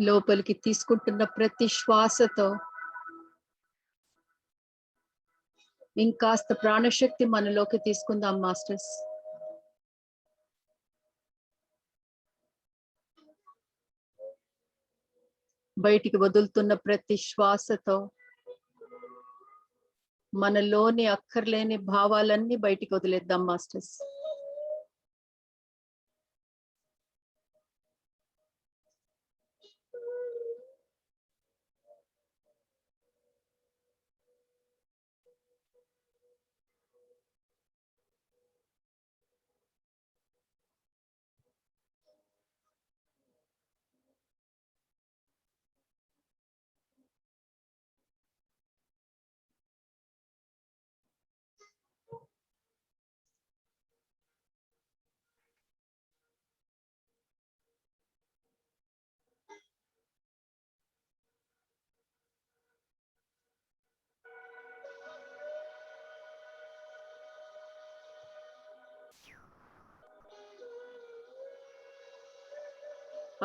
లోపలికి తీసుకుంటున్న ప్రతి శ్వాసతో ఇంకాస్త ప్రాణశక్తి మనలోకి తీసుకుందాం మాస్టర్స్. బయటికి వదులుతున్న ప్రతి శ్వాసతో మనలోని అక్కర్లేని భావాలన్నీ బయటికి వదిలేద్దాం మాస్టర్స్.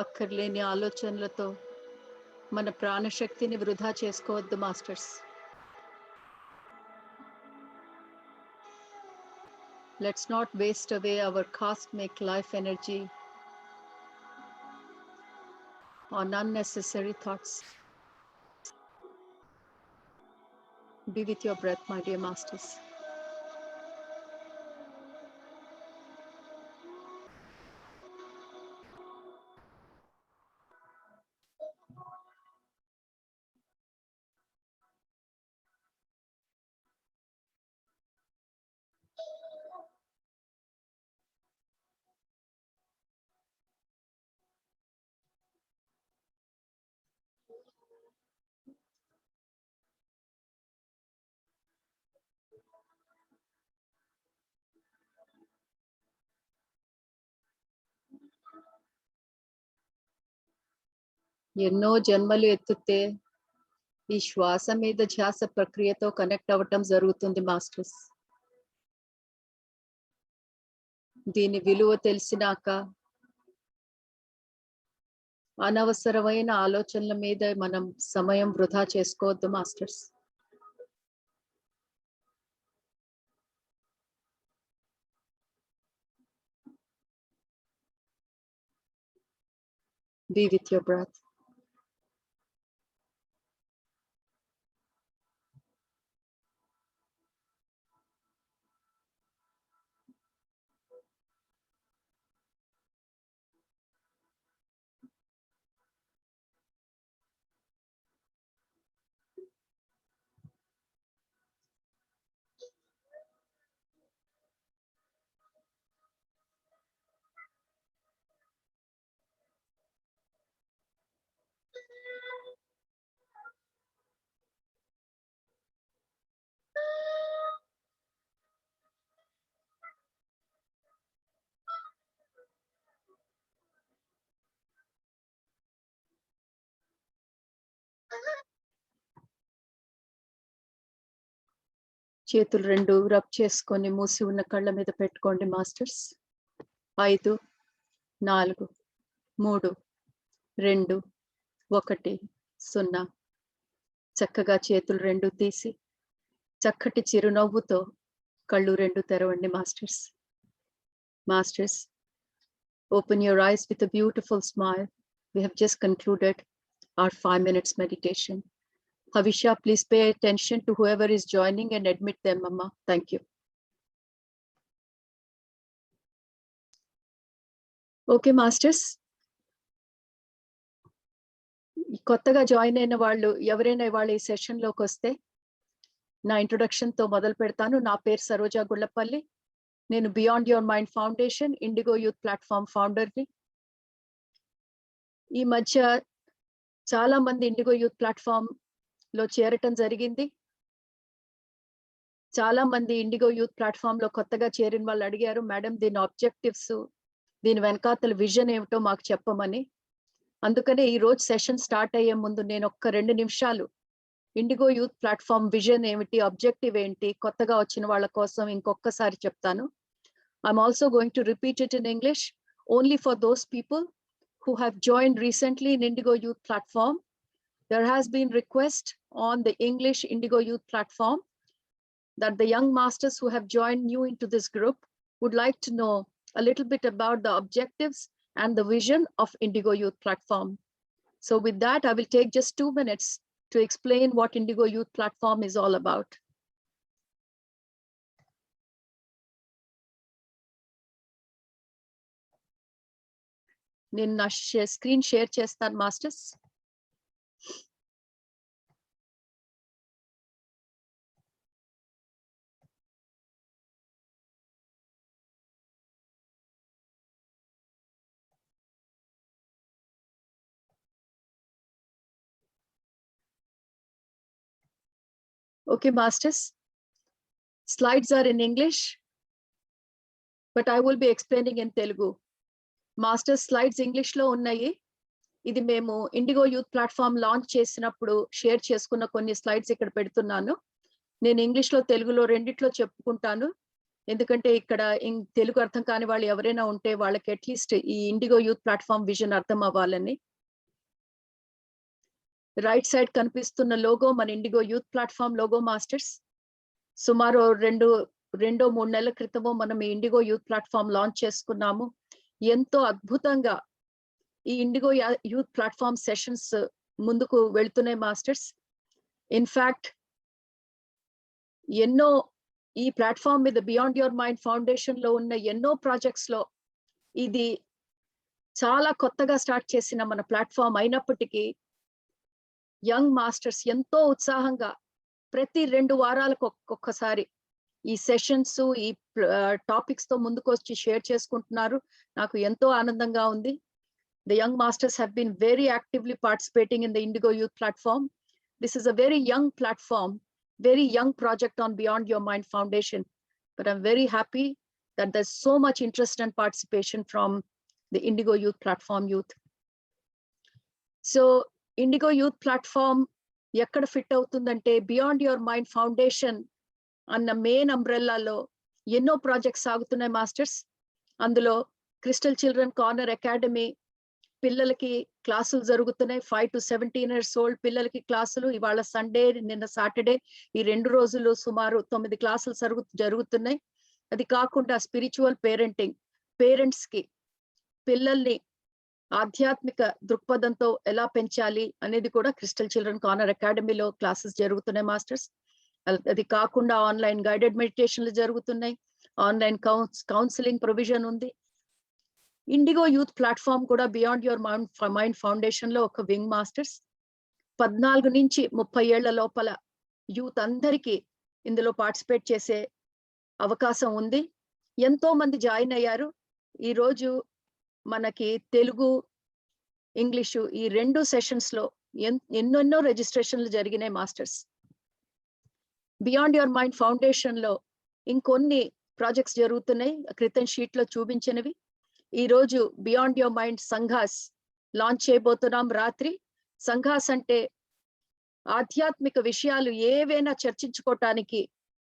అక్కర్లేని ఆలోచనలతో మన ప్రాణశక్తిని వృధా చేసుకోవద్దు masters. Let's not waste away our cosmic life energy on unnecessary thoughts. Be with your breath, my dear masters. ఎన్నో జన్మలు ఎత్తుతే ఈ శ్వాస మీద ధ్యాస ప్రక్రియతో కనెక్ట్ అవ్వటం జరుగుతుంది మాస్టర్స్. దీని విలువ తెలిసినాక అనవసరమైన ఆలోచనల మీద మనం సమయం వృధా చేసుకోవద్దు masters. Be with your breath. చేతులు రెండు రబ్ చేసుకొని మూసి ఉన్న కళ్ళ మీద పెట్టుకోండి మాస్టర్స్. 5 4 3 2 1 0. చక్కగా చేతులు రెండు తీసి చక్కటి చిరునవ్వుతో కళ్ళు రెండు తెరవండి masters. Masters, open your eyes with a beautiful smile. We have just concluded our 5 minutes meditation. Havisha, please pay attention to whoever is joining and admit them, Mama. Thank you. Okay, masters. కొత్తగా join అయిన వాళ్ళు ఎవరైనా వాళ్ళు ఈ session లోకి వస్తే నా introduction తో మొదలు పెడతాను. నా పేరు సరోజా గుళ్ళపల్లి. నేను beyond your mind foundation indigo youth platform ఫౌండర్ని. ఈ మధ్య చాలా మంది ఇండిగో యూత్ ప్లాట్ఫామ్ లో చేరటం జరిగింది. చాలా మంది ఇండిగో యూత్ ప్లాట్ఫామ్ లో కొత్తగా చేరిన వాళ్ళు అడిగారు, మేడం దీని ఆబ్జెక్టివ్స్, దీని వెనకాతల విజన్ ఏమిటో మాకు చెప్పమని. అందుకనే ఈ రోజు సెషన్ స్టార్ట్ అయ్యే ముందు నేను ఒక్క 2 నిమిషాలు ఇండిగో యూత్ ప్లాట్ఫామ్ విజన్ ఏమిటి, ఆబ్జెక్టివ్ ఏంటి, కొత్తగా వచ్చిన వాళ్ళ కోసం ఇంకొకసారి చెప్తాను. I'm also going to repeat it in English only for those people who have joined recently in Indigo Youth Platform. There has been request on the English Indigo Youth Platform that the young masters who have joined new into this group would like to know a little bit about the objectives and the vision of Indigo Youth Platform. So with that, I will take just 2 minutes to explain what Indigo Youth Platform is all about. నేను నా screen share చేస్తాను masters. Okay, masters. Slides are in English, but I will be explaining in Telugu. Masters slides English lo ఉన్నాయి. ఇది మేము IndiGo youth platform launch చేసినప్పుడు share చేసుకున్న కొన్ని slides ఇక్కడ పెడుతున్నాను. నేను ఇంగ్లీష్ లో తెలుగులో రెండిట్లో చెప్పుకుంటాను. ఎందుకంటే ఇక్కడ తెలుగు అర్థం కాని వాళ్ళు ఎవరైనా ఉంటే వాళ్ళకి అట్లీస్ట్ ఈ ఇండిగో యూత్ ప్లాట్ఫామ్ విజన్ అర్థం అవ్వాలని. రైట్ సైడ్ కనిపిస్తున్న లోగో మన IndiGo youth platform logo masters. సుమారు 2-3 నెలల క్రితము మనం ఈ ఇండిగో యూత్ ప్లాట్ఫామ్ లాంచ్ చేసుకున్నాము. ఎంతో అద్భుతంగా ఈ ఇండిగో యూత్ ప్లాట్ఫామ్ సెషన్స్ ముందుకు వెళ్తున్నాయి మాస్టర్స్. ఇన్ఫాక్ట్ ఎన్నో ఈ ప్లాట్ఫామ్ మీద బియాండ్ యువర్ మైండ్ ఫౌండేషన్ లో ఉన్న ఎన్నో ప్రాజెక్ట్స్ లో ఇది చాలా కొత్తగా స్టార్ట్ చేసిన మన ప్లాట్ఫామ్ అయినప్పటికీ యంగ్ మాస్టర్స్ ఎంతో ఉత్సాహంగా ప్రతి 2 వారాలకు ఒక్కొక్కసారి ఈ సెషన్స్ ఈ టాపిక్స్ తో ముందుకు వచ్చి షేర్ చేసుకుంటున్నారు. నాకు ఎంతో ఆనందంగా ఉంది. The young masters have been very actively participating in the Indigo Youth Platform. This is a very young platform, very young project on Beyond Your Mind Foundation. But I'm very happy that there's so much interest and participation from the Indigo Youth Platform youth. So Indigo Youth Platform ఎక్కడ fit అవుతుందంటే beyond your mind foundation అన్న main అంబ్రెల్లాలో ఎన్నో projects సాగుతున్నాయి masters. అందులో crystal children corner academy పిల్లలకి క్లాసులు జరుగుతున్నాయి. 5 to 17 years old పిల్లలకి క్లాసులు. ఇవాళ సండే, నిన్న సాటర్డే, ఈ 2 రోజులు సుమారు 9 క్లాసులు జరుగుతున్నాయి. అది కాకుండా స్పిరిచువల్ పేరెంటింగ్, పేరెంట్స్ కి పిల్లల్ని ఆధ్యాత్మిక దృక్పథంతో ఎలా పెంచాలి అనేది కూడా క్రిస్టల్ చిల్డ్రన్ కార్నర్ అకాడమీలో క్లాసెస్ జరుగుతున్నాయి మాస్టర్స్. అది కాకుండా ఆన్లైన్ గైడెడ్ మెడిటేషన్లు జరుగుతున్నాయి. ఆన్లైన్ కౌన్సిలింగ్ ప్రొవిజన్ ఉంది. ఇండిగో యూత్ ప్లాట్ఫామ్ కూడా బియాండ్ యువర్ మైండ్ ఫౌండేషన్ లో ఒక వింగ్ మాస్టర్స్. 14 నుంచి 30 ఏళ్ల లోపల యూత్ అందరికీ ఇందులో పార్టిసిపేట్ చేసే అవకాశం ఉంది. ఎంతో మంది జాయిన్ అయ్యారు. ఈ రోజు మనకి తెలుగు, ఇంగ్లీషు ఈ 2 సెషన్స్ లో ఎన్నెన్నో రిజిస్ట్రేషన్లు జరిగినాయి masters. Beyond your mind foundation లో ఇంకొన్ని ప్రాజెక్ట్స్ జరుగుతున్నాయి, క్రితం షీట్ లో చూపించినవి. ఈ రోజు బియాండ్ యువర్ మైండ్ సంఘాస్ లాంచ్ చేయబోతున్నాం రాత్రి. సంఘాస్ అంటే ఆధ్యాత్మిక విషయాలు ఏవైనా చర్చించుకోవటానికి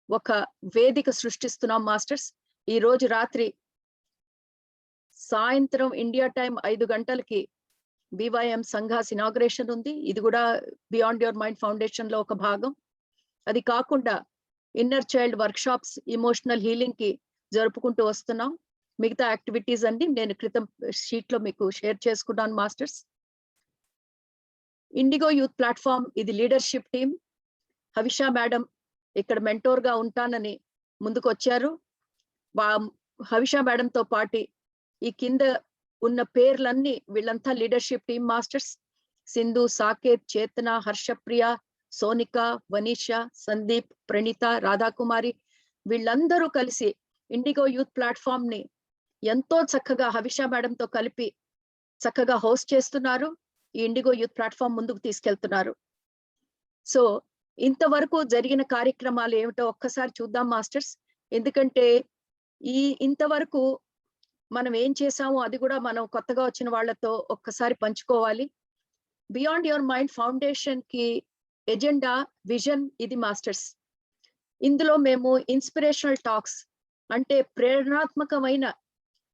ఒక వేదిక సృష్టిస్తున్నాం మాస్టర్స్. ఈ రోజు రాత్రి సాయంత్రం ఇండియా టైం 5 గంటలకి BYM సంఘాస్ ఇనాగ్రేషన్ ఉంది. ఇది కూడా బియాండ్ యువర్ మైండ్ ఫౌండేషన్ లో ఒక భాగం. అది కాకుండా inner child work shops, emotional healing కి జరుపుకుంటూ వస్తున్నాం. మిగతా యాక్టివిటీస్ అన్ని నేను క్రితం షీట్ లో మీకు షేర్ చేసుకున్నాను మాస్టర్స్. ఇండిగో యూత్ ప్లాట్ఫామ్ ఇది లీడర్షిప్ టీమ్. హవిషా మేడం ఇక్కడ మెంటోర్ గా ఉంటానని ముందుకు వచ్చారు. హవిషా మేడంతో పాటు ఈ కింద ఉన్న పేర్లన్నీ వీళ్ళంతా leadership team masters. Sindhu, Saketh, Chetana, Harshapriya, Sonika, వనీషా, Sandeep, Praneetha, Radhakumari వీళ్ళందరూ కలిసి ఇండిగో యూత్ ప్లాట్ఫామ్ ని ఎంతో చక్కగా హవిషా మేడంతో కలిపి చక్కగా హోస్ట్ చేస్తున్నారు. ఈ ఇండిగో యూత్ ప్లాట్ఫామ్ ముందుకు తీసుకెళ్తున్నారు. సో ఇంతవరకు జరిగిన కార్యక్రమాలు ఏమిటో ఒక్కసారి చూద్దాం మాస్టర్స్. ఎందుకంటే ఇంతవరకు మనం ఏం చేసామో అది కూడా మనం కొత్తగా వచ్చిన వాళ్ళతో ఒక్కసారి పంచుకోవాలి. బియాండ్ యువర్ మైండ్ ఫౌండేషన్ కి ఎజెండా, విజన్ ఇది మాస్టర్స్. ఇందులో మేము ఇన్స్పిరేషనల్ టాక్స్ అంటే ప్రేరణాత్మకమైన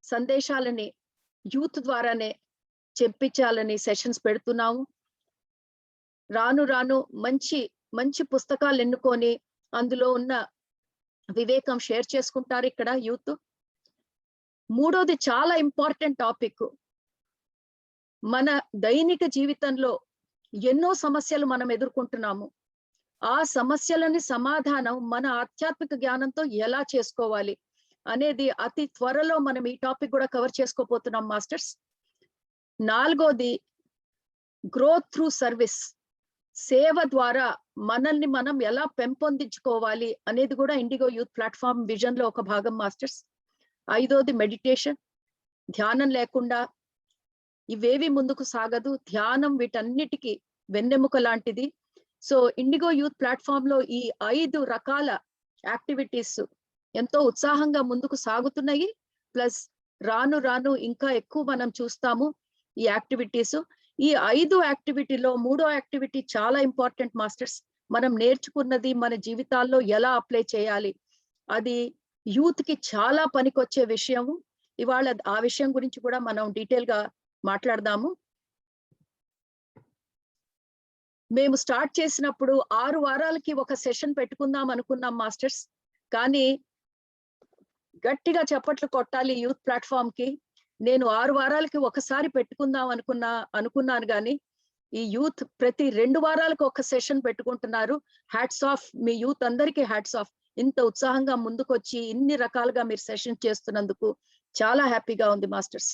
సందేశాలని యూత్ ద్వారానే చెప్పించాలని సెషన్స్ పెడుతున్నాము. రాను రాను మంచి మంచి పుస్తకాలు ఎన్నుకొని అందులో ఉన్న వివేకం షేర్ చేసుకుంటారు ఇక్కడ యూత్. మూడోది చాలా ఇంపార్టెంట్ టాపిక్. మన దైనిక జీవితంలో ఎన్నో సమస్యలు మనం ఎదుర్కొంటున్నాము. ఆ సమస్యలని సమాధానం మన ఆధ్యాత్మిక జ్ఞానంతో ఎలా చేసుకోవాలి అనేది అతి త్వరలో మనం ఈ టాపిక్ కూడా కవర్ చేసుకోబోతున్నాం మాస్టర్స్. నాలుగోది గ్రోత్ త్రూ సర్వీస్, సేవ ద్వారా మనల్ని మనం ఎలా పెంపొందించుకోవాలి అనేది కూడా ఇండిగో యూత్ ప్లాట్ఫామ్ విజన్ లో ఒక భాగం మాస్టర్స్. ఐదోది మెడిటేషన్, ధ్యానం లేకుండా ఇవేవి ముందుకు సాగదు. ధ్యానం వీటన్నిటికీ వెన్నెముక లాంటిది. సో ఇండిగో యూత్ ప్లాట్ఫామ్ లో ఈ 5 రకాల యాక్టివిటీస్ ఎంతో ఉత్సాహంగా ముందుకు సాగుతున్నాయి. ప్లస్ రాను రాను ఇంకా ఎక్కువ మనం చూస్తాము ఈ యాక్టివిటీస్. ఈ 5 యాక్టివిటీలో 3వ యాక్టివిటీ చాలా ఇంపార్టెంట్ మాస్టర్స్. మనం నేర్చుకున్నది మన జీవితాల్లో ఎలా అప్లై చేయాలి, అది యూత్ కి చాలా పనికొచ్చే విషయము. ఇవాళ ఆ విషయం గురించి కూడా మనం డీటెయిల్ గా మాట్లాడదాము. మేము స్టార్ట్ చేసినప్పుడు 6 వారాలకి ఒక సెషన్ పెట్టుకుందాం అనుకున్నాం మాస్టర్స్. కానీ గట్టిగా చప్పట్లు కొట్టాలి యూత్ ప్లాట్ఫామ్ కి. నేను 6 వారాలకి ఒకసారి పెట్టుకుందాం అనుకున్నాను కానీ ఈ యూత్ ప్రతి 2 వారాలకు ఒక సెషన్ పెట్టుకుంటున్నారు. హ్యాట్స్ ఆఫ్, మీ యూత్ అందరికీ హ్యాట్స్ ఆఫ్. ఇంత ఉత్సాహంగా ముందుకొచ్చి ఇన్ని రకాలుగా మీరు సెషన్ చేస్తున్నందుకు చాలా హ్యాపీగా ఉంది మాస్టర్స్.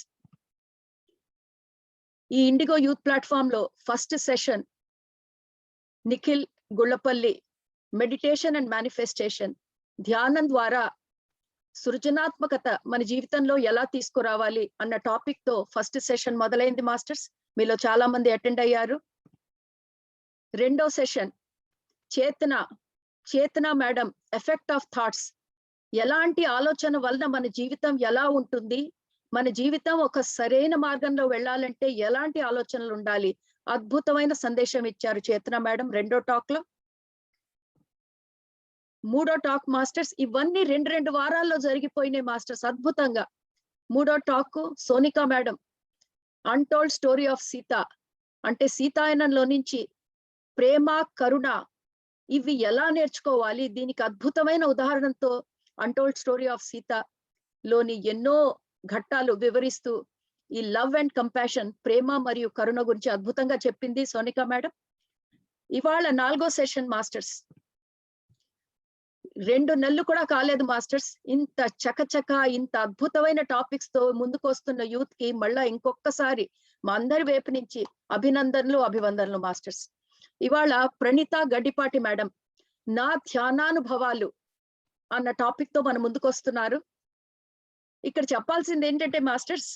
ఈ ఇండిగో యూత్ ప్లాట్ఫామ్ లో first session Nikhil Gullapalli, meditation and manifestation, ధ్యానం ద్వారా సృజనాత్మకత మన జీవితంలో ఎలా తీసుకురావాలి అన్న టాపిక్ తో ఫస్ట్ సెషన్ మొదలైంది మాస్టర్స్. మీలో చాలా మంది అటెండ్ అయ్యారు. రెండో సెషన్ చేతన మేడం, ఎఫెక్ట్ ఆఫ్ థాట్స్, ఎలాంటి ఆలోచన వలన మన జీవితం ఎలా ఉంటుంది, మన జీవితం ఒక సరైన మార్గంలో వెళ్ళాలంటే ఎలాంటి ఆలోచనలు ఉండాలి, అద్భుతమైన సందేశం ఇచ్చారు చేతన మేడం రెండో టాక్ లో. మూడో టాక్ మాస్టర్స్, ఇవన్నీ 2 వారాల్లో జరిగిపోయినాయి మాస్టర్స్ అద్భుతంగా. మూడో talk Sonika madam, untold story of Sita, అంటే సీతాయనంలో నుంచి ప్రేమ కరుణ ఇవి ఎలా నేర్చుకోవాలి, దీనికి అద్భుతమైన ఉదాహరణతో అన్టోల్డ్ స్టోరీ ఆఫ్ సీత లోని ఎన్నో ఘట్టాలు వివరిస్తూ ఈ లవ్ అండ్ కంపాషన్, ప్రేమ మరియు కరుణ గురించి అద్భుతంగా చెప్పింది సోనికా మేడం. ఇవాళ 4వ సెషన్ మాస్టర్స్. 2 నెలలు కూడా కాలేదు మాస్టర్స్, ఇంత చకచక ఇంత అద్భుతమైన టాపిక్స్ తో ముందుకు వస్తున్న యూత్ కి మళ్ళా ఇంకొకసారి మా అందరి వైపు నుంచి అభివందనలు మాస్టర్స్. ఇవాళ ప్రణీత గడ్డిపాటి మేడం, నా ధ్యానానుభవాలు అన్న టాపిక్ తో మన ముందుకు వస్తున్నారు. ఇక్కడ చెప్పాల్సింది ఏంటంటే మాస్టర్స్,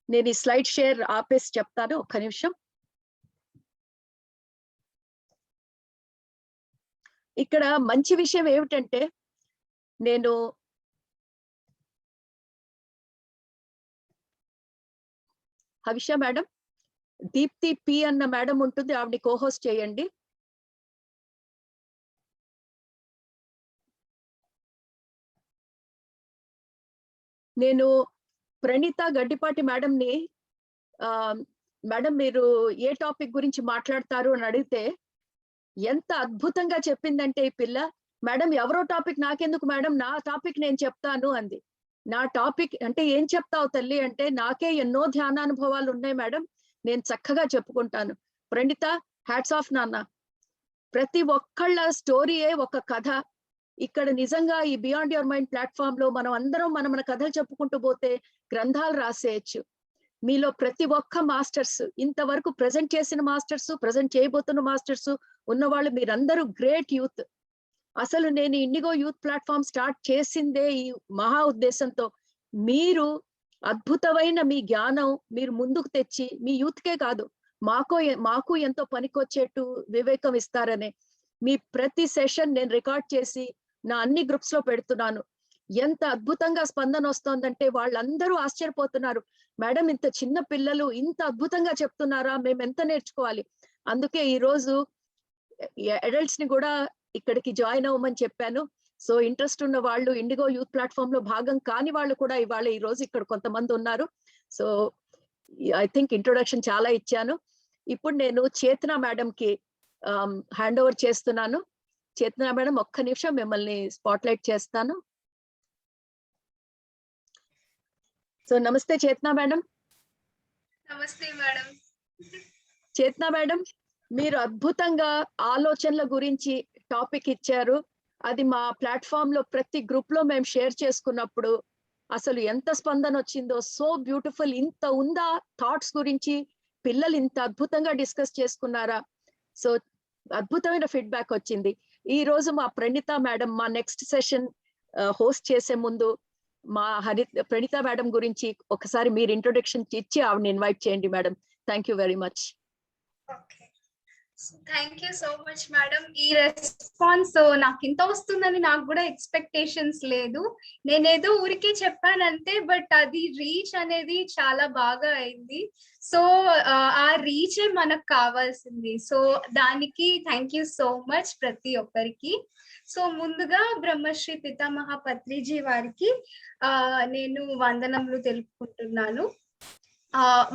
నేను ఈ స్లైడ్ షేర్ ఆపేసి చెప్తాను, ఒక్క నిమిషం. ఇక్కడ మంచి విషయం ఏమిటంటే, నేను హవిష మేడం, దీప్తి పి అన్న మేడం ఉంటుంది, ఆవిడని కోహోస్ట్ చేయండి. నేను ప్రణీత గడ్డిపాటి మేడంని మేడం మీరు ఏ టాపిక్ గురించి మాట్లాడతారు అని అడిగితే ఎంత అద్భుతంగా చెప్పిందంటే ఈ పిల్ల, మేడం ఎవరో టాపిక్ నాకెందుకు మేడం, నా టాపిక్ నేను చెప్తాను అంది. నా టాపిక్ అంటే ఏం చెప్తావు తల్లి అంటే, నాకే ఎన్నో ధ్యానానుభవాలు ఉన్నాయి మేడం, నేను చక్కగా చెప్పుకుంటాను. ప్రణీత హ్యాట్స్ ఆఫ్ నాన్న. ప్రతి ఒక్కళ్ళ స్టోరీయే ఒక కథ. ఇక్కడ నిజంగా ఈ బియాండ్ యువర్ మైండ్ ప్లాట్ఫామ్ లో మనం అందరం మన కథలు చెప్పుకుంటూ పోతే గ్రంథాలు రాసేయచ్చు. మీలో ప్రతి ఒక్క మాస్టర్స్, ఇంతవరకు ప్రజెంట్ చేసిన మాస్టర్స్, ప్రజెంట్ చేయబోతున్న మాస్టర్స్ ఉన్నవాళ్ళు మీరందరూ గ్రేట్ యూత్. అసలు నేను ఇండిగో యూత్ ప్లాట్ఫామ్ స్టార్ట్ చేసిందే ఈ మహా ఉద్దేశంతో, మీరు అద్భుతమైన మీ జ్ఞానం మీరు ముందుకు తెచ్చి మీ యూత్కే కాదు మాకు ఎంతో పనికొచ్చేట్టు వివేకం ఇస్తారనే. మీ ప్రతి సెషన్ నేను రికార్డ్ చేసి నా అన్ని గ్రూప్స్ లో పెడుతున్నాను. ఎంత అద్భుతంగా స్పందన వస్తోందంటే వాళ్ళందరూ ఆశ్చర్యపోతున్నారు, మేడం ఇంత చిన్న పిల్లలు ఇంత అద్భుతంగా చెప్తున్నారా, మేము ఎంత నేర్చుకోవాలి. అందుకే ఈ రోజు అడల్ట్స్ ని కూడా ఇక్కడికి జాయిన్ అవ్వమని చెప్పాను. సో ఇంట్రెస్ట్ ఉన్న వాళ్ళు, ఇండిగో యూత్ ప్లాట్ఫామ్ లో భాగం కాని వాళ్ళు కూడా ఇవాళ ఈ రోజు ఇక్కడ కొంతమంది ఉన్నారు. సో ఐ థింక్ ఇంట్రొడక్షన్ చాలా ఇచ్చాను. ఇప్పుడు నేను చేతన మేడంకి హ్యాండ్ ఓవర్ చేస్తున్నాను. చేతన మేడం ఒక్క నిమిషం మిమ్మల్ని స్పాట్లైట్ చేస్తాను. సో నమస్తే చేతన మేడం. నమస్తే మేడం. చేతన మేడం, మీరు అద్భుతంగా ఆలోచనల గురించి టాపిక్ ఇచ్చారు. అది మా ప్లాట్ఫామ్ లో ప్రతి గ్రూప్ లో మేము షేర్ చేసుకున్నప్పుడు అసలు ఎంత స్పందన వచ్చిందో. So beautiful. ఇంత ఉందా థాట్స్ గురించి? పిల్లలు ఇంత అద్భుతంగా డిస్కస్ చేసుకున్నారా? సో అద్భుతమైన ఫీడ్బ్యాక్ వచ్చింది. ఈ రోజు మా ప్రణీత మేడం మా నెక్స్ట్ సెషన్ హోస్ట్ చేసే ముందు మా ప్రణీత మేడం గురించి ఒకసారి మీరు ఇంట్రొడక్షన్ ఇచ్చి ఆవిడని ఇన్వైట్ చేయండి madam. Thank you very much. Okay, thank you so much madam. ఈ రెస్పాన్స్ నాకు ఇంత వస్తుందని నాకు కూడా ఎక్స్పెక్టేషన్స్ లేదు. నేనేదో ఊరికే చెప్పానంతే, బట్ అది రీచ్ అనేది చాలా బాగా అయింది. సో ఆ రీచే మనకు కావాల్సింది. సో దానికి థ్యాంక్ యూ సో మచ్ ప్రతి ఒక్కరికి. సో ముందుగా బ్రహ్మశ్రీ పితామహ పత్రిజీ వారికి నేను వందనములు తెలుపుకుంటున్నాను.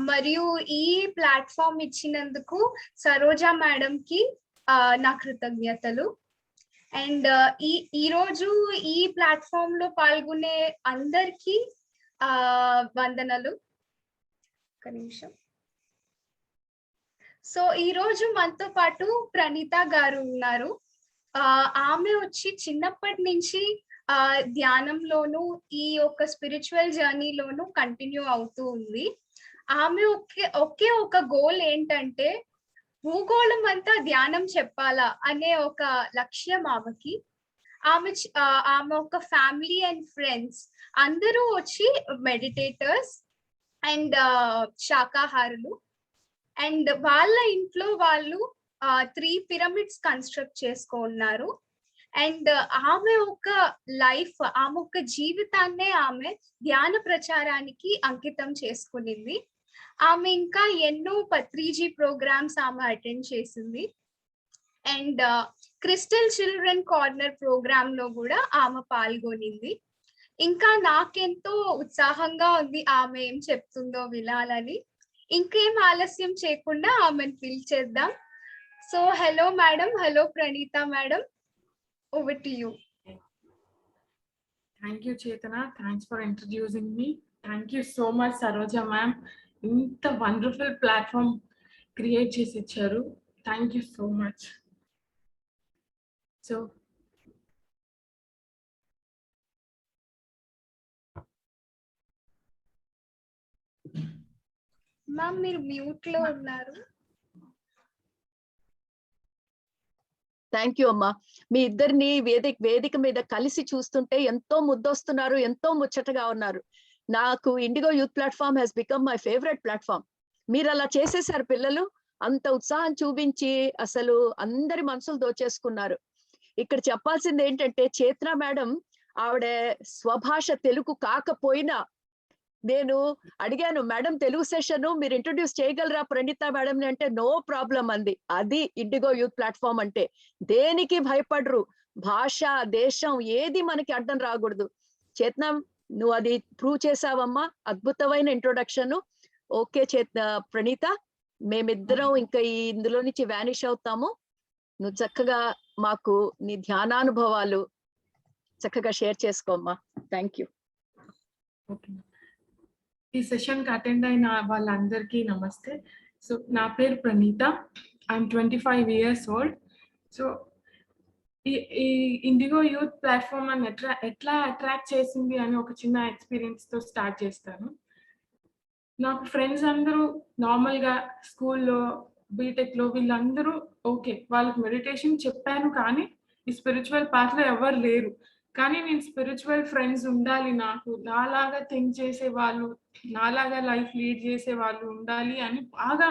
మరియు ఈ ప్లాట్ఫామ్ ఇచ్చినందుకు సరోజా మేడం కి నా కృతజ్ఞతలు. అండ్ ఈ రోజు ఈ ప్లాట్ఫామ్ లో పాల్గొనే అందరికి వందనలు. ఒక నిమిషం. సో ఈ రోజు మనతో పాటు ప్రణీత గారు ఉన్నారు. ఆమె వచ్చి చిన్నప్పటి నుంచి ధ్యానంలోను ఈ యొక్క స్పిరిచువల్ జర్నీలోను కంటిన్యూ అవుతూ ఉంది. ఆమె ఒకే ఒక గోల్ ఏంటంటే భూగోళం అంతా ధ్యానం చెప్పాలా అనే ఒక లక్ష్యం ఆమెకి. ఆమె ఒక ఫ్యామిలీ అండ్ ఫ్రెండ్స్ అందరూ వచ్చి మెడిటేటర్స్ అండ్ శాకాహారులు. అండ్ వాళ్ళ ఇంట్లో వాళ్ళు 3 పిరమిడ్స్ కన్స్ట్రక్ట్ చేసుకున్నారు. అండ్ ఆమె ఒక లైఫ్, ఆమె ఒక జీవితాన్నే ఆమె ధ్యాన ప్రచారానికి అంకితం చేసుకునింది. ఆమె ఇంకా ఎన్నో పత్రిజీ ప్రోగ్రామ్స్ ఆమె అటెండ్ చేసింది. And crystal children corner program లో కూడా ఆమె పాల్గొనింది. ఇంకా నాకెంతో ఉత్సాహంగా ఉంది ఆమె ఏం చెప్తుందో వినాలని. ఇంకేం ఆలస్యం చేయకుండా ఆమెను పిలిచేద్దాం. So hello madam. Hello Praneetha madam. Over to you. Thank you, Chetana. Thanks for introducing me. Thank you so much, Saroja ma'am. Inta wonderful platform create chesi icharu. Thank you so much. So, ma'am మీరు mute లో ఉన్నారు. Thank you అమ్మా. మీ ఇద్దరిని వేదిక మీద కలిసి చూస్తుంటే ఎంతో ముద్దొస్తున్నారు, ఎంతో ముచ్చటగా ఉన్నారు. నాకు IndiGo youth platform has become my favourite platform. మీరు అలా చేసేసారు. పిల్లలు అంత ఉత్సాహం చూపించి అసలు అందరి మనసులు దోచేసుకున్నారు. ఇక్కడ చెప్పాల్సింది ఏంటంటే చేతన మేడం ఆవిడ స్వభాష తెలుగు కాకపోయినా నేను అడిగాను, మేడం తెలుగు సెషన్ మీరు ఇంట్రొడ్యూస్ చేయగలరా ప్రణీత మేడం అంటే నో ప్రాబ్లం అంది. అది ఇండిగో యూత్ ప్లాట్ఫామ్ అంటే. దేనికి భయపడరు. భాష, దేశం ఏది మనకి అడ్డం రాకూడదు. చేతన నువ్వు అది ప్రూవ్ చేసావమ్మా. అద్భుతమైన ఇంట్రొడక్షన్. ఓకే ప్రణీత, మేమిద్దరం ఇంకా ఇందులో నుంచి వ్యానిష్ అవుతాము. నువ్వు చక్కగా మాకు నీ ధ్యానానుభవాలు చక్కగా షేర్ చేసుకోమ్మా. Thank you. ఓకే, ఈ సెషన్ కి అటెండ్ అయిన వాళ్ళందరికీ నమస్తే. సో నా పేరు Praneetha. I am 25 years old. So ఈ ఇండిగో యూత్ ప్లాట్ఫామ్ అని ఎట్లా అట్రాక్ట్ చేసింది అని ఒక చిన్న ఎక్స్పీరియన్స్ తో స్టార్ట్ చేస్తాను. నాకు ఫ్రెండ్స్ అందరూ నార్మల్గా స్కూల్లో, బీటెక్ లో వీళ్ళందరూ ఓకే, వాళ్ళకి మెడిటేషన్ చెప్పాను కానీ ఈ స్పిరిచువల్ పాత్ లో ఎవరు లేరు. కానీ నేను స్పిరిచువల్ ఫ్రెండ్స్ ఉండాలి, నాకు నాలాగా థింక్ చేసే వాళ్ళు, నాలాగా లైఫ్ లీడ్ చేసే వాళ్ళు ఉండాలి అని బాగా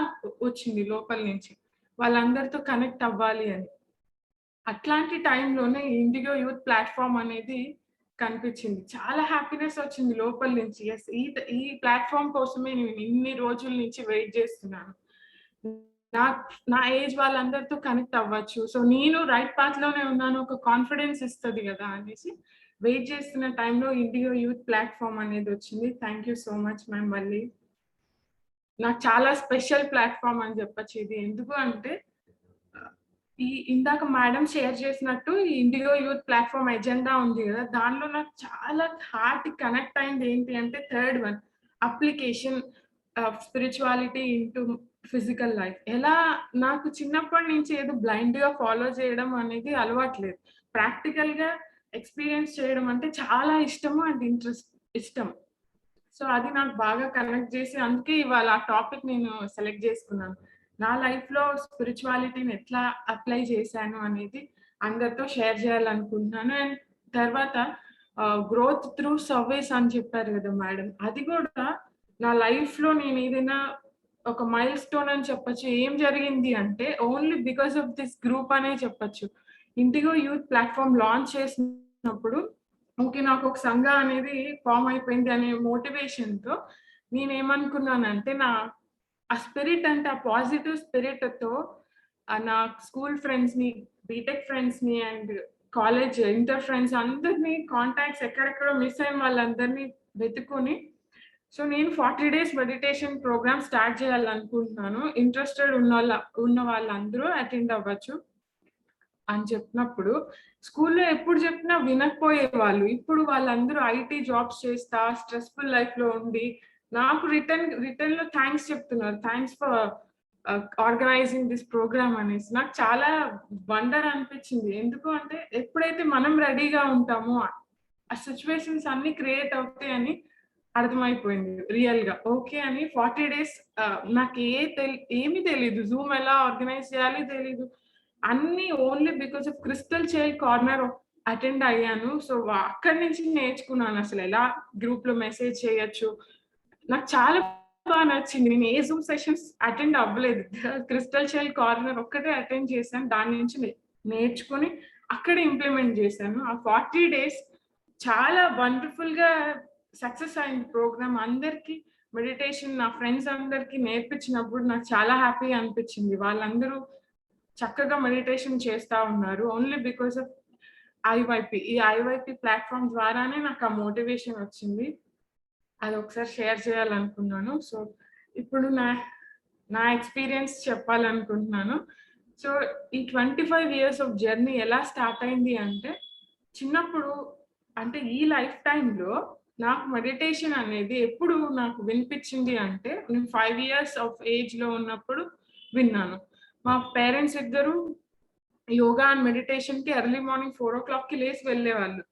వచ్చింది లోపల నుంచి. వాళ్ళందరితో కనెక్ట్ అవ్వాలి అని. అట్లాంటి టైంలోనే ఇండిగో యూత్ ప్లాట్ఫామ్ అనేది కనిపించింది. చాలా హ్యాపీనెస్ వచ్చింది లోపల నుంచి. ఎస్, ఈ ప్లాట్ఫామ్ కోసమే నేను ఇన్ని రోజుల నుంచి వెయిట్ చేస్తున్నాను. నా ఏజ్ వాళ్ళందరితో కనెక్ట్ అవ్వచ్చు, సో నేను రైట్ పాత్ లోనే ఉన్నాను, ఒక కాన్ఫిడెన్స్ ఇస్తుంది కదా అనేసి వెయిట్ చేస్తున్న టైంలో ఇండిగో యూత్ ప్లాట్ఫామ్ అనేది వచ్చింది. Thank you so much ma'am. మళ్ళీ నాకు చాలా స్పెషల్ ప్లాట్ఫామ్ అని చెప్పొచ్చు ఇది. ఎందుకు అంటే ఇందాక మేడం షేర్ చేసినట్టు ఈ ఇండిగో యూత్ ప్లాట్ఫామ్ ఎజెండా ఉంది కదా, దానిలో నాకు చాలా హార్ట్ కనెక్ట్ అయింది ఏంటి అంటే third one, application spirituality into physical life. ఎలా నాకు చిన్నప్పటి నుంచి ఏదో బ్లైండ్ గా ఫాలో చేయడం అనేది అలవాట్లేదు. ప్రాక్టికల్ గా ఎక్స్పీరియన్స్ చేయడం అంటే చాలా ఇష్టము అండ్ ఇష్టం. సో అది నాకు బాగా కనెక్ట్ చేసి అందుకే ఇవాళ ఆ టాపిక్ నేను సెలెక్ట్ చేసుకున్నాను. నా లైఫ్ లో స్పిరిచువాలిటీని ఎట్లా అప్లై చేశాను అనేది అందరితో షేర్ చేయాలనుకుంటున్నాను. అండ్ తర్వాత గ్రోత్ త్రూ సర్వీస్ అని చెప్పారు కదా మేడం, అది కూడా నా లైఫ్ లో నేను ఏదైనా ఒక మైల్ స్టోన్ అని చెప్పొచ్చు. ఏం జరిగింది అంటే only because of this group అనే చెప్పొచ్చు. ఇండిగో యూత్ ప్లాట్ఫామ్ లాంచ్ చేసినప్పుడు ఓకే నాకు ఒక సంఘ అనేది ఫామ్ అయిపోయింది అనే మోటివేషన్ తో నేనేమనుకున్నానంటే ఆ స్పిరిట్ అంటే ఆ పాజిటివ్ స్పిరిట్ తో నా స్కూల్ ఫ్రెండ్స్ ని, బీటెక్ ఫ్రెండ్స్ ని అండ్ కాలేజ్ ఇంటర్ ఫ్రెండ్స్ అందరినీ కాంటాక్ట్స్ ఎక్కడెక్కడో మిస్ అయిన వాళ్ళందరినీ వెతుకొని సో నేను 40 days మెడిటేషన్ ప్రోగ్రామ్ స్టార్ట్ చేయాలనుకుంటున్నాను. ఇంట్రెస్టెడ్ ఉన్న వాళ్ళందరూ అటెండ్ అవ్వచ్చు అని చెప్పినప్పుడు స్కూల్లో ఎప్పుడు చెప్పినా వినకపోయే వాళ్ళు. ఇప్పుడు వాళ్ళందరూ ఐటీ జాబ్స్ చేస్తా స్ట్రెస్ఫుల్ లైఫ్ లో ఉండి నాకు రిటర్న్ లో థ్యాంక్స్ చెప్తున్నారు. Thanks for organizing this program అనేసి నాకు చాలా వండర్ అనిపించింది. ఎందుకు అంటే ఎప్పుడైతే మనం రెడీగా ఉంటామో ఆ సిచ్యువేషన్స్ అన్ని క్రియేట్ అవుతాయని అర్థమైపోయింది రియల్ గా. ఓకే అని 40 days నాకు ఏమీ తెలీదు, జూమ్ ఎలా ఆర్గనైజ్ చేయాలి తెలీదు, అన్ని only because of crystal child corner attend అయ్యాను. సో అక్కడి నుంచి నేర్చుకున్నాను అసలు ఎలా గ్రూప్ లో మెసేజ్ చేయొచ్చు. నాకు చాలా బాగా నచ్చింది. నేను ఏ జూమ్ సెషన్స్ అటెండ్ అవ్వలేదు, క్రిస్టల్ చైల్డ్ కార్నర్ ఒక్కటే అటెండ్ చేశాను. దాని నుంచి నేర్చుకుని అక్కడే ఇంప్లిమెంట్ చేశాను. ఆ 40 days చాలా వండర్ఫుల్ గా సక్సెస్ అయింది ప్రోగ్రామ్. అందరికి మెడిటేషన్ నా ఫ్రెండ్స్ అందరికి నేర్పించినప్పుడు నాకు చాలా హ్యాపీగా అనిపించింది. వాళ్ళందరూ చక్కగా మెడిటేషన్ చేస్తా ఉన్నారు ఓన్లీ బికాస్ ఆఫ్ ఐవైపీ. ఈ ఐవైపీ ప్లాట్ఫామ్ ద్వారానే నాకు ఆ మోటివేషన్ వచ్చింది. అది ఒకసారి షేర్ చేయాలనుకున్నాను. సో ఇప్పుడు నా ఎక్స్పీరియన్స్ చెప్పాలనుకుంటున్నాను. సో ఈ 25 years ఆఫ్ జర్నీ ఎలా స్టార్ట్ అయింది అంటే చిన్నప్పుడు అంటే ఈ లైఫ్ టైంలో నాకు మెడిటేషన్ అనేది ఎప్పుడు నాకు వినిపించింది అంటే నేను 5 years ఆఫ్ ఏజ్ లో ఉన్నప్పుడు విన్నాను. మా పేరెంట్స్ ఇద్దరు యోగా అండ్ మెడిటేషన్ కి ఎర్లీ మార్నింగ్ 4 o'clock లేసి వెళ్ళేవాళ్ళు.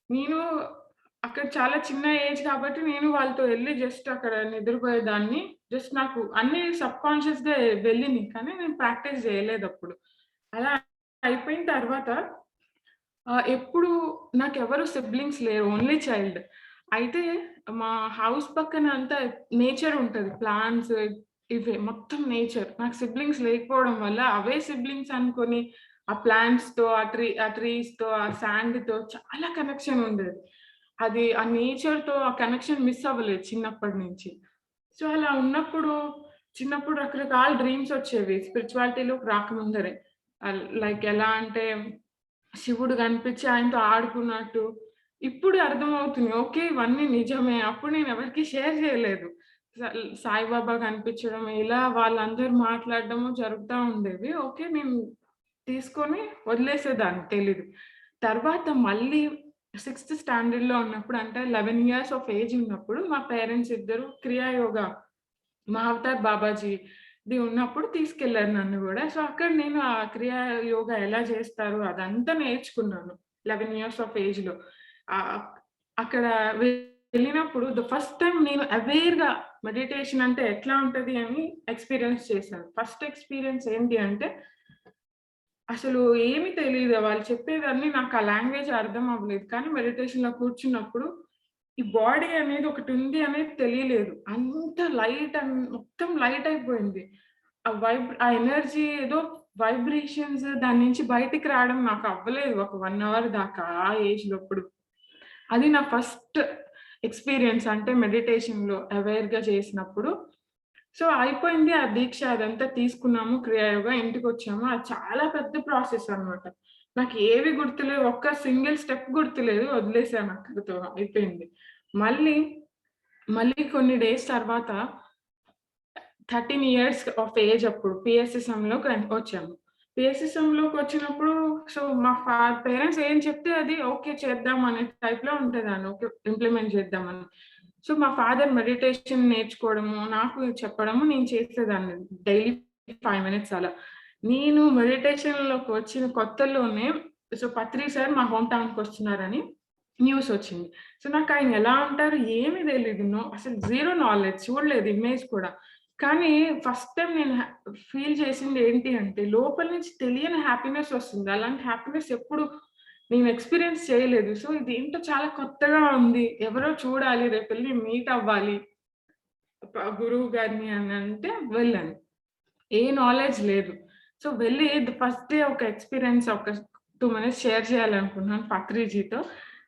నేను అక్కడ చాలా చిన్న ఏజ్ కాబట్టి నేను వాళ్ళతో వెళ్ళి జస్ట్ అక్కడ నిద్రపోయేదాన్ని. జస్ట్ నాకు అన్ని సబ్ కాన్షియస్ గా వెళ్ళింది కానీ నేను ప్రాక్టీస్ చేయలేదు అప్పుడు. అలా అయిపోయిన తర్వాత ఎప్పుడు నాకు ఎవరు సిబ్లింగ్స్ లేరు, ఓన్లీ చైల్డ్. అయితే మా హౌస్ పక్కన అంతా నేచర్ ఉంటది, ప్లాంట్స్ ఇవే మొత్తం నేచర్. నాకు సిబ్లింగ్స్ లేకపోవడం వల్ల అవే సిబ్లింగ్స్ అనుకొని ఆ ప్లాంట్స్ తో ఆ ట్రీస్ తో ఆ శాండ్ తో చాలా కనెక్షన్ ఉండేది. అది ఆ నేచర్ తో ఆ కనెక్షన్ మిస్ అవ్వలేదు చిన్నప్పటి నుంచి. సో అలా ఉన్నప్పుడు చిన్నప్పుడు రకరకాల డ్రీమ్స్ వచ్చేవి స్పిరిచువాలిటీలోకి రాకముందరే. లైక్ ఎలా అంటే శివుడు కనిపించి ఆయనతో ఆడుకున్నట్టు. ఇప్పుడు అర్థమవుతుంది ఓకే ఇవన్నీ నిజమే. అప్పుడు నేను ఎవరికి షేర్ చేయలేదు. సాయిబాబా కనిపించడం ఇలా వాళ్ళందరూ మాట్లాడడము జరుగుతూ ఉండేవి. ఓకే నేను తీసుకొని వదిలేసేదాన్ని తెలీదు. తర్వాత మళ్ళీ 6th standard లో ఉన్నప్పుడు అంటే 11 years ఆఫ్ ఏజ్ ఉన్నప్పుడు మా పేరెంట్స్ ఇద్దరు క్రియాయోగా మహావతార్ బాబాజీది ఉన్నప్పుడు తీసుకెళ్లారు నన్ను కూడా. సో అక్కడ నేను ఆ క్రియా యోగా ఎలా చేస్తారు అదంతా నేర్చుకున్నాను 11 years ఆఫ్ ఏజ్ లో. అక్కడ వెళ్ళినప్పుడు ద ఫస్ట్ టైం నేను అవేర్ గా మెడిటేషన్ అంటే ఎట్లా ఉంటది అని ఎక్స్పీరియన్స్ చేశాను. ఫస్ట్ ఎక్స్పీరియన్స్ ఏంటి అంటే అసలు ఏమి తెలియదు, వాళ్ళు చెప్పేదాన్ని నాకు ఆ లాంగ్వేజ్ అర్థం అవ్వలేదు. కానీ మెడిటేషన్ లో కూర్చున్నప్పుడు ఈ బాడీ అనేది ఒకటి ఉంది అనేది తెలియలేదు. అంత లైట్ మొత్తం లైట్ అయిపోయింది. ఆ ఎనర్జీ ఏదో వైబ్రేషన్స్ దాని నుంచి బయటికి రావడం నాకు అవ్వలేదు ఒక 1 hour దాకా ఆ ఏజ్ లో. అప్పుడు అది నా ఫస్ట్ ఎక్స్పీరియన్స్ అంటే మెడిటేషన్ లో అవేర్ గా చేసినప్పుడు. సో అయిపోయింది ఆ దీక్ష, అదంతా తీసుకున్నాము క్రియాయోగా, ఇంటికి వచ్చాము. అది చాలా పెద్ద ప్రాసెస్ అన్నమాట. నాకు ఏవి గుర్తులేవు, ఒక్క సింగిల్ స్టెప్ గుర్తులేదు, వదిలేసాను అక్కడితో అయిపోయింది. మళ్ళీ కొన్ని డేస్ తర్వాత 13 years ఆఫ్ ఏజ్ అప్పుడు పిఎస్ఎస్ఎంలోకి వచ్చాము. పిఎస్ఎస్ఎంలోకి వచ్చినప్పుడు సో మా పేరెంట్స్ ఏం చెప్తే అది ఓకే చేద్దాం అనే టైప్‌లో ఉంటదాన్ని. ఓకే ఇంప్లిమెంట్ చేద్దామని. సో మా ఫాదర్ మెడిటేషన్ నేర్చుకోవడము, నాకు చెప్పడము నేను చేసేదాన్ని. డైలీ 5 మినిట్స్ అలా. నేను మెడిటేషన్‌లోకి వచ్చిన కొత్తలోనే సో పత్రి సార్ మా హోమ్ టౌన్‌కి వస్తున్నారని న్యూస్ వచ్చింది. సో నాకు ఆయన ఎలా ఉంటారు ఏమీ తెలీదు. అసలు జీరో నాలెడ్జ్ చూడలేదు ఇమేజ్ కూడా. కానీ ఫస్ట్ టైమ్ నేను ఫీల్ చేసింది ఏంటి అంటే లోపల నుంచి తెలియని హ్యాపీనెస్ వస్తుంది. అలాంటి హ్యాపీనెస్ ఎప్పుడు నేను ఎక్స్‌పీరియన్స్ చేయలేదు. సో ఇదేంటో చాలా కొత్తగా ఉంది. ఎవరో చూడాలి, రేపెళ్లి మీట్ అవ్వాలి గురువు గారిని అని అంటే వెళ్ళాను. ఏ నాలెడ్జ్ లేదు. సో వెళ్ళి ఫస్ట్ డే ఒక ఎక్స్‌పీరియన్స్ ఒక 2 మినిట్స్ షేర్ చేయాలనుకున్నాను పత్రిజీతో.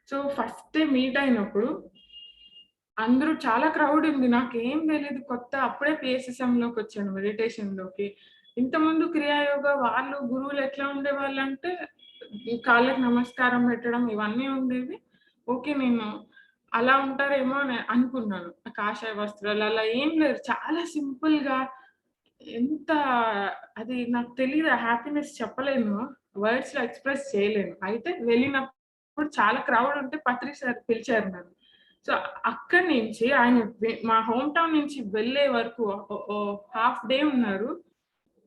సో ఫస్ట్ డే మీట్ అయినప్పుడు అందరూ చాలా క్రౌడ్ ఉంది. నాకేం తెలీదు కొత్త. అప్పుడే పిఎస్ఎస్ఎంలోకి వచ్చాను మెడిటేషన్‌లోకి. ఇంతకుముందు క్రియాయోగ వాళ్ళు గురువులు ఎట్లా ఉండేవాళ్ళంటే కాళ్ళకి నమస్కారం పెట్టడం ఇవన్నీ ఉండేవి. ఓకే. నేను అలా ఉంటారేమో అని అనుకున్నాను. కాషాయ వస్త్రాలు అలా ఏం లేదు. చాలా సింపుల్‌గా ఎంత అది నాకు తెలీదు. ఆ హ్యాపీనెస్ చెప్పలేను. వర్డ్స్‌లో ఎక్స్‌ప్రెస్ చేయలేను. అయితే వెళ్ళినప్పుడు చాలా క్రౌడ్ ఉంటే పత్రి సార్ పిలిచారు నన్ను. సో అక్కడి నుంచి ఆయన మా హోమ్ టౌన్ నుంచి వెళ్ళే వరకు హాఫ్ డే ఉన్నారు.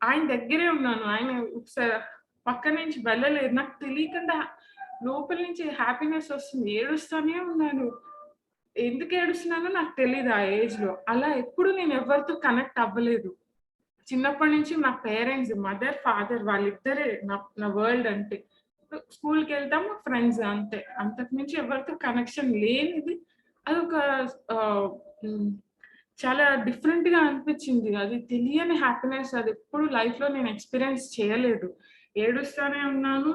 ఆయన దగ్గరే ఉన్నాను. ఆయన ఒకసారి పక్క నుంచి వెళ్ళలేదు. నాకు తెలియకుండా లోపల నుంచి హ్యాపీనెస్ వస్తుంది. ఏడుస్తానే ఉన్నాను. ఎందుకు ఏడుస్తున్నానో నాకు తెలీదు ఆ ఏజ్‌లో. అలా ఎప్పుడు నేను ఎవరితో కనెక్ట్ అవ్వలేదు. చిన్నప్పటి నుంచి నా పేరెంట్స్, మదర్, ఫాదర్ వాళ్ళిద్దరే నా వరల్డ్ అంటే. స్కూల్‌కెళ్తాం ఫ్రెండ్స్ అంతే. అంతకు మించి ఎవరితో కనెక్షన్ లేనిది అదొక ఆహ్, హ్మ్. చాలా డిఫరెంట్‌గా అనిపించింది. అది తెలియని హ్యాపీనెస్ అదెప్పుడు లైఫ్‌లో నేను ఎక్స్‌పీరియన్స్ చేయలేదు. ఏడుస్తానే ఉన్నాను.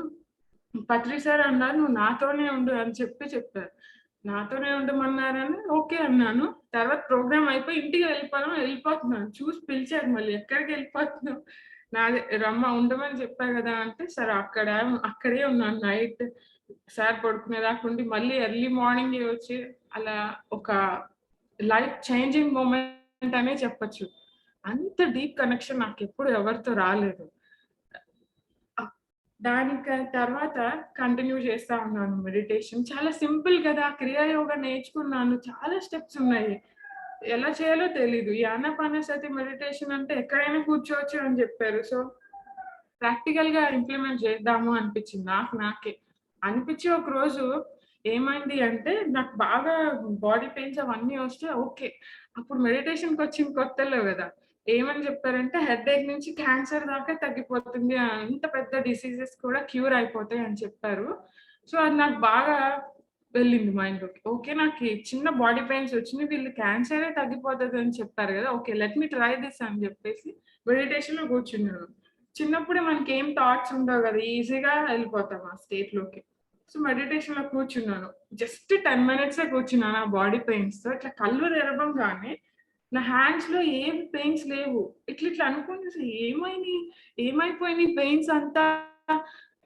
పత్రి సార్ అన్నారు, "నువ్వు నాతోనే ఉండు" అని చెప్పారు. నాతోనే ఉండమన్నారని ఓకే అన్నాను. తర్వాత ప్రోగ్రామ్ అయిపోయి ఇంటికి వెళ్ళిపోతున్నాను. చూసి పిలిచారు మళ్ళీ, "ఎక్కడికెళ్ళిపోతున్నావు?" నాదే ఉండమని చెప్పా గదా! అంటే, సరే అక్కడే ఉన్నాను నైట్. సార్ పడుకునేదాకా ఉండి మళ్ళీ ఎర్లీ మార్నింగే వచ్చి అలా ఒక లైఫ్ చేంజింగ్ మొమెంట్ అనే చెప్పొచ్చు. అంత డీప్ కనెక్షన్ నాకెప్పుడు ఎవరితో రాలేదు. తర్వాత కంటిన్యూ చేస్తా ఉన్నాను మెడిటేషన్. చాలా సింపుల్ కదా! క్రియాయోగ నేర్చుకున్నాను. చాలా స్టెప్స్ ఉన్నాయి. ఎలా చేయాలో తెలీదు. ఈ ఆనాపానసతి మెడిటేషన్ అంటే ఎక్కడైనా కూర్చోవచ్చు అని చెప్పారు. సో, ప్రాక్టికల్‌గా ఇంప్లిమెంట్ చేద్దాము అనిపించింది నాకే. అనిపించి ఒకరోజు ఏమైంది అంటే నాకు బాగా బాడీ పెయిన్స్ అవన్నీ వస్తే ఓకే. అప్పుడు మెడిటేషన్‌కొచ్చిన కొత్తలో గదా! ఏమని చెప్పారంటే హెడ్‌ఏక్ నుంచి క్యాన్సర్ దాకా తగ్గిపోతుంది. అంత పెద్ద డిసీజెస్ కూడా క్యూర్ అయిపోతాయి అని చెప్పారు. సో, అది నాకు బాగా వెళ్ళింది మైండ్‌లోకి. ఓకే. నాకి చిన్న బాడీ పెయిన్స్ వచ్చినియి. వీళ్ళు క్యాన్సరే తగ్గిపోతదని చెప్పారు గదా! Okay. Let me try this అని జెప్పేసి మెడిటేషన్‌లో కూర్చున్నాను. చిన్నప్పుడే మనకేం థాట్స్ ఉండవు గదా! ఈజీగా ఎళ్ళిపోతాం ఆ స్టేట్‌లోకి. సో, మెడిటేషన్‌లో కూర్చున్నాను. జస్ట్ 10 మినిట్సే కూర్చున్నాను ఆ బాడీ పెయిన్స్‌తో. ఇట్లా కళ్ళు తెరవంగానే నా హ్యాండ్స్‌లో ఏం పెయిన్స్ లేవు. ఇట్లా అనుకుని అసలు ఏమైపోయినాయి పెయిన్స్ అంతా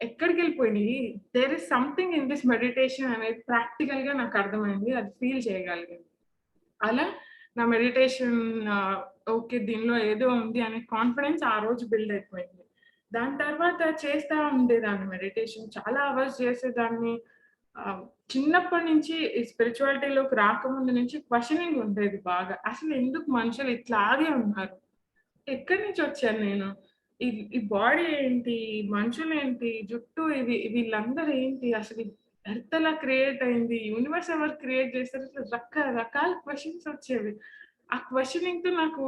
ఎక్కడికెళ్ళిపోయినియి? There is something in this meditation అనేది ప్రాక్టికల్‌గా నాకు అర్థమైంది. అది ఫీల్ చేయగలిగాను. అలా నా మెడిటేషన్ ఓకే. దీనిలో ఏదో ఉంది అనే కాన్ఫిడెన్స్ ఆ రోజు బిల్డ్ అయిపోయింది. దాని తర్వాత చేస్తా ఉండేదాన్ని మెడిటేషన్. చాలా అవర్స్ చేసేదాన్ని. ఆహ్, చిన్నప్పటి నుంచి ఈ స్పిరిచువాలిటీలోకి రాకముందు నుంచి క్వెషనింగ్ ఉండేది బాగా. అసలు ఎందుకు మనుషులు ఇట్లాగే ఉన్నారు? ఎక్కడి నుంచి వచ్చాను నేను? ఈ ఈ బాడీ ఏంటి? ఈ మనుషులేంటి? జుట్టు వీళ్ళందరూ ఏంటి? అసలు ఎర్త్ ఎలా క్రియేట్ అయింది? యూనివర్స్ ఎవరు క్రియేట్ చేశారు? ఇట్లా రకరకాల క్వెషన్స్ వచ్చేవి. ఆ క్వెషనింగ్‌తో నాకు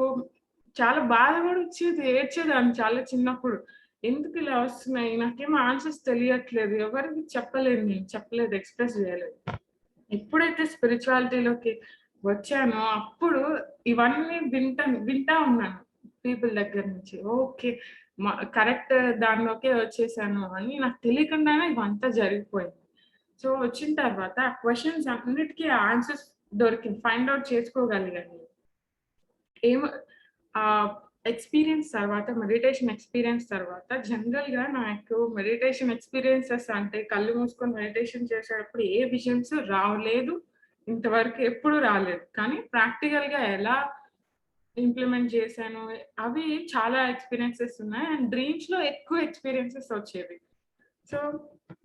చాలా బాధ కూడా వచ్చేది. ఏడ్చేదాన్ని చాలా చిన్నప్పుడు. ఎందుకు ఇలా వస్తున్నాయి? నాకేమో ఆన్సర్స్ తెలియట్లేదు. ఎవరికీ చెప్పలేను నేను. చెప్పలేదు. ఎక్స్‌ప్రెస్ చేయలేదు. ఎప్పుడైతే స్పిరిచువాలిటీలోకి వచ్చానో అప్పుడు ఇవన్నీ వింటా ఉన్నాను పీపుల్ దగ్గర నుంచి. ఓకే. కరెక్ట్ దానిలోకే వచ్చేసాను అని నాకు తెలియకుండానే ఇవంతా జరిగిపోయింది. సో, వచ్చిన తర్వాత ఆ క్వెషన్స్ అన్నిటికి ఆన్సర్స్ దొరికింది. ఫైండ్ ఔట్ చేసుకోగలిగాను. ఏమ మెడిటేషన్ ఎక్స్‌పీరియన్స్ తర్వాత జనరల్‌గా నాకు మెడిటేషన్ ఎక్స్‌పీరియన్సెస్ అంటే కళ్ళు మూసుకొని మెడిటేషన్ చేసేటప్పుడు ఏ విజన్స్ రాలేదు. ఇంతవరకు ఎప్పుడు రాలేదు. కానీ ప్రాక్టికల్‌గా ఎలా ఇంప్లిమెంట్ చేశాను. అవి చాలా ఎక్స్‌పీరియన్సెస్ ఉన్నాయి. అండ్ డ్రీమ్స్‌లో ఎక్కువ ఎక్స్‌పీరియన్సెస్ వచ్చేవి. సో,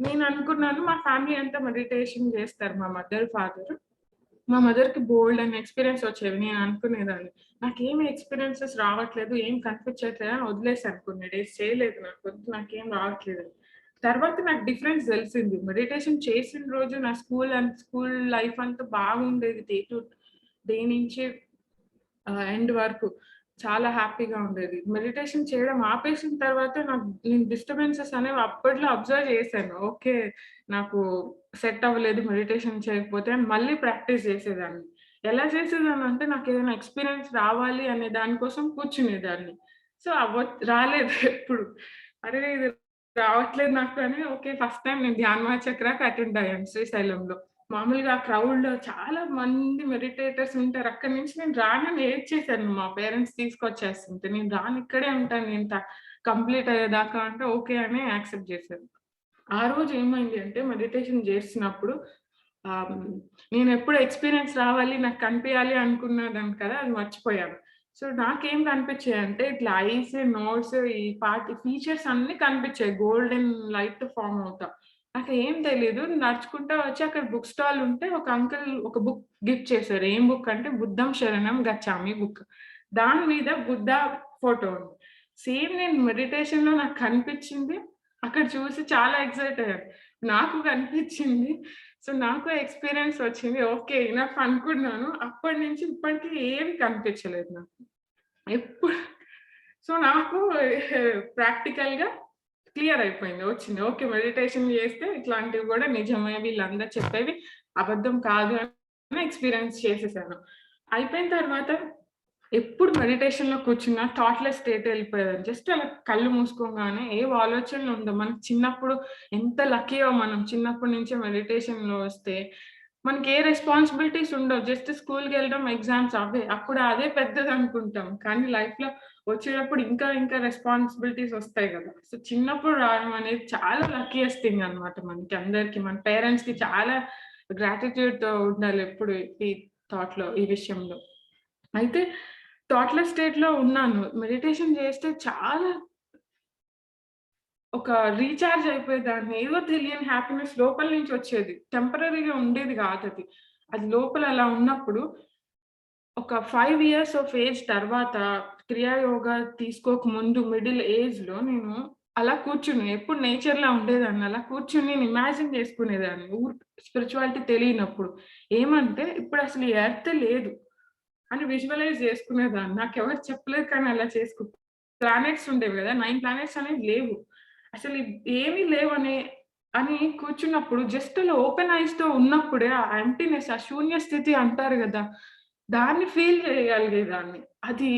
నేను అనుకున్నాను మా ఫ్యామిలీ అంతా మెడిటేషన్ చేస్తారు. మా మదర్, ఫాదర్. మా మదర్‌కి బోలెడన్ని ఎక్స్‌పీరియన్స్ వచ్చేవి. నేను అనుకునేదాన్ని. నాకేమి ఎక్స్‌పీరియన్సెస్ రావట్లేదు, ఏం కనిపించట్లేదు అని వదిలేసాను కొన్ని డేస్. చేయలేదు నాకేం రావట్లేదని. తర్వాత నాకు డిఫరెన్స్ తెలిసింది. మెడిటేషన్ చేసిన రోజు నా స్కూల్ లైఫ్ అంతా బాగుండేది. డే నుంచి ఎండ్ వరకు చాలా హ్యాపీగా ఉండేది. మెడిటేషన్ చేయడం ఆపేసిన తర్వాత నేను డిస్టర్బెన్సెస్ అనేవి అప్పట్లో అబ్జర్వ్ చేశాను. ఓకే. నాకు సెట్ అవ్వలేదు మెడిటేషన్ చేయకపోతే అని మళ్ళీ ప్రాక్టీస్ చేసేదాన్ని. ఎలా చేసేదాన్నంటే నాకేదైనా ఎక్స్‌పీరియన్స్ రావాలి అనే దాని కోసం కూర్చునేదాన్ని. సో, రాలేదు ఎప్పుడు. అరే! ఇది రావట్లేదు నాకు అని ఓకే. ఫస్ట్ టైమ్ నేను ధ్యాన చక్రాకి అటెండ్ అయ్యాను శ్రీశైలంలో. మామూలుగా క్రౌడ్‌లో చాలా మంది మెడిటేటర్స్ ఉంటారు. అక్కడి నుంచి నేను రానని ఏడ్చేసాను. మా పేరెంట్స్ తీసుకొచ్చేస్తుంటే. నేను రాను ఇక్కడే ఉంటాను. కంప్లీట్ అయ్యేదాకా అంటే ఓకే అని యాక్సెప్ట్ చేశారు. ఆ రోజు ఏమైంది అంటే మెడిటేషన్ చేస్తున్నప్పుడు ఆహ్, నేనెప్పుడు ఎక్స్‌పీరియన్స్ రావాలి, నాకు కనిపియాలి అనుకున్నదాన్ని కదా! అది మర్చిపోయాను. సో, నాకేం కనిపించాయంటే ఇట్లా ఐస్, నోస్ ఫీచర్స్ అన్నీ కనిపించాయి. గోల్డెన్ లైట్ ఫార్మ్ అవుతా. నాకేం తెలీదు. నడుచుకుంటా వచ్చి అక్కడ బుక్ స్టాల్ ఉంటే ఒక అంకుల్ ఒక బుక్ గిఫ్ట్ చేశారు. ఏం బుక్ అంటే 'బుద్ధం శరణం గచ్చామి' బుక్. దాని మీద బుద్ధ ఫోటో ఉంది. సేమ్ నేను మెడిటేషన్‌లో నాకు కనిపించింది. అక్కడ చూసి చాలా ఎక్సైట్ అయ్యాను. నాకు కనిపించింది. సో, నాకు ఎక్స్‌పీరియన్స్ వచ్చింది. ఓకే. ఇనఫ్ అనుకున్నాను. అప్పటి నుంచి ఇప్పటికి ఏమి కనిపించలేదు నాకు. ఎప్పుడు సో, నాకు ప్రాక్టికల్‌గా క్లియర్ అయిపోయింది. వచ్చింది. ఓకే. మెడిటేషన్ చేస్తే ఇట్లాంటివి గూడా నిజమే. వీళ్ళందరూ చెప్పేవి అబద్ధం కాదు అని ఎక్స్‌పీరియన్స్ చేసేసాను. అయిపోయిన తర్వాత ఎప్పుడు మెడిటేషన్‌లో కూర్చున్నా థాట్‌లెస్ స్టేట్ ఎళ్ళిపోయేదాన్ని. జస్ట్ అలా కళ్ళు మూసుకోగానే ఏవి ఆలోచనలు ఉండవు. మనకి చిన్నప్పుడు ఎంత లక్కీయో మనం చిన్నప్పటి నుంచే మెడిటేషన్‌లో వస్తే, మనకి ఏ రెస్పాన్సిబిలిటీస్ ఉండవు. జస్ట్ స్కూల్‌కెళ్ళడం, ఎగ్జామ్స్ అవే. అప్పుడు అదే పెద్దదనుకుంటాం. కానీ లైఫ్‌లో వచ్చేటప్పుడు ఇంకా రెస్పాన్సిబిలిటీస్ వస్తాయి గదా! సో, చిన్నప్పుడు రావడం అనేది చాలా లక్కీయెస్ట్ థింగ్ అన్నమాట మనకి అందరికి. మన పేరెంట్స్‌కి చాలా గ్రాటిట్యూడ్‌తో ఉండాలి ఎప్పుడు ఈ ఈ విషయంలో. అయితే థాట్‌లెస్ స్టేట్‌లో ఉన్నాను. మెడిటేషన్ చేస్తే చాలా ఒక రీచార్జ్ అయిపోయేదాన్ని. ఏదో తెలియని హ్యాపీనెస్ లోపల నుంచి వచ్చేది. టెంపరరీగా ఉండేది కాదది. అది లోపల అలా ఉన్నప్పుడు ఒక 5 ఇయర్స్ ఆఫ్ ఏజ్ తర్వాత క్రియా యోగా తీసుకోక ముందు మిడిల్ ఏజ్‌లో నేను అలా కూర్చుని ఎప్పుడు నేచర్‌లా ఉండేదాన్ని. అలా కూర్చొని నేను ఇమాజిన్ చేసుకునేదాన్ని. స్పిరిచువాలిటీ తెలియనప్పుడు. ఏమంటే ఇప్పుడసలు ఈ ఎర్త్ లేదు అని విజువలైజ్ చేసుకునేదాన్ని. నాకెవరు చెప్పలేదు కానీ అలా ప్లానెట్స్ ఉండేవి గదా! 9 ప్లానెట్స్ అనేవి లేవు. అసలు ఏమీ అని కూర్చున్నప్పుడు జస్ట్ అలా ఓపెన్ ఐస్‌తో ఉన్నప్పుడే ఆ ఎంప్టీనెస్, ఆ శూన్య స్థితి అంటారు గదా! దాన్ని ఫీల్ చేయగలిగేదాన్ని. అది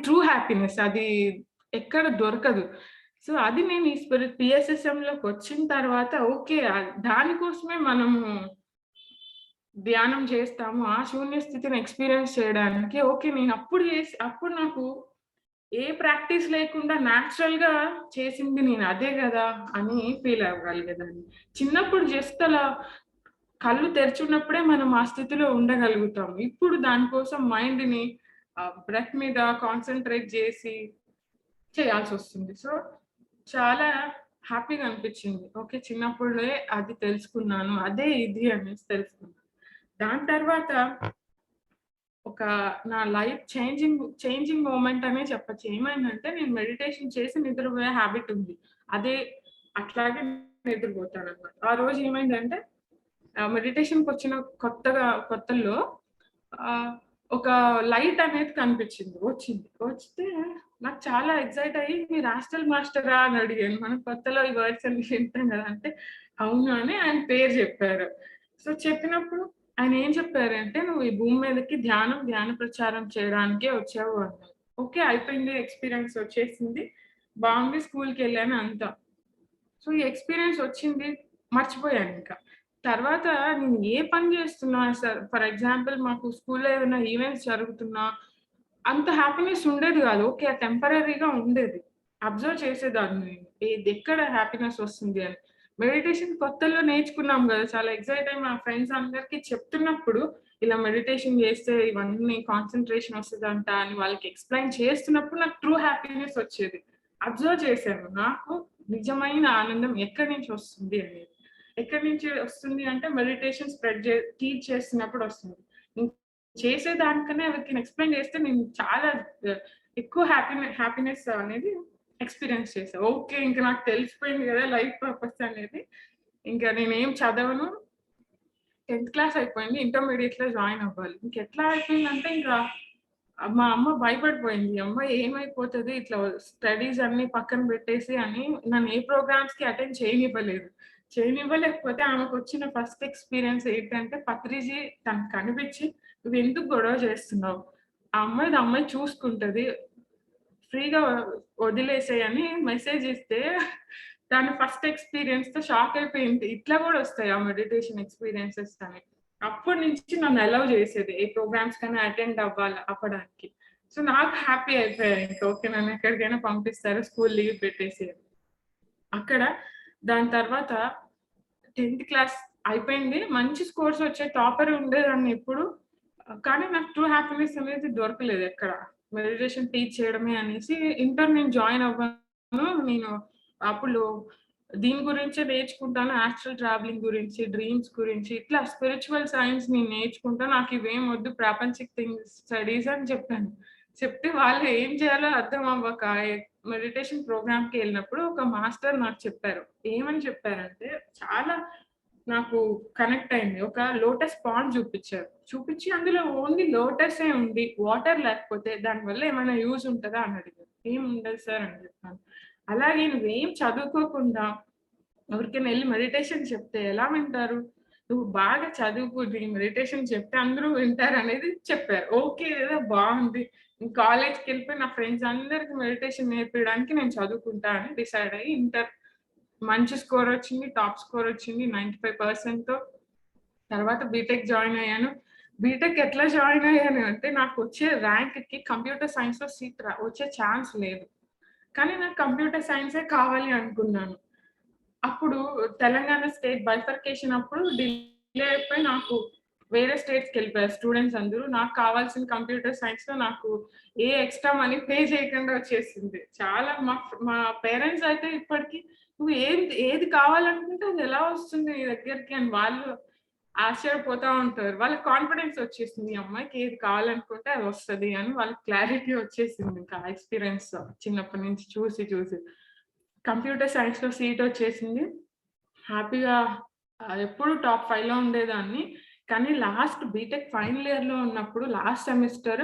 ట్రూ హ్యాపీనెస్. అది ఎక్కడ దొరకదు. సో, అది నేను ఈ పిఎస్ఎస్ఎంలోకొచ్చిన తర్వాత ఓకే. దానికోసమే మనము ధ్యానం చేస్తాము. ఆ శూన్య స్థితిని ఎక్స్‌పీరియన్స్ చేయడానికి ఓకే. అప్పుడు నాకు ఏ ప్రాక్టీస్ లేకుండా నేచురల్‌గా చేసింది నేను అదే గదా! అని ఫీల్ అవ్వగలిగేదాన్ని. చిన్నప్పుడు జస్ట్ అలా కళ్ళు తెరిచున్నప్పుడే మనం ఆ స్థితిలో ఉండగలుగుతాం. ఇప్పుడు దానికోసం మైండ్‌ని బ్రెత్ మీద కాన్సంట్రేట్ చేసి చేయాల్సొస్తుంది. సో, చాలా హ్యాపీగా అనిపిచ్చింది. ఓకే. చిన్నప్పుడే అది తెలుసుకున్నాను. అదే ఇది అనేసి తెలుసుకున్నాను. దాని తర్వాత ఒక నా లైఫ్ చేంజింగ్ మొమెంట్ అనే చెప్పొచ్చు. ఏమైందంటే నేను మెడిటేషన్ చేసి నిద్రపోయే హాబిట్ ఉంది. అట్లాగే నిద్రపోతానన్నమాట. ఆ రోజు ఏమైందంటే మెడిటేషన్‌కొచ్చిన కొత్తల్లో ఆహ్, ఒక లైట్ అనేది కనిపించింది. వస్తే నాకు చాలా ఎక్సైట్ అయ్యి మీరు హాస్టల్ మాస్టరా అని అడిగాను. మనం కొత్తలో ఈ వర్డ్స్ అన్ని వింటాం కదా! అంటే అవును అని ఆయన పేరు చెప్పారు. సో, చెప్పినప్పుడు ఆయన ఏం చెప్పారంటే, "నువ్వు ఈ భూమి మీదకి ధ్యాన ప్రచారం చేయడానికే వచ్చావు" అన్నారు. ఓకే. అయిపోయింది. ఎక్స్‌పీరియన్స్ వచ్చేసింది. బావుంది. స్కూల్‌కెళ్ళాను అంతా. సో, ఈ ఎక్స్‌పీరియన్స్ వచ్చింది. మర్చిపోయానింక. తర్వాత నేను ఏ పని చేస్తున్నా ఫర్ ఎగ్జాంపుల్ మాకు స్కూల్‌లో ఏదైనా ఈవెంట్స్ జరుగుతున్నా, అంత హ్యాపీనెస్ ఉండేది గాదు. ఓకే. టెంపరరీగా ఉండేది. అబ్జర్వ్ చేసేదాన్ని నేను. ఎక్కడ హ్యాపీనెస్ వస్తుంది అని. మెడిటేషన్ కొత్తలో నేర్చుకున్నాం కదా, చాలా ఎక్సైట్ అయ్యి మా ఫ్రెండ్స్ అందరికి చెప్తున్నప్పుడు ఇలా మెడిటేషన్ చేస్తే ఇవన్నీ కాన్సన్ట్రేషన్ వస్తుందంట అని వాళ్ళకి ఎక్స్ప్లెయిన్ చేస్తున్నప్పుడు నాకు ట్రూ హ్యాపీనెస్ వచ్చేది. అబ్జర్వ్ చేశాను, నాకు నిజమైన ఆనందం ఎక్కడి నుంచి వస్తుంది అనేది. ఎక్కడి నుంచి వస్తుంది అంటే మెడిటేషన్ టీచ్ చేస్తున్నప్పుడు వస్తుంది. చేసే దానికన్నా ఎవరికైనా ఎక్స్ప్లెయిన్ చేస్తే నేను చాలా ఎక్కువ హ్యాపీనెస్ అనేది ఎక్స్పీరియన్స్ చేశాను. ఓకే, ఇంకా నాకు తెలిసిపోయింది కదా లైఫ్ పర్పస్ అనేది. ఇంకా నేనేం చదవను, 10th క్లాస్ అయిపోయింది, ఇంటర్మీడియట్ లో జాయిన్ అవ్వాలి. ఇంకెట్లా అయిపోయిందంటే ఇంకా మా అమ్మ భయపడిపోయింది, అమ్మ ఏమైపోతుంది ఇట్లా స్టడీస్ అన్ని పక్కన పెట్టేసి అని. నన్ను ఏ ప్రోగ్రామ్స్ కి అటెండ్ చేయనివ్వలేకపోతే ఆమెకు వచ్చిన ఫస్ట్ ఎక్స్పీరియన్స్ ఏంటంటే, పత్రిజీ తనకు కనిపించి నువ్వు ఎందుకు గొడవ చేస్తున్నావు, ఆ అమ్మాయి చూసుకుంటది, ఫ్రీగా వదిలేసేయని మెసేజ్ ఇస్తే దాని ఫస్ట్ ఎక్స్పీరియన్స్ తో షాక్ అయిపోయింది. ఇట్లా కూడా వస్తాయి ఆ మెడిటేషన్ ఎక్స్పీరియన్సెస్ అని. అప్పటి నుంచి నన్ను అలౌ చేసేది ఏ ప్రోగ్రామ్స్ కన్నా అటెండ్ అవ్వడానికి. సో నాకు హ్యాపీ అయిపోయాయి, ఇంకా ఓకే నన్ను ఎక్కడికైనా పంపిస్తారు, స్కూల్ లీవ్ పెట్టేసి. అక్కడ దాని తర్వాత 10th క్లాస్ అయిపోయింది, మంచి స్కోర్స్ వచ్చాయి, టాపర్ ఉండేదాన్ని ఎప్పుడు. కానీ నాకు ట్రూ హ్యాపీనెస్ అనేది దొరకలేదు ఎక్కడ, మెడిటేషన్ టీచ్ చేయడమే అనేసి. ఇంటర్ నేను జాయిన్ అవ్వను, నేను అప్పుడు దీని గురించే నేర్చుకుంటాను, ఆస్ట్రల్ ట్రావెలింగ్ గురించి, డ్రీమ్స్ గురించి, ఇట్లా స్పిరిచువల్ సైన్స్ నేను నేర్చుకుంటాను, నాకు ఇవేం వద్దు ప్రాపంచిక్ థింగ్స్ స్టడీస్ అని చెప్పాను. చెప్తే వాళ్ళు ఏం చేయాలో అర్థం అవ్వక మెడిటేషన్ ప్రోగ్రామ్కి వెళ్ళినప్పుడు ఒక మాస్టర్ నాకు చెప్పారు. ఏమని చెప్పారంటే, చాలా నాకు కనెక్ట్ అయింది. ఒక లోటస్ పాండ్ చూపించి అందులో ఓన్లీ లోటసే ఉంది, వాటర్ లేకపోతే దానివల్ల ఏమైనా యూజ్ ఉంటుందా అని అడిగారు. ఏం ఉండదు సార్ అని చెప్పాను. అలాగే నువ్వేం చదువుకోకుండా ఎవరికైనా వెళ్ళి మెడిటేషన్ చెప్తే ఎలా వింటారు, నువ్వు బాగా చదువుకుని మెడిటేషన్ చెప్తే అందరూ వింటారు అనేది చెప్పారు. ఓకే ఏదో బాగుంది, కాలేజ్కి వెళ్ళిపోయి నా ఫ్రెండ్స్ అందరికి మెడిటేషన్ నేర్పించడానికి నేను చదువుకుంటా అని డిసైడ్ అయ్యి ఇంటర్ మంచి స్కోర్ వచ్చింది, టాప్ స్కోర్ వచ్చింది 95% తో. తర్వాత బీటెక్ జాయిన్ అయ్యాను. బీటెక్ ఎట్లా జాయిన్ అయ్యాను అంటే, నాకు వచ్చే ర్యాంక్ కి కంప్యూటర్ సైన్స్ లో సీట్ వచ్చే ఛాన్స్ లేదు, కానీ నాకు కంప్యూటర్ సైన్సే కావాలి అనుకున్నాను. అప్పుడు తెలంగాణ స్టేట్ బైఫర్కేషన్ అప్పుడు డిలే అయిపోయి నాకు వేరే స్టేట్స్కి వెళ్ళిపోయారు స్టూడెంట్స్ అందరూ. నాకు కావాల్సిన కంప్యూటర్ సైన్స్ లో నాకు ఏ ఎక్స్ట్రా మనీ పే చేయకుండా వచ్చేసింది. చాలా మా పేరెంట్స్ అయితే ఇప్పటికీ నువ్వు ఏది కావాలనుకుంటే అది ఎలా వస్తుంది నీ దగ్గరికి అని వాళ్ళు ఆశ్చర్యపోతా ఉంటారు. వాళ్ళకి కాన్ఫిడెన్స్ వచ్చేసింది, ఈ అమ్మాయికి ఏది కావాలనుకుంటే అది వస్తుంది అని వాళ్ళకి క్లారిటీ వచ్చేసింది. ఇంకా ఎక్స్పీరియన్స్ చిన్నప్పటి నుంచి చూసి కంప్యూటర్ సైన్స్ లో సీట్ వచ్చేసింది. హ్యాపీగా ఎప్పుడు టాప్ 5 లో ఉండేదాన్ని. కానీ లాస్ట్ బీటెక్ ఫైనల్ ఇయర్ లో ఉన్నప్పుడు లాస్ట్ సెమిస్టర్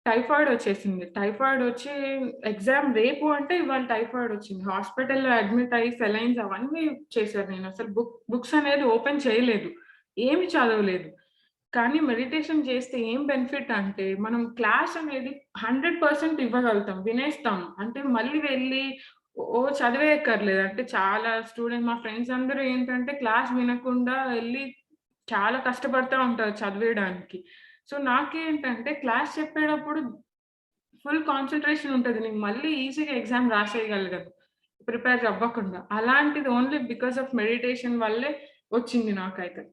టైఫాయిడ్ వచ్చేసింది. టైఫాయిడ్ వచ్చి ఎగ్జామ్ రేపు అంటే ఇవాళ టైఫాయిడ్ వచ్చింది. హాస్పిటల్లో అడ్మిట్ అయ్యి సెలైన్స్ అవన్నీ చేశారు. నేను అసలు బుక్స్ అనేది ఓపెన్ చేయలేదు, ఏమి చదవలేదు. కానీ మెడిటేషన్ చేస్తే ఏం బెనిఫిట్ అంటే, మనం క్లాస్ అనేది 100% ఇవ్వగలుగుతాం, వినేస్తాం. అంటే మళ్ళీ వెళ్ళి చదివేయక్కర్లేదు. అంటే చాలా మా ఫ్రెండ్స్ అందరూ ఏంటంటే క్లాస్ వినకుండా వెళ్ళి చాలా కష్టపడతా ఉంటారు చదివేయడానికి. సో నాకేంటంటే క్లాస్ చెప్పేటప్పుడు ఫుల్ కాన్సంట్రేషన్ ఉంటది, నేను మళ్ళీ ఈజీగా ఎగ్జామ్ రాసేయగలిగాను ప్రిపేర్ అవ్వకుండా. అలాంటిది ఓన్లీ బికాస్ ఆఫ్ మెడిటేషన్ వల్లే వచ్చింది నాకైతే.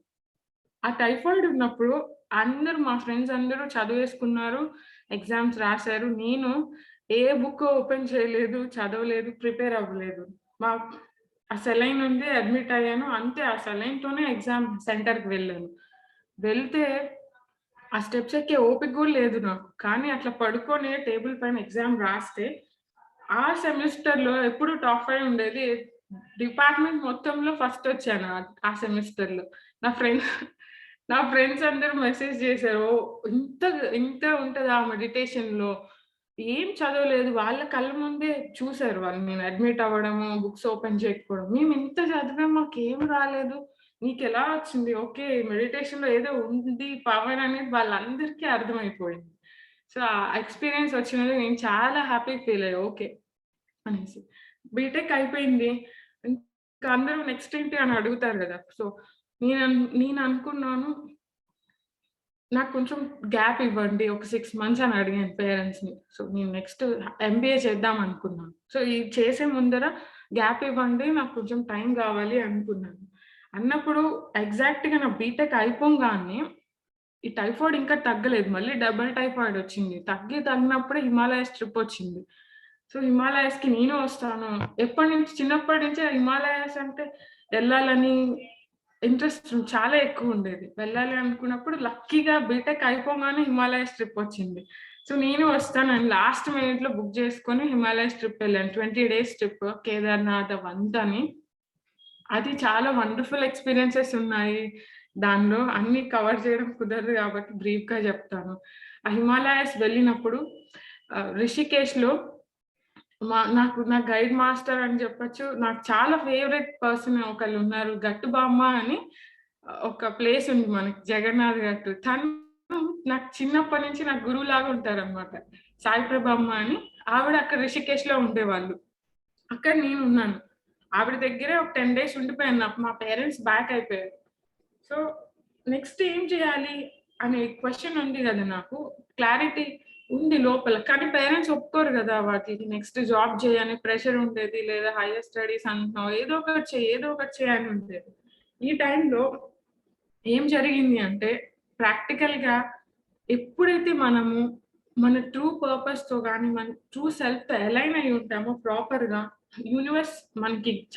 ఆ టైఫాయిడ్ ఉన్నప్పుడు అందరూ మా ఫ్రెండ్స్ అందరూ చదివేసుకున్నారు, ఎగ్జామ్స్ రాశారు. నేను ఏ బుక్ ఓపెన్ చేయలేదు, చదవలేదు, ప్రిపేర్ అవ్వలేదు. ఆ సెలైన్ ఉంది, అడ్మిట్ అయ్యాను అంతే. ఆ సెలైన్ తోనే ఎగ్జామ్ సెంటర్కి వెళ్ళాను. వెళ్తే ఆ స్టెప్స్ ఎక్కే ఓపిక కూడా లేదు నాకు. కానీ అట్లా పడుకొని టేబుల్ పైన ఎగ్జామ్ రాస్తే ఆ సెమిస్టర్ లో ఎప్పుడు టాప్ 5 ఉండేది. డిపార్ట్మెంట్ మొత్తంలో ఫస్ట్ వచ్చాను ఆ సెమిస్టర్ లో. నా ఫ్రెండ్స్ అందరూ మెసేజ్ చేశారు, ఇంత ఉంటదా మెడిటేషన్ లో, ఏం చదవలేదు. వాళ్ళ కళ్ళ ముందే చూసారు వాళ్ళు నేను అడ్మిట్ అవ్వడము, బుక్స్ ఓపెన్ చేయకపోవడం. మేము ఇంత చదివాం మాకేం రాలేదు, నీకు ఎలా వచ్చింది? ఓకే మెడిటేషన్ లో ఏదో ఉంది పవర్ అనేది వాళ్ళందరికీ అర్థమైపోయింది. సో ఆ ఎక్స్పీరియన్స్ వచ్చినది నేను చాలా హ్యాపీ ఫీల్ అయ్యా ఓకే అనేసి. బీటెక్ అయిపోయింది, ఇంకా అందరూ నెక్స్ట్ ఏంటి అని అడుగుతారు కదా. సో నేను అనుకున్నాను, నాకు కొంచెం గ్యాప్ ఇవ్వండి ఒక 6 months అని అడిగాను పేరెంట్స్ని. సో నేను నెక్స్ట్ MBA చేద్దాం అనుకున్నాను. సో ఇది చేసే ముందర గ్యాప్ ఇవ్వండి, నాకు కొంచెం టైం కావాలి అనుకున్నాను. అన్నప్పుడు ఎగ్జాక్ట్‌గా నా బీటెక్ అయిపోగానే ఈ టైఫాయిడ్ ఇంకా తగ్గలేదు. మళ్ళీ డబుల్ టైఫాయిడ్ వచ్చింది. తగ్గినప్పుడే హిమాలయస్ ట్రిప్ వచ్చింది. సో, హిమాలయస్‌కి నేను వస్తాను. చిన్నప్పటి నుంచే హిమాలయస్ అంటే వెళ్ళాలని ఇంట్రెస్ట్ చాలా ఎక్కువ ఉండేది. వెళ్ళాలి అనుకున్నప్పుడు లక్కీగా బీటెక్ అయిపోగానే హిమాలయస్ ట్రిప్ వచ్చింది. సో, నేను వస్తానని లాస్ట్ మినిట్‌లో బుక్ చేసుకొని హిమాలయస్ ట్రిప్ వెళ్ళాను. 20 డేస్ ట్రిప్ కేదార్‌నాథ్ అవంతాని. అది చాలా వండర్‌ఫుల్ ఎక్స్‌పీరియన్సెస్ ఉన్నాయి. దానిలో అన్నీ కవర్ చేయడం కుదరదు కాబట్టి బ్రీఫ్‌గా చెప్తాను. ఆ హిమాలయస్ వెళ్ళినప్పుడు రిషికేష్‌లో నా గైడ్ మాస్టర్ అని చెప్పొచ్చు. నాకు చాలా ఫేవరెట్ పర్సన్ ఒకళ్ళున్నారు. గట్టు బామ్మ అని ఒక ప్లేస్ ఉంది మనకి జగన్నాథ్ గట్టు. తను నాకు చిన్నప్పటి నుంచి నాకు గురువులాగా ఉంటారనమాట. సాయి ప్రభమ్మ అని. ఆవిడ అక్కడ రిషికేష్‌లో ఉండేవాళ్ళు. అక్కడ నేనున్నాను. ఆవిడ దగ్గరే ఒక 10 డేస్ ఉండిపోయాను. మా పేరెంట్స్ బ్యాక్ అయిపోయారు. సో, నెక్స్ట్ ఏం చేయాలి అనే క్వెషన్ ఉంది కదా నాకు. క్లారిటీ ఉంది లోపల. కానీ పేరెంట్స్ ఒప్పుకోరు కదా వాటికి. నెక్స్ట్ జాబ్ చేయని ప్రెషర్ ఉండేది. లేదా హైయర్ స్టడీస్ అంటున్నావు. ఏదో ఒకటి చేయి అని ఉండేది. ఈ టైంలో ఏం జరిగింది అంటే ప్రాక్టికల్‌గా ఎప్పుడైతే మనము మన ట్రూ పర్పస్‌తో గాని, మన ట్రూ సెల్ఫ్‌తో అలైన్ అయ్యి ఉంటామో ప్రాపర్‌గా యూనివర్స్ మనకి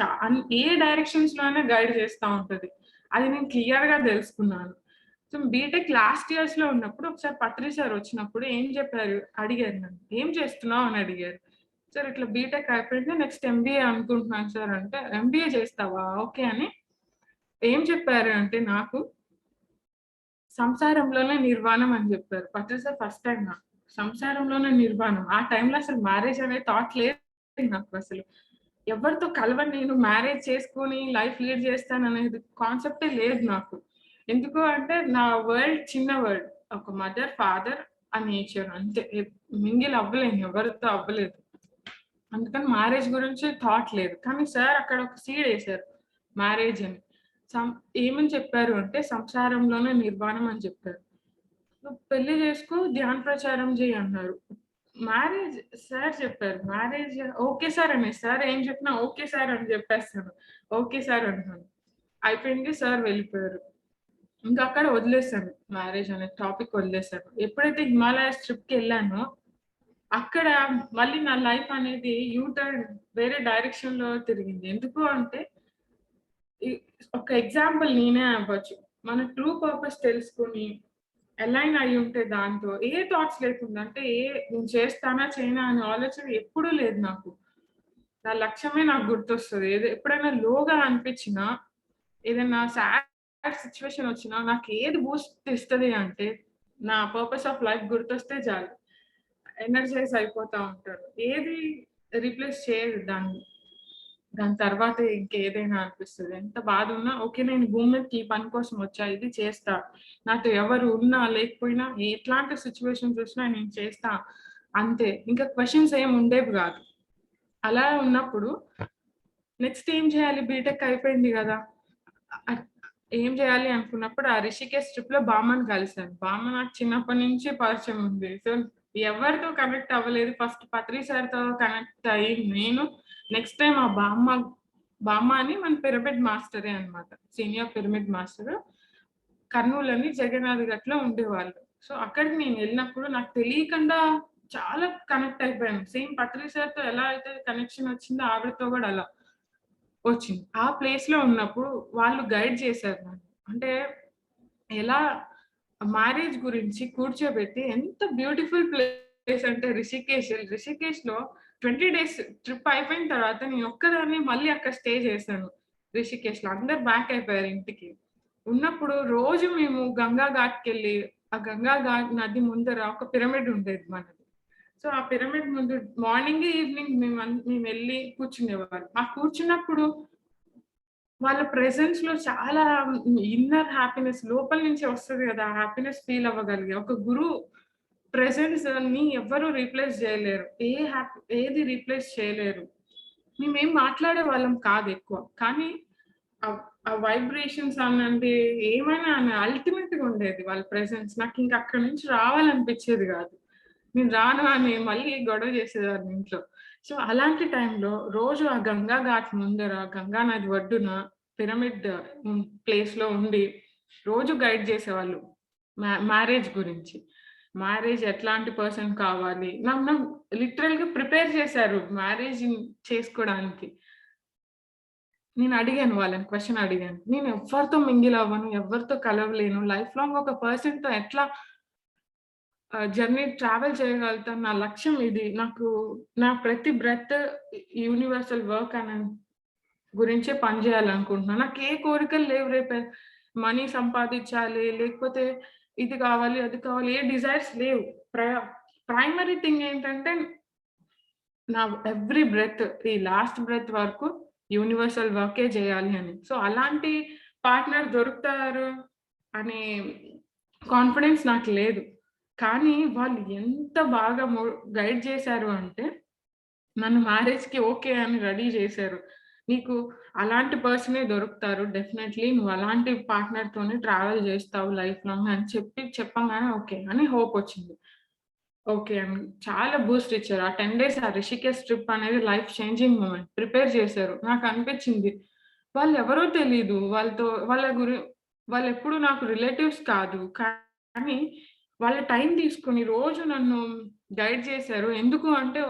ఏ డైరెక్షన్స్‌లో అయినా గైడ్ చేస్తా ఉంటది. అది నేను క్లియర్‌గా తెలుసుకున్నాను. సో, బీటెక్ లాస్ట్ ఇయర్స్‌లో ఉన్నప్పుడు ఒకసారి పత్రి సార్ వచ్చినప్పుడు ఏం చెప్పారు అడిగారు నన్ను. "ఏం చేస్తున్నావు?" అని అడిగారు. సార్ ఇట్లా బీటెక్ అయిపోయింది. నెక్స్ట్ ఎంబీఏ అనుకుంటున్నాను సార్ అంటే, "ఎంబీఏ చేస్తావా? ఓకే" అని ఏం చెప్పారు అంటే నాకు సంసారంలోనే నిర్వాణం అని చెప్పారు. పత్రి సార్ ఫస్ట్ టైమ్ నాకు. సంసారంలోనే నిర్వాణం. ఆ టైంలో అసలు మ్యారేజ్ అనే థాట్ లేదు నాకు అసలు. ఎవరితో కలవను నేను మ్యారేజ్ చేసుకొని లైఫ్ లీడ్ చేస్తాననేది కాన్సెప్టే లేదు నాకు. ఎందుకు అంటే నా వరల్డ్ చిన్న వరల్డ్. ఒక మదర్, ఫాదర్, ఆ నేచర్ అంతే. మింగిల్ అవ్వలేను. ఎవరితో అవ్వలేదు. అందుకని మ్యారేజ్ గురించి థాట్ లేదు. కానీ సార్ అక్కడ ఒక సీడ్ ఏసారు. మ్యారేజ్ అని. ఏమని చెప్పారు అంటే సంసారంలోనే నిర్వాణం అని చెప్పారు. నువ్వు పెళ్లి చేసుకో, ధ్యాన ప్రచారం చెయ్యి అన్నారు. మ్యారేజ్ సార్ చెప్పారు. మ్యారేజ్ ఓకే సార్ అనేసి. సార్ ఏం చెప్పినా ఓకే సార్ అని చెప్పేస్తాను. ఓకే సార్ అంటున్నాను. అయిపోయింది సార్ వెళ్ళిపోయారు. ఇంకా అక్కడ వదిలేసాను. మ్యారేజ్ అనే టాపిక్ వదిలేసాను. ఎప్పుడైతే హిమాలయస్ ట్రిప్‌కెళ్ళానో అక్కడ మళ్ళీ నా లైఫ్ అనేది టర్న్ వేరే డైరెక్షన్‌లో తిరిగింది. ఎందుకు అంటే ఈ ఒక ఎగ్జాంపుల్ నేనే అవ్వచ్చు. మన ట్రూ పర్పస్ తెలుసుకొని అలైన్ అయ్యి ఉంటే దాంతో ఏ థాట్స్ లేకుండా అంటే నేను చేస్తానా చేయనా అనే ఆలోచన ఎప్పుడూ లేదు నాకు. నా లక్ష్యమే నాకు గుర్తొస్తది. ఎప్పుడైనా లోగా అనిపించినా, ఏదైనా సాడ్ సిట్యుయేషన్ వచ్చినా నాకు ఏది బూస్ట్ ఇస్తది అంటే నా పర్పస్ ఆఫ్ లైఫ్ గుర్తొస్తే చాలు. ఎనర్జైజ్ అయిపోతా ఉంటారు. ఏది రీప్లేస్ చేయదు దాన్ని. దాని తర్వాత ఇంకేదైనా అనిపిస్తది. ఎంత బాధున్నా ఓకే నేను భూమి మీదకి ఈ పని కోసం వచ్చా. ఇది చేస్తా. నాతో ఎవరు ఉన్నా లేకపోయినా ఎట్లాంటి సిట్యుయేషన్స్ వచ్చినా నేను చేస్తా. అంతే. ఇంకా క్వెషన్స్ ఏమి ఉండేవి గాదు. అలా ఉన్నప్పుడు నెక్స్ట్ ఏం చేయాలి? బీటెక్ అయిపోయింది గదా! అ ఏం చేయాలి అనుకున్నప్పుడు ఆ రిషికేష్ ట్రిప్‌లో బామ్మని కలిసాను. బామ్మ నాకు చిన్నప్పటి నుంచి పరిచయం ఉంది. సో, ఎవరితో కనెక్ట్ అవ్వలేదు. ఫస్ట్ పత్రి సార్‌తో కనెక్ట్ అయ్యి నేను నెక్స్ట్ టైమ్ ఆ బామ్మ అని మన పిరమిడ్ మాస్టరే అన్నమాట. Senior pyramid master. కర్నూలని జగన్నాథ్ గట్‌లో ఉండేవాళ్ళు. సో, అక్కడికి నేను వెళ్ళినప్పుడు నాకు తెలియకుండా చాలా కనెక్ట్ అయిపోయాను. సేమ్ పత్రి సార్‌తో ఎలా అయితే కనెక్షన్ వచ్చిందో ఆవిడతో గూడా అలా వచ్చింది. ఆ ప్లేస్‌లో ఉన్నప్పుడు వాళ్ళు గైడ్ చేశారు నన్ను. అంటే ఎలా మ్యారేజ్ గురించి కూర్చోబెట్టి ఎంత బ్యూటిఫుల్ ప్లేస్ అంటే రిషికేష్. రిషికేష్‌లో 20 డేస్ ట్రిప్ అయిపోయిన తర్వాత నేను ఒక్కదాన్నే మళ్ళీ అక్కడ స్టే చేశాను. రిషికేష్‌లో. అందరూ బ్యాక్ అయిపోయారు ఇంటికి. ఉన్నప్పుడు రోజు మేము గంగా ఘాట్‌కెళ్ళి, ఆ గంగా ఘాట్ నది ముందర ఒక పిరమిడ్ ఉండేది మనది. సో, ఆ పిరమిడ్ ముందు మార్నింగ్, ఈవినింగ్ మేమెళ్లి కూర్చునేవాళ్ళం. ఆ కూర్చున్నప్పుడు వాళ్ళ ప్రెజెన్స్‌లో చాలా ఇన్నర్ హ్యాపీనెస్ లోపల నుంచి వస్తది గదా! హ్యాపీనెస్ ఫీల్ అవ్వగలిగా. ఒక గురువు ప్రెజెన్స్‌ని ఎవ్వరు రీప్లేస్ జేయలేరు. ఏది రీప్లేస్ చేయలేరు. మేమేం మాట్లాడేవాళ్ళం కాదు ఎక్కువ. కానీ ఆ వైబ్రేషన్స్ అనండి ఏమైనా అల్టిమేట్‌గా ఉండేది వాళ్ళ ప్రెజెన్స్. నాకింక అక్కడి నుంచి రావాలనిపిచ్చేది గాదు. నేను రాను అని మళ్ళీ గొడవ చేసేదాన్ని ఇంట్లో. సో అలాంటి టైంలో రోజు ఆ గంగా ఘాట్ ముందర, గంగా నది ఒడ్డున పిరమిడ్ ప్లేస్‌లో ఉండి రోజు గైడ్ చేసేవాళ్ళు. మ్యారేజ్ గురించి. మ్యారేజ్ ఎట్లాంటి పర్సన్ కావాలి. నన్ను లిటరల్‌గా ప్రిపేర్ చేశారు మ్యారేజ్ చేసుకోవడానికి. నేను అడిగాను వాళ్ళని, క్వెషన్ అడిగాను. నేను ఎవ్వరితో మింగిల్ అవ్వను, ఎవరితో కలవలేను. లైఫ్ లాంగ్ ఒక పర్సన్‌తో ఎట్లా జర్నీ ట్రావెల్ చేయగలుగుతాను. నా లక్ష్యం ఇది. నాకు నా ప్రతి బ్రెత్ యూనివర్సల్ వర్క్ అనే గురించే పని చేయాలనుకుంటున్నాను. నాకు ఏ కోరికలు లేవు. రేపు మనీ సంపాదించాలి, లేకపోతే ఇది కావాలి, అది కావాలి, ఏ డిజైర్స్ లేవు. ప్రైమరీ థింగ్ ఏంటంటే నా ఎవ్రీ బ్రెత్, ఈ లాస్ట్ బ్రెత్ వరకు యూనివర్సల్ వర్కే చేయాలి అని. సో అలాంటి పార్ట్నర్ దొరుకుతారు అనే కాన్ఫిడెన్స్ నాకు లేదు. కానీ వాళ్ళు ఎంత బాగా గైడ్ చేశారు అంటే, నన్ను మ్యారేజ్‌కి ఓకే అని రెడీ చేశారు. నీకు అలాంటి పర్సనే దొరుకుతారు డెఫినైట్‌లీ. నువ్వు అలాంటి పార్ట్నర్‌తోనే ట్రావెల్ చేస్తావు లైఫ్ లాంగ్ అని చెప్పంగానే ఓకే అని హోప్ వచ్చింది. ఓకే అని చాలా బూస్ట్ ఇచ్చారు. ఆ 10 డేస్ ఆ రిషికేష్ ట్రిప్ అనేది లైఫ్ చేంజింగ్ మూమెంట్. ప్రిపేర్ చేశారు. నాకు అనిపించింది వాళ్ళెవరో తెలీదు. వాళ్ళెప్పుడు నాకు రిలేటివ్స్ కాదు. కానీ వాళ్ళ టైం తీసుకొని రోజు నన్ను గైడ్ చేశారు. ఎందుకు అంటే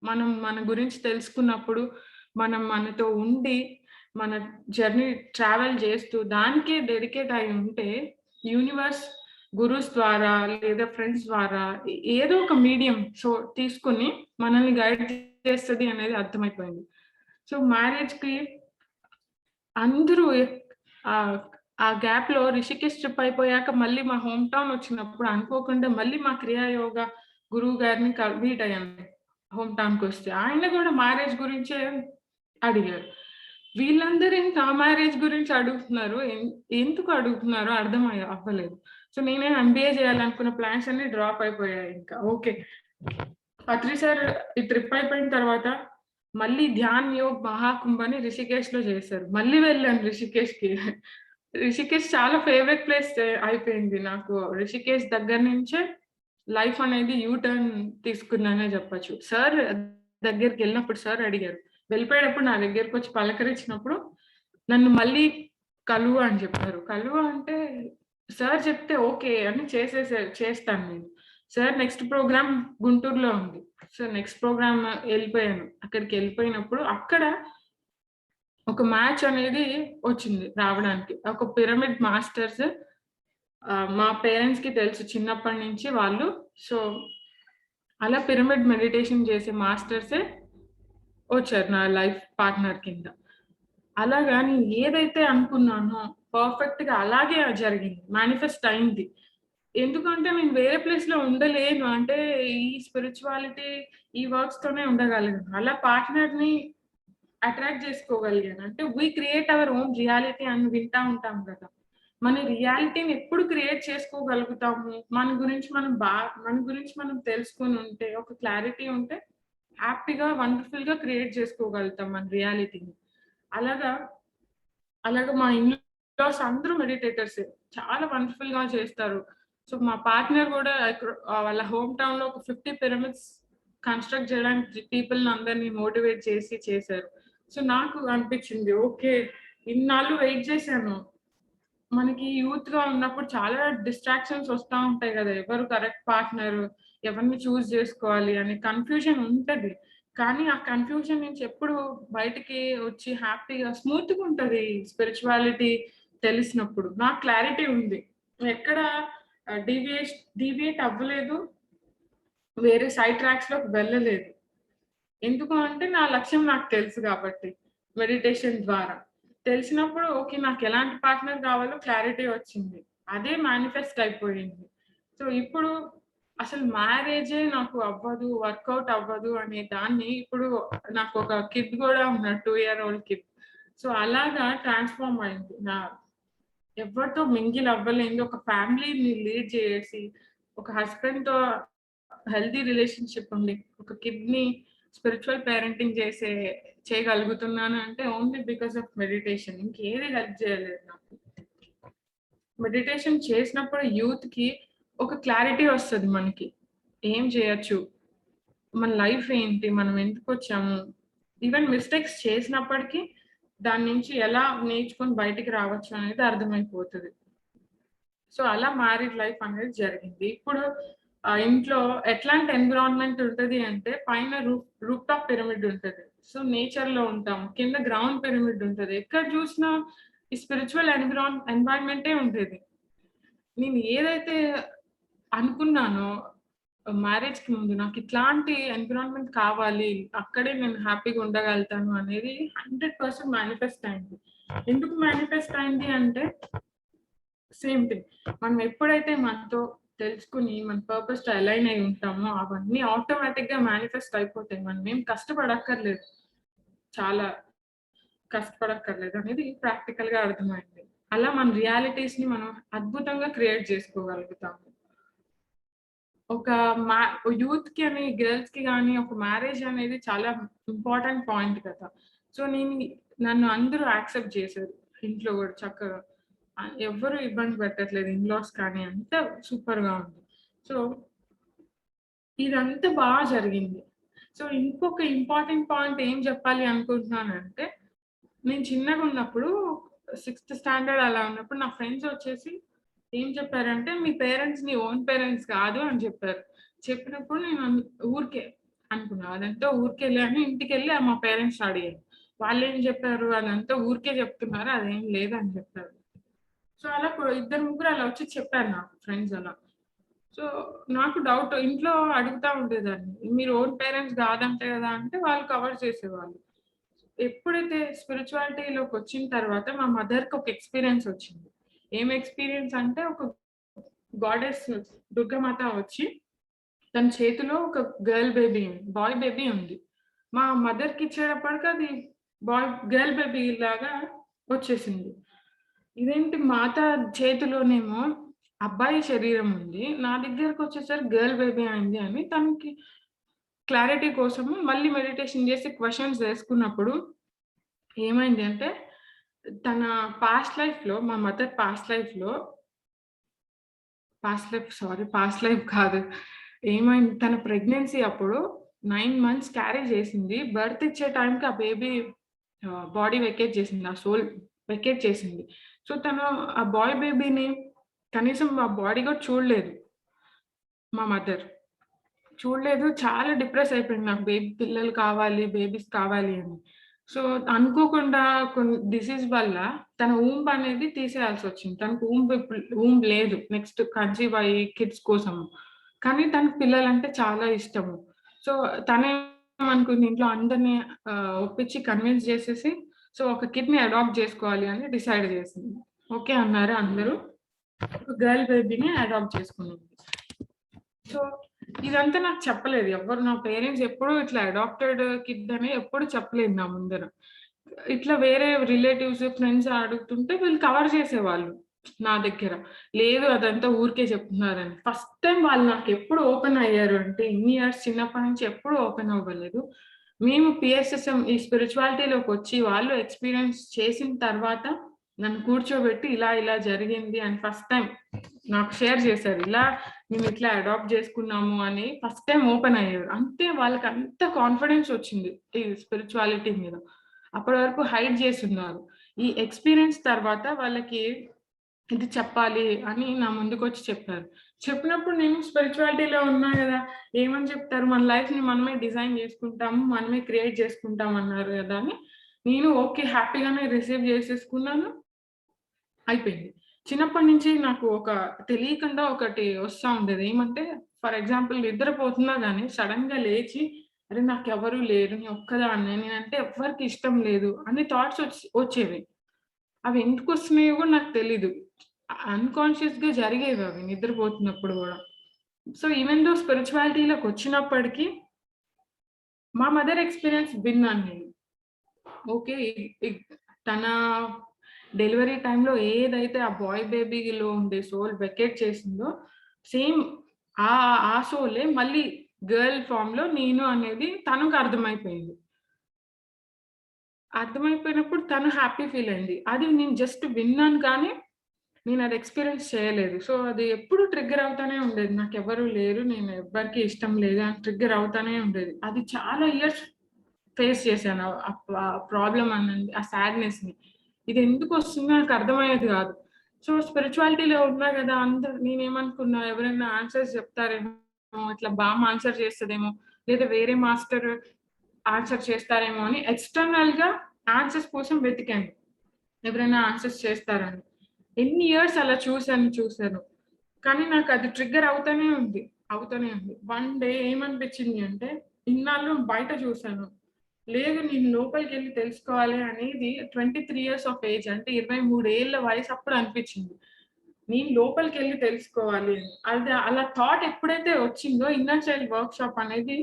మనం మన గురించి తెలుసుకున్నప్పుడు, మనం మనతో ఉండి, మన జర్నీ ట్రావెల్ చేస్తూ దానికే డెడికేట్ అయి ఉంటే యూనివర్స్ గురూస్ ద్వారా లేదా ఫ్రెండ్స్ ద్వారా ఏదో ఒక మీడియం తీసుకొని మనల్ని గైడ్ చేస్తది అనేది అర్థమైపోయింది. సో మ్యారేజ్‌కి అందరూ ఆ గ్యాప్‌లో రిషికేష్ ట్రిప్ అయిపోయాక మళ్ళీ మా హోమ్ టౌన్ వచ్చినప్పుడు అనుకోకుండా మళ్ళీ మా క్రియాయోగ గురువు గారిని మీట్ అయ్యాను హోమ్ టౌన్‌కొస్తే. ఆయన కూడా మ్యారేజ్ గురించే అడిగారు. వీళ్ళందరూ నా మ్యారేజ్ గురించి అడుగుతున్నారు. ఎందుకు అడుగుతున్నారో అవ్వలేదు. సో నేనే ఎంబీఏ చేయాలనుకున్న ప్లాన్స్ అన్నీ డ్రాప్ అయిపోయాయి ఇంకా. ఓకే. అత్రి సార్ ఈ ట్రిప్ అయిపోయిన తర్వాత మళ్ళీ ధ్యాన్ యోగ్ మహాకుంభ్ అని రిషికేష్‌లో చేశారు. మళ్ళీ వెళ్ళాను రిషికేష్‌కి. రిషికేష్ చాలా ఫేవరెట్ ప్లేస్ అయిపోయింది నాకు. రిషికేష్ దగ్గర నుంచే లైఫ్ అనేది యూ టర్న్ తీసుకున్నానే చెప్పొచ్చు. సార్ దగ్గరికెళ్ళినప్పుడు సార్ అడిగారు. వెళ్ళిపోయేటప్పుడు నా దగ్గరకొచ్చి పలకరించినప్పుడు నన్ను మళ్ళీ కలువు అని చెప్పారు. కలువు అంటే సార్ చెప్తే ఓకే అని చేస్తాను నేను. సార్ నెక్స్ట్ ప్రోగ్రామ్ గుంటూరులో ఉంది. సో నెక్స్ట్ ప్రోగ్రామ్ ఎళ్ళిపోయాను. అక్కడికెళ్ళిపోయినప్పుడు అక్కడ ఒక మ్యాచ్ అనేది వచ్చింది రావడానికి. ఒక పిరమిడ్ మాస్టర్స్ మా పేరెంట్స్‌కి తెలుసు చిన్నప్పటి నుంచి వాళ్ళు. సో అలా పిరమిడ్ మెడిటేషన్ చేసే మాస్టర్సే వచ్చారు నా లైఫ్ పార్ట్నర్ కింద. అలాగా నేను ఏదైతే అనుకున్నానో పర్ఫెక్ట్‌గా అలాగే జరిగింది. మేనిఫెస్ట్ అయింది. ఎందుకంటే నేను వేరే ప్లేస్‌లో ఉండలేను. అంటే ఈ స్పిరిచువాలిటీ, ఈ వర్క్స్‌తోనే ఉండగలను. అలా పార్ట్నర్‌ని అట్రాక్ట్ చేసుకోగలిగాను. అంటే we create our own reality అని వింటా ఉంటాం కదా! మన రియాలిటీని ఎప్పుడు క్రియేట్ చేసుకోగలుగుతాము. మన గురించి మనం తెలుసుకొని ఉంటే, ఒక క్లారిటీ ఉంటే హ్యాపీగా, వండర్‌ఫుల్‌గా క్రియేట్ చేసుకోగలుగుతాం మన రియాలిటీని. అలాగా మా ఇన్‌లాస్ అందరూ మెడిటేటర్సే. చాలా వండర్‌ఫుల్‌గా చేస్తారు. సో మా పార్ట్నర్ కూడా వాళ్ళ హోమ్ టౌన్‌లో ఒక 50 పిరమిడ్స్ కన్‌స్ట్రక్ట్ చేయడానికి పీపుల్‌ని అందరిని మోటివేట్ చేశారు. సో నాకు అనిపించింది ఓకే. ఇన్నాళ్ళు వెయిట్ చేశాను. మనకి యూత్‌గా ఉన్నప్పుడు చాలా డిస్ట్రాక్షన్స్ వస్తా ఉంటాయి కదా! ఎవరు కరెక్ట్ పార్ట్నర్, ఎవరిని చూజ్ చేసుకోవాలి అనే కన్‌ఫ్యూజన్ ఉంటది. కానీ ఆ కన్‌ఫ్యూజన్ నుంచి ఎప్పుడు బయటికి వచ్చి హ్యాపీగా స్మూత్‌గా ఉంటది స్పిరిచువాలిటీ తెలిసినప్పుడు. నాకు క్లారిటీ ఉంది. ఎక్కడ డీవియేట్ అవ్వలేదు. వేరే సైడ్ ట్రాక్స్‌లోకి వెళ్ళలేదు. ఎందుకు అంటే నా లక్ష్యం నాకు తెలుసు కాబట్టి మెడిటేషన్ ద్వారా. తెలిసినప్పుడు ఓకే. నాకెలాంటి పార్ట్నర్ కావాలో క్లారిటీ వచ్చింది. అదే మేనిఫెస్ట్ అయిపోయింది. సో ఇప్పుడు అసలు మ్యారేజే నాకు అవ్వదు, వర్కౌట్ అవ్వదు అనే దాన్ని ఇప్పుడు నాకొక కిడ్ గూడా ఉన్నాడు. 2 ఇయర్ ఓల్డ్ కిడ్. సో అలాగా ట్రాన్స్‌ఫార్మ్ అయింది. ఎవరితో మింగిల్ అవ్వలేనిది ఒక ఫ్యామిలీని లీడ్ చేసి, ఒక హస్బెండ్‌తో హెల్తీ రిలేషన్‌షిప్ ఉండి, ఒక కిడ్‌ని స్పిరిచువల్ పేరెంటింగ్ చేయగలుగుతున్నాను అంటే ఓన్లీ బికాస్ ఆఫ్ మెడిటేషన్. ఇంకేది హెల్ప్ చేయలేదు నాకు. మెడిటేషన్ చేసినప్పుడు యూత్‌కి ఒక క్లారిటీ వస్తది మనకి. ఏం చేయొచ్చు? మన లైఫ్ ఏంటి, మనం ఎందుకు వచ్చాము, ఈవెన్ మిస్టేక్స్ చేసినప్పటికీ దాని నుంచి ఎలా నేర్చుకొని బయటికి రావచ్చు అనేది అర్థమైపోతుంది. సో అలా మ్యారీడ్ లైఫ్ అనేది జరిగింది. ఇప్పుడు ఇంట్లో ఎట్లాంటి ఎన్విరాన్మెంట్ ఉంటుంది అంటే, పైన రూఫ్ టాప్ పిరమిడ్ ఉంటుంది. సో నేచర్ లో ఉంటాం, కింద గ్రౌండ్ పిరమిడ్ ఉంటుంది. ఎక్కడ చూసినా ఈ స్పిరిచువల్ ఎన్వైరన్మెంటే ఉంటుంది. నేను ఏదైతే అనుకున్నానో మ్యారేజ్ కి ముందు, నాకు ఇట్లాంటి ఎన్విరాన్మెంట్ కావాలి, అక్కడే నేను హ్యాపీగా ఉండగలుగుతాను అనేది 100% మేనిఫెస్ట్ అయింది. ఎందుకు మేనిఫెస్ట్ అయింది అంటే, సేమ్ థింగ్, మనం ఎప్పుడైతే మనతో తెలుసుకుని మన పర్పస్ తో అలైన్ అయి ఉంటామో అవన్నీ ఆటోమేటిక్ గా మేనిఫెస్ట్ అయిపోతాయి. మనం ఏం కష్టపడక్కర్లేదు, చాలా కష్టపడక్కర్లేదు అనేది ప్రాక్టికల్ గా అర్థమైంది. అలా మన రియాలిటీస్ ని మనం అద్భుతంగా క్రియేట్ చేసుకోగలుగుతాము. ఒక యూత్ కి అని, గర్ల్స్ కి కానీ ఒక మ్యారేజ్ అనేది చాలా ఇంపార్టెంట్ పాయింట్ కదా. సో నన్ను అందరూ యాక్సెప్ట్ చేశారు, ఇంట్లో కూడా చక్కగా ఎవ్వరు ఇబ్బంది పెట్టట్లేదు, ఇన్లాస్ కానీ, అంతా సూపర్ గా ఉంది. సో ఇదంతా బాగా జరిగింది. సో ఇంకొక ఇంపార్టెంట్ పాయింట్ ఏం చెప్పాలి అనుకుంటున్నానంటే, నేను చిన్నగా ఉన్నప్పుడు 6th స్టాండర్డ్ అలా ఉన్నప్పుడు నా ఫ్రెండ్స్ వచ్చేసి ఏం చెప్పారంటే, మీ పేరెంట్స్ నీ ఓన్ పేరెంట్స్ కాదు అని చెప్పారు. చెప్పినప్పుడు నేను ఊరికే అనుకున్నా, అదంతా ఊరికే అని ఇంటికి వెళ్ళి మా పేరెంట్స్ అడిగాను. వాళ్ళు ఏం చెప్పారు, అదంతా ఊరికే చెప్తున్నారు, అదేం లేదు అని చెప్పారు. సో అలా 2-3 అలా వచ్చి చెప్పారు నాకు ఫ్రెండ్స్ అలా. సో నాకు డౌట్, ఇంట్లో అడుగుతా ఉండేదాన్ని, మీరు ఓన్ పేరెంట్స్ కాదంటే కదా అంటే వాళ్ళు కవర్ చేసేవాళ్ళు. ఎప్పుడైతే స్పిరిచువాలిటీలోకి వచ్చిన తర్వాత మా మదర్కి ఒక ఎక్స్పీరియన్స్ వచ్చింది. ఏం ఎక్స్పీరియన్స్ అంటే, ఒక గాడెస్ దుర్గమాత వచ్చి తన చేతిలో ఒక బాయ్ బేబీ ఉంది. మా మదర్కి ఇచ్చేటప్పటికి అది గర్ల్ బేబీ లాగా వచ్చేసింది. ఇదేంటి, మాత చేతిలోనేమో అబ్బాయి శరీరం ఉంది, నా దగ్గరకు వచ్చేసరికి గర్ల్ బేబీ అయింది అని తనకి క్లారిటీ కోసము మళ్ళీ మెడిటేషన్ చేసి క్వశ్చన్స్ వేసుకున్నప్పుడు ఏమైంది అంటే, తన పాస్ట్ లైఫ్లో, మా మదర్ పాస్ట్ లైఫ్ కాదు, ఏమైంది, తన ప్రెగ్నెన్సీ అప్పుడు 9 months క్యారీ చేసింది. బర్త్ ఇచ్చే టైంకి ఆ బేబీ బాడీ వెకేట్ చేసింది, ఆ సోల్ వెకేట్ చేసింది. సో తను ఆ బాయ్ బేబీని కనీసం ఆ బాడీ కూడా చూడలేదు. మా మదర్ చూడలేదు, చాలా డిప్రెస్ అయిపోయింది, నాకు పిల్లలు కావాలి, బేబీస్ కావాలి అని. సో అనుకోకుండా కొన్ని డిసీజ్ వల్ల తన ఊంబ్ అనేది తీసేయాల్సి వచ్చింది. తనకు ఊంబ్ లేదు, నెక్స్ట్ కన్సీవ్ అయ్యి కిడ్స్ కోసం. కానీ తనకు పిల్లలంటే చాలా ఇష్టము. సో తనేమనుకుంది, ఇంట్లో అందరినీ ఒప్పించి కన్విన్స్ చేసేసి, సో ఒక కిడ్ని అడాప్ట్ చేసుకోవాలి అని డిసైడ్ చేసింది. ఓకే అన్నారు అందరూ, గర్ల్ బేబీని అడాప్ట్ చేసుకున్నది. సో ఇదంతా నాకు చెప్పలేదు ఎవరు, నా పేరెంట్స్ ఎప్పుడు ఇట్లా అడాప్టెడ్ కిడ్ అని ఎప్పుడు చెప్పలేదు నా ముందర. ఇట్లా వేరే రిలేటివ్స్, ఫ్రెండ్స్ అడుగుతుంటే వీళ్ళు కవర్ చేసేవాళ్ళు నా దగ్గర, లేదు అదంతా ఊరికే చెప్తున్నారని. ఫస్ట్ టైం వాళ్ళు నాకు ఎప్పుడు ఓపెన్ అయ్యారు అంటే, ఇన్ని ఇయర్స్ చిన్నప్పటి నుంచి ఎప్పుడు ఓపెన్ అవ్వలేదు. మేము PSSM ఈ స్పిరిచువాలిటీలోకి వచ్చి వాళ్ళు ఎక్స్పీరియన్స్ చేసిన తర్వాత నన్ను కూర్చోబెట్టి ఇలా జరిగింది అని ఫస్ట్ టైం నాకు షేర్ చేశారు. మేము ఇట్లా అడాప్ట్ చేసుకున్నాము అని ఫస్ట్ టైం ఓపెన్ అయ్యారు. అంతే, వాళ్ళకి అంత కాన్ఫిడెన్స్ వచ్చింది ఈ స్పిరిచువాలిటీ మీద. అప్పటి వరకు హైడ్ చేస్తున్నారు. ఈ ఎక్స్పీరియన్స్ తర్వాత వాళ్ళకి ఇది చెప్పాలి అని నా ముందుకు వచ్చి చెప్పారు. చెప్పినప్పుడు నేను స్పిరిచువాలిటీలో ఉన్నా కదా, ఏమని చెప్తారు, మన లైఫ్ ని మనమే డిజైన్ చేసుకుంటాము, మనమే క్రియేట్ చేసుకుంటాం అన్నారు కదా అని నేను ఓకే హ్యాపీగానే రిసీవ్ చేసేసుకున్నాను. అయిపోయింది. చిన్నప్పటి నుంచి నాకు తెలియకుండా ఒకటి వస్తూ ఉండేది. ఏమంటే, ఫర్ ఎగ్జాంపుల్ నిద్రపోతున్నా కానీ సడన్ గా లేచి, అరే నాకు ఎవరు లేరు, నేను ఒక్కదాన్నే, నేనంటే ఎవరికి ఇష్టం లేదు అని థాట్స్ వచ్చేవి. అవి ఎందుకు వస్తున్నాయో కూడా నాకు తెలీదు, అన్కాన్షియస్ గా జరిగేవి అవి నిద్రపోతున్నప్పుడు కూడా. సో ఈవెన్ దో స్పిరిచువాలిటీలోకి వచ్చినప్పటికీ మా మదర్ ఎక్స్పీరియన్స్ విన్నాను నేను. ఓకే, తన డెలివరీ టైంలో ఏదైతే ఆ బాయ్ బేబీలో ఉండే సోల్ వెకేట్ చేసిందో, సేమ్ ఆ సోలే మళ్ళీ గర్ల్ ఫామ్ లో నేను అనేది తనకు అర్థమైపోయింది. అర్థమైపోయినప్పుడు తను హ్యాపీ ఫీల్ అయింది. అది నేను జస్ట్ విన్నాను కానీ నేను అది ఎక్స్పీరియన్స్ చేయలేదు. సో అది ఎప్పుడు ట్రిగ్గర్ అవుతానే ఉండేది. నాకెవరు లేరు, నేను ఎవ్వరికీ ఇష్టం లేదు అని ట్రిగ్గర్ అవుతానే ఉండేది. అది చాలా ఇయర్స్ ఫేస్ చేశాను. ప్రాబ్లమ్ అనండి, ఆ సాడ్‌నెస్‌ని. ఇది ఎందుకు వస్తుందో నాకు అర్థమయ్యేది కాదు. సో స్పిరిచువాలిటీలో ఉన్నా కదా, అందరూ నేనేమనుకున్నా ఎవరైనా ఆన్సర్స్ చెప్తారేమో, ఇట్లా బామ్మ ఆన్సర్ చేస్తదేమో, లేదా వేరే మాస్టర్ ఆన్సర్ చేస్తారేమో అని ఎక్స్‌టర్నల్‌గా ఆన్సర్స్ కోసం వెతికాను. ఎవరైనా ఆన్సర్స్ చేస్తారని. ఎన్ని ఇయర్స్ అలా చూసాను. కానీ నాకు అది ట్రిగ్గర్ అవుతూనే ఉంది. వన్ డే ఏమనిపించింది అంటే, ఇన్నాళ్ళు బయట చూసాను. లేదు, నేను లోపలికెళ్ళి తెలుసుకోవాలి అనేది 23 ఇయర్స్ ఆఫ్ ఏజ్, అంటే 23 ఏళ్ల వయసు అప్పుడు అనిపించింది. నేను లోపలికెళ్ళి తెలుసుకోవాలి అని. అది అలా థాట్ ఎప్పుడైతే వచ్చిందో ఇన్నర్ చైల్డ్ వర్క్‌షాప్ అనేది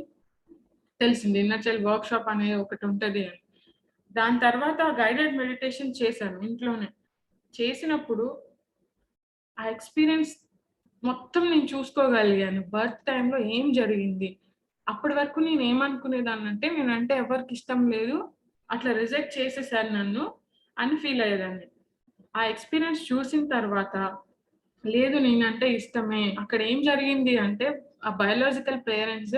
తెలిసింది. ఇన్నర్ చైల్డ్ వర్క్‌షాప్ అనేది ఒకటి ఉంటది అని. దాని తర్వాత గైడెడ్ మెడిటేషన్ చేశాను ఇంట్లోనే. చేసినప్పుడు ఆ ఎక్స్‌పీరియన్స్ మొత్తం నేను చూసుకోగలిగాను. బర్త్ టైమ్‌లో ఏం జరిగింది. అప్పటి వరకు నేనేమనుకునేదాన్నంటే, నేనంటే ఎవరికీ ఇష్టం లేదు, అట్లా రిజెక్ట్ చేసేసారు నన్ను అని ఫీల్ అయ్యేదాన్ని. ఆ ఎక్స్‌పీరియన్స్ చూసిన తర్వాత, లేదు నేనంటే ఇష్టమే. అక్కడ ఏం జరిగింది అంటే, ఆ బయోలాజికల్ పేరెంట్స్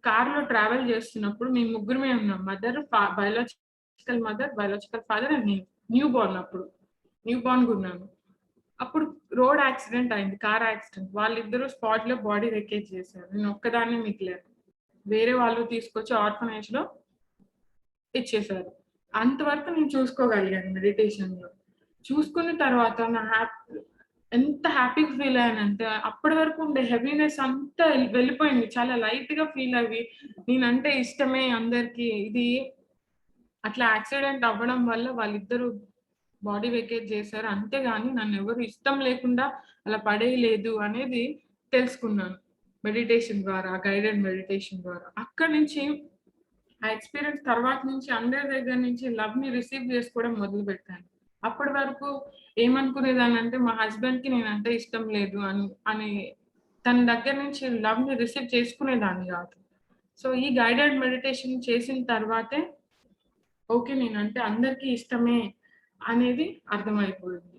కార్‌లో ట్రావెల్ చేస్తున్నప్పుడు మేము ముగ్గురమే ఉన్నాం. Biological mother, biological father and నేను. న్యూ బోర్న్ అప్పుడు. న్యూ బోర్న్‌గా ఉన్నాను. అప్పుడు రోడ్ యాక్సిడెంట్ అయింది. Car accident. వాళ్ళిద్దరూ స్పాట్‌లో బాడీ వెకేట్ చేశారు. నేను ఒక్కదాన్నే మిగిలాను. వేరే వాళ్ళు తీసుకొచ్చి ఆర్ఫనేజ్‌లో ఇచ్చేశారు. అంతవరకు నేను చూసుకోగలిగాను మెడిటేషన్‌లో. చూసుకున్న తర్వాత ఎంత హ్యాపీగా ఫీల్ అయ్యానంటే, అప్పటి వరకు ఉండే హెవీనెస్ అంతా వెళ్ళిపోయింది. చాలా లైట్‌గా ఫీల్ అయ్యి, నేనంటే ఇష్టమే అందరికీ. ఇది అట్లా యాక్సిడెంట్ అవ్వడం వల్ల వాళ్ళిద్దరూ బాడీ వెకేట్ చేశారు. అంతేగాని నన్నెవరు ఇష్టం లేకుండా అలా పడేయలేదు అనేది తెలుసుకున్నాను. మెడిటేషన్ ద్వారా, గైడెడ్ మెడిటేషన్ ద్వారా. అక్కడి నుంచి ఆ ఎక్స్‌పీరియన్స్ తర్వాత నుంచి అందరి దగ్గర నుంచి లవ్‌ని రిసీవ్ చేసుకోవడం మొదలుపెట్టాను. అప్పటి వరకు ఏమనుకునేదాన్నంటే, మా హస్బెండ్‌కి నేనంటే ఇష్టం లేదు అని తన దగ్గర నుంచి లవ్‌ని రిసీవ్ చేసుకునేదాన్ని కాదు. సో ఈ గైడెడ్ మెడిటేషన్ చేసిన తర్వాతే ఓకే, నేనంటే అందరికీ ఇష్టమే అనేది అర్థమైపోయింది.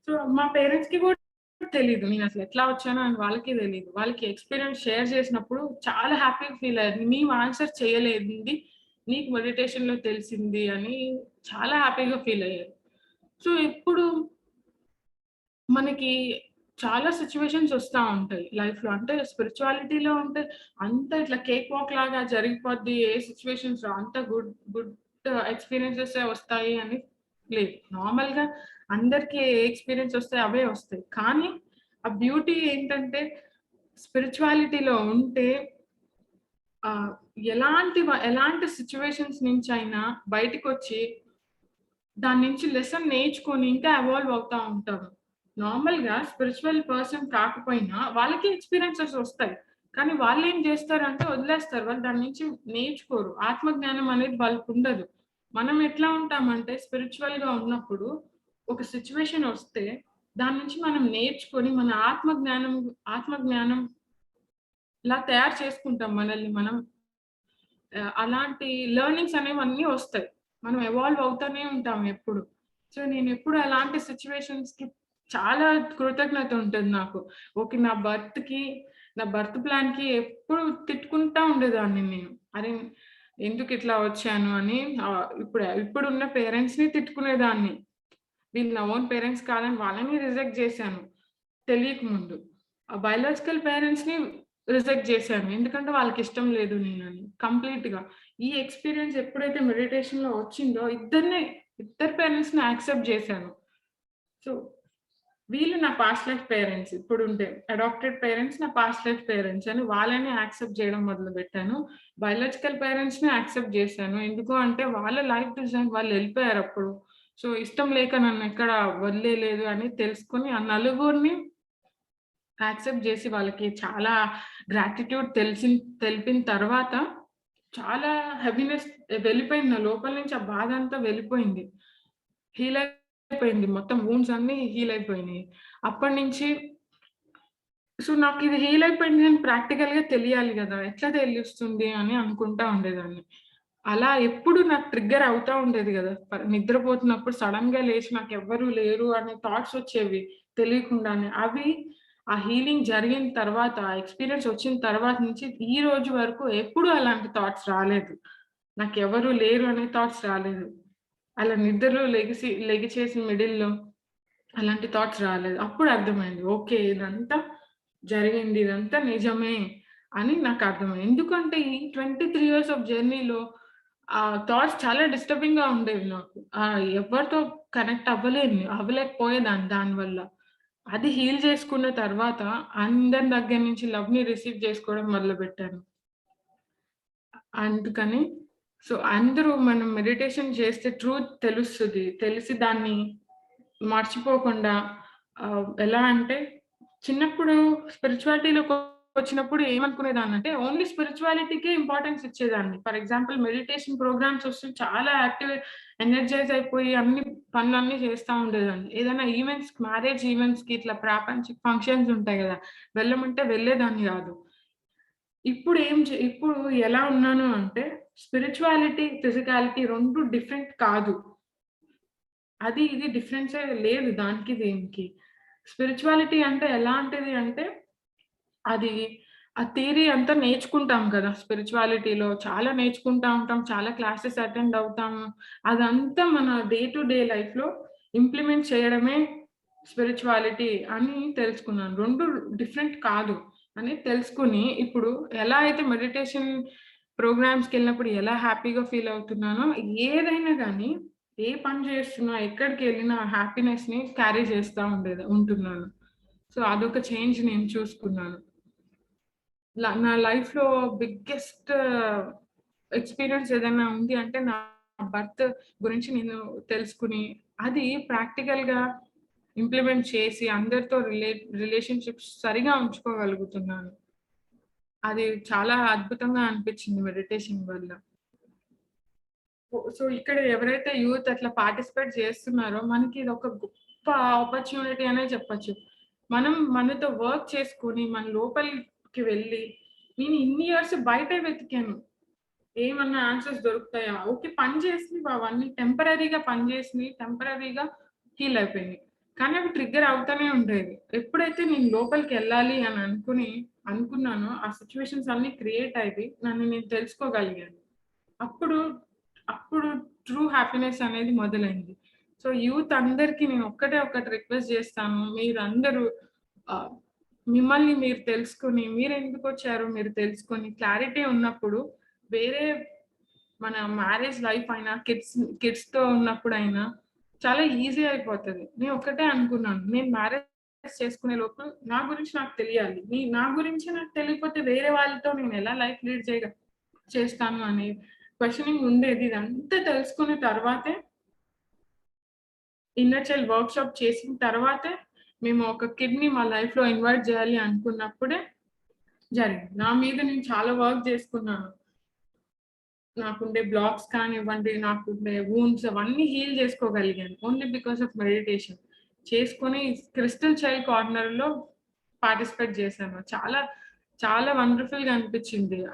సో మా పేరెంట్స్‌కి కూడా తెలీదు. నేనసలు ఎట్లా వచ్చానో అని వాళ్ళకి తెలీదు. వాళ్ళకి ఎక్స్‌పీరియన్స్ షేర్ చేసినప్పుడు చాలా హ్యాపీగా ఫీల్ అయ్యారు. "నీవు ఆన్సర్ చేయలేనిది నీకు మెడిటేషన్‌లో తెలిసింది" అని చాలా హ్యాపీగా ఫీల్ అయ్యారు. సో ఇప్పుడు మనకి చాలా సిట్యుయేషన్స్ వస్తా ఉంటాయి లైఫ్‌లో. అంటే స్పిరిచువాలిటీలో ఉంటే అంతా ఇట్లా కేక్ వాక్ లాగా జరిగిపోద్ది. ఏ సిట్యుయేషన్స్ అంతా గుడ్ గుడ్ ఎక్స్‌పీరియన్సెసే వస్తాయి అని లేదు. నార్మల్‌గా అందరికి ఏ ఎక్స్‌పీరియన్స్ వస్తాయి అవే వస్తాయి. కానీ ఆ బ్యూటీ ఏంటంటే, స్పిరిచువాలిటీలో ఉంటే ఆహ్, ఎలాంటి సిట్యుయేషన్స్ నుంచైనా బయటికొచ్చి దాని నుంచి లెసన్ నేర్చుకొని ఇంకా ఎవాల్వ్ అవుతా ఉంటారు. నార్మల్‌గా స్పిరిచువల్ పర్సన్ కాకపోయినా వాళ్ళకి ఎక్స్‌పీరియన్సెస్ వస్తాయి. కానీ వాళ్ళేం జేస్తారంటే వదిలేస్తారు. వాళ్ళు దాని నుంచి నేర్చుకోరు. ఆత్మజ్ఞానం అనేది వాళ్ళకుండదు. మనం ఎట్లా ఉంటామంటే స్పిరిచువల్‌గా ఉన్నప్పుడు ఒక సిట్యుయేషన్ వస్తే దాని నుంచి మనం నేర్చుకొని మన ఆత్మజ్ఞానంలా తయారు చేసుకుంటాం మనల్ని మనం. అలాంటి లెర్నింగ్స్ అనేవన్నీ వస్తాయి. మనం ఎవాల్వ్ అవుతానే ఉంటాం ఎప్పుడు. సో, నేనెప్పుడు అలాంటి సిట్యుయేషన్స్‌కి చాలా కృతజ్ఞత ఉంటుంది నాకు. ఓకే. నా బర్త్ ప్లాన్‌కి ఎప్పుడు తిట్టుకుంటా ఉండేదాన్ని నేను. అరే! ఎందుకిట్లా వచ్చాను అని ఇప్పుడున్న పేరెంట్స్‌ని తిట్టుకునేదాన్ని. వీళ్ళు నా ఓన్ పేరెంట్స్ కాదని వాళ్ళని రిజెక్ట్ జేశాను తెలియక ముందు. ఆ బయోలాజికల్ పేరెంట్స్‌ని రిజెక్ట్ జేశాను. ఎందుకంటే వాళ్ళకిష్టం లేదు నేనని కంప్లీట్‌గా. ఈ ఎక్స్‌పీరియన్స్ ఎప్పుడైతే మెడిటేషన్‌లో వచ్చిందో ఇద్దరు పేరెంట్స్‌ని యాక్సెప్ట్ జేశాను. సో, వీళ్ళు నా పాస్ట్ లైఫ్ పేరెంట్స్ ఇప్పుడుండే. అడాప్టెడ్ పేరెంట్స్ నా పాస్ట్ లైఫ్ పేరెంట్స్ అని వాళ్ళని యాక్సెప్ట్ జేయడం మొదలుపెట్టాను. బయోలాజికల్ పేరెంట్స్‌ని యాక్సెప్ట్ జేశాను. ఎందుకు అంటే వాళ్ళ లైఫ్ డిజైన్ వాళ్ళెళ్ళిపోయారప్పుడు. సో, ఇష్టం లేక నన్నెక్కడ వదిలేయలేదు అని తెలుసుకొని ఆ నలుగురిని యాక్సెప్ట్ జేసి వాళ్ళకి చాలా గ్రాటిట్యూడ్ తెలిపిన తర్వాత చాలా హెవీనెస్ వెళ్ళిపోయింది. నా లోపల నుంచి ఆ బాధంతా వెళ్ళిపోయింది. హీల్ అయిపోయింది. మొత్తం వూండ్స్ అన్నీ హీల్ అయిపోయినాయి. అప్పటినుంచి నాకిది హీల్ అయిపోయింది అని ప్రాక్టికల్‌గా తెలియాలి గదా! ఎట్లా తెలుస్తుంది అని అనుకుంటా ఉండేదాన్ని. అలా ఎప్పుడు నాకు ట్రిగ్గర్ అవుతా ఉండేది కదా. నిద్రపోతున్నప్పుడు సడన్ గా లేచి నాకు ఎవ్వరు లేరు అనే థాట్స్ వచ్చేవి తెలియకుండానే. అవి ఆ హీలింగ్ జరిగిన తర్వాత, ఆ ఎక్స్పీరియన్స్ వచ్చిన తర్వాత నుంచి ఈ రోజు వరకు ఎప్పుడు అలాంటి థాట్స్ రాలేదు. నాకెవరు లేరు అనే థాట్స్ రాలేదు. అలా నిద్రలో లెగిచేసి మిడిల్‌లో అలాంటి థాట్స్ రాలేదు. అప్పుడు అర్థమైంది. ఓకే. ఇదంతా జరిగింది. ఇదంతా నిజమే అని నాకు అర్థమైంది. ఎందుకంటే ఈ 23 ఇయర్స్ ఆఫ్ జర్నీలో థాట్స్ చాలా డిస్టర్బింగ్‌గా ఉండేవి నాకు. ఎవరితో కనెక్ట్ అవ్వలేకపోయేదాన్ని దానివల్ల. అది హీల్ చేసుకున్న తర్వాత అందరి దగ్గర నుంచి లవ్‌ని రిసీవ్ చేసుకోవడం మొదలుపెట్టాను. అందుకని అందరూ మనం మెడిటేషన్ చేస్తే ట్రూత్ తెలుస్తది. తెలిసి దాన్ని మర్చిపోకుండా ఎలా అంటే చిన్నప్పుడు స్పిరిచువాలిటీలోకొచ్చినప్పుడు ఏమనుకునేదాన్నంటే ఓన్లీ స్పిరిచువాలిటీకే ఇంపార్టెన్స్ ఇచ్చేదాన్ని. ఫర్ ఎగ్జాంపుల్ మెడిటేషన్ ప్రోగ్రామ్స్ వస్తే చాలా ఎనర్జైజ్ అయిపోయి అన్ని పనులన్నీ చేస్తా ఉండేదాన్ని. ఏదైనా మ్యారేజ్ ఈవెంట్స్‌కి ఇట్లా ప్రాపంచిక ఫంక్షన్స్ ఉంటాయి గదా! వెళ్ళమంటే వెళ్ళేదాన్ని గాదు. ఇప్పుడు ఎలా ఉన్నాను అంటే స్పిరిచువాలిటీ, ఫిజికాలిటీ 2 డిఫరెంట్ కాదు. ఇది డిఫరెన్సే లేదు దానికి దీనికి. స్పిరిచువాలిటీ అంటే ఎలాంటిది అంటే అది ఆ థియరీ అంతా నేర్చుకుంటాం కదా! స్పిరిచువాలిటీలో చాలా నేర్చుకుంటా ఉంటాం. చాలా క్లాసెస్ అటెండ్ అవుతాము. అదంతా మన డే టు డే లైఫ్‌లో ఇంప్లిమెంట్ చేయడమే స్పిరిచువాలిటీ అని తెలుసుకున్నాను. 2 డిఫరెంట్ కాదు అని తెలుసుకొని, ఇప్పుడు ఎలా అయితే మెడిటేషన్ ప్రోగ్రామ్స్‌కెళ్ళినప్పుడు ఎలా హ్యాపీగా ఫీల్ అవుతున్నానో, ఏదైనా గానీ, ఏ పని చేస్తున్నా, ఎక్కడికెళ్ళినా హ్యాపీనెస్‌ని క్యారీ చేస్తా ఉంటున్నాను. అదొక చేంజ్ నేను చూసుకున్నాను. నా లైఫ్‌లో బిగ్గెస్ట్ ఎక్స్‌పీరియన్స్ ఏదైనా ఉంది అంటే, నా బర్త్ గురించి నేను తెలుసుకుని, అది ప్రాక్టికల్‌గా ఇంప్లిమెంట్ చేసి, అందరితో రిలేషన్‌షిప్స్ సరిగా ఉంచుకోగలుగుతున్నాను. అది చాలా అద్భుతంగా అనిపించింది మెడిటేషన్ వల్ల. ఇక్కడ ఎవరైతే యూత్ అట్లా పార్టిసిపేట్ చేస్తున్నారో, మనకి ఇదొక గొప్ప ఆపర్చునిటీ అనే చెప్పొచ్చు. మనం మనతో వర్క్ చేసుకొని, మన లోపలికి వెళ్ళి, నేను ఇన్ని ఇయర్స్ బయటే వెతికాను. ఏమన్నా ఆన్సర్స్ దొరుకుతాయా? ఓకే. పని చేసినవి అవన్నీ టెంపరరీగా హీల్ అయిపోయినాయి. కానీ అవి ట్రిగ్గర్ అవుతానే ఉండేవి. ఎప్పుడైతే నేను లోపలికెళ్ళాలి అని అనుకున్నానో, ఆ సిట్యుయేషన్స్ అన్నీ క్రియేట్ అయ్యి, నన్ను నేను తెలుసుకోగలిగాను. అప్పుడు అప్పుడు ట్రూ హ్యాపీనెస్ అనేది మొదలైంది. యూత్ అందరికి నేను ఒకటి రిక్వెస్ట్ చేస్తాను. మీరందరూ ఆహ్, మిమ్మల్ని మీరు తెలుసుకొని, మీరెందుకొచ్చారో మీరు తెలుసుకొని, క్లారిటీ ఉన్నప్పుడు వేరే మన మ్యారేజ్ లైఫ్ అయినా, కిడ్స్‌తో ఉన్నప్పుడైనా చాలా ఈజీ అయిపోతది. నేను ఒక్కటే అనుకున్నాను. నేను మ్యారేజ్ చేసుకునే లోపు నా గురించి నాకు తెలియాలి. నా గురించి నాకు తెలియకపోతే వేరే వాళ్ళతో నేను ఎలా లైఫ్ లీడ్ చేస్తాను అనే క్వెషనింగ్ ఉండేది. ఇదంతా తెలుసుకున్న తర్వాతే ఇన్నర్ చైల్డ్ వర్క్‌షాప్ చేసిన తర్వాతే మేము ఒక కిడ్‌ని మా లైఫ్‌లో ఇన్వైట్ చేయాలి అనుకున్నప్పుడే జరిగింది. నా మీద నేను చాలా వర్క్ చేసుకున్నాను. నాకుండే బ్లాక్స్ కానివ్వండి, నాకుండే వూండ్స్ అవన్నీ హీల్ చేసుకోగలిగాను. Only because of meditation. చేసుకొని క్రిస్టల్ చైల్డ్ కార్నర్‌లో పార్టిసిపేట్ చేశాను. చాలా, చాలా వండర్‌ఫుల్‌గా అనిపించింది.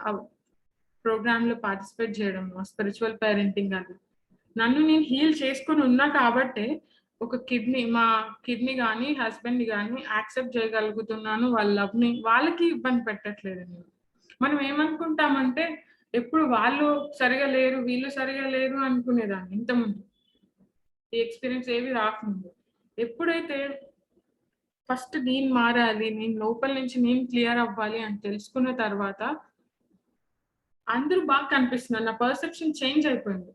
ప్రోగ్రామ్‌లో పార్టిసిపేట్ చేయడం, స్పిరిచువల్ పేరెంటింగ్ అది. నన్ను నేను హీల్ చేసుకొని ఉన్నా కాబట్టే మా కిడ్‌ని గాని, హస్బెండ్‌ని గాని యాక్సెప్ట్ చేయగలుగుతున్నాను. వాళ్ళ లవ్‌ని వాళ్ళకి ఇబ్బంది పెట్టట్లేదు నేను. మనం ఏమనుకుంటామంటే ఎప్పుడు వాళ్ళు సరిగా లేరు, వీళ్ళు సరిగా లేరు అనుకునేదాన్ని ఇంతకుముందు. ఈ ఎక్స్‌పీరియన్స్ ఏవి రాకముందు. ఎప్పుడైతే ఫస్ట్ నేను మారాలి, నేను లోపల నుంచి నేను క్లియర్ అవ్వాలి అని తెలుసుకున్న తర్వాత అందరూ బాగా కనిపిస్తున్నారు. నా పర్సెప్షన్ చేంజ్ అయిపోయింది.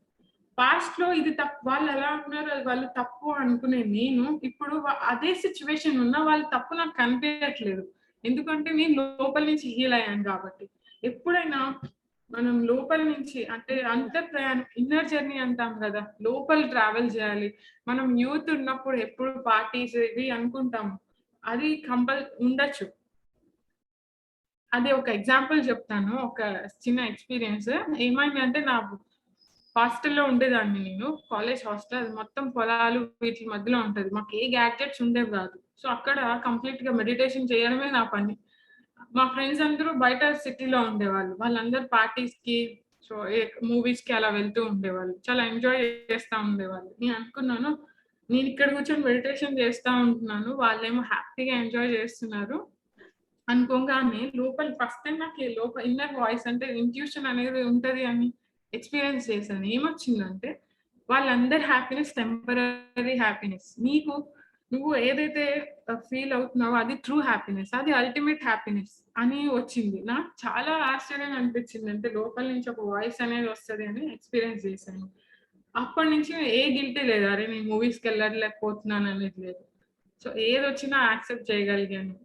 పాస్ట్‌లో ఇది వాళ్ళు ఎలా అంటున్నారు, అది వాళ్ళు తప్పు అనుకునే నేను, ఇప్పుడు అదే సిట్యుయేషన్ ఉన్నా వాళ్ళు తప్పు నాకు కనిపియట్లేదు. ఎందుకంటే నేను లోపల నుంచి హీల్ అయ్యాను కాబట్టి. ఎప్పుడైనా మనం లోపల నుంచి అంటే ప్రయాణం ఇన్నర్ జర్నీ అంటాం గదా! లోపల ట్రావెల్ చేయాలి. మనం యూత్ ఉన్నప్పుడు ఎప్పుడు పార్టీస్ ఇవి అనుకుంటాము. అది ఉండొచ్చు. అది ఒక ఎగ్జాంపుల్ చెప్తాను. ఒక చిన్న ఎక్స్‌పీరియన్స్. ఏమైందంటే హాస్టల్‌లో ఉండేదాన్ని నేను. College hostel. అది మొత్తం పొలాలు వీటి మధ్యలో ఉంటది. మాకు ఏ గ్యాడ్జెట్స్ ఉండేవి గాదు. అక్కడ కంప్లీట్‌గా మెడిటేషన్ చేయడమే నా పని. మా ఫ్రెండ్స్ అందరూ బయట సిటీలో ఉండేవాళ్ళు. వాళ్ళందరూ పార్టీస్‌కి, సో మూవీస్ కి అలా వెళ్తూ ఉండేవాళ్ళు, చాలా ఎంజాయ్ చేస్తూ ఉండేవాళ్ళు. నేను అనుకున్నాను, నేను ఇక్కడ కూర్చొని మెడిటేషన్ చేస్తూ ఉంటున్నాను, వాళ్ళేమో హ్యాపీగా ఎంజాయ్ చేస్తున్నారు అనుకోగానే లోపల ఫస్ట్ టైం నాకు లోపల ఇన్నర్ వాయిస్ అంటే ఇంట్యూషన్ అనేది ఉంటది అని ఎక్స్పీరియన్స్ చేశాను. ఏమొచ్చిందంటే వాళ్ళందరి హ్యాపీనెస్ టెంపరరీ హ్యాపీనెస్, నువ్వు ఏదైతే ఫీల్ అవుతున్నావో అది ట్రూ హ్యాపీనెస్, అది అల్టిమేట్ హ్యాపీనెస్ అని వచ్చింది. నాకు చాలా ఆశ్చర్యంగా అనిపించింది. అంటే లోపల నుంచి ఒక వాయిస్ అనేది వస్తుంది అని ఎక్స్పీరియన్స్ చేశాను. అప్పటి నుంచి ఏ గిల్టీ లేదు, అరే నేను మూవీస్కి వెళ్ళలేకపోతున్నాను అనేది లేదు. సో ఏది వచ్చినా యాక్సెప్ట్ చేయగలిగాను.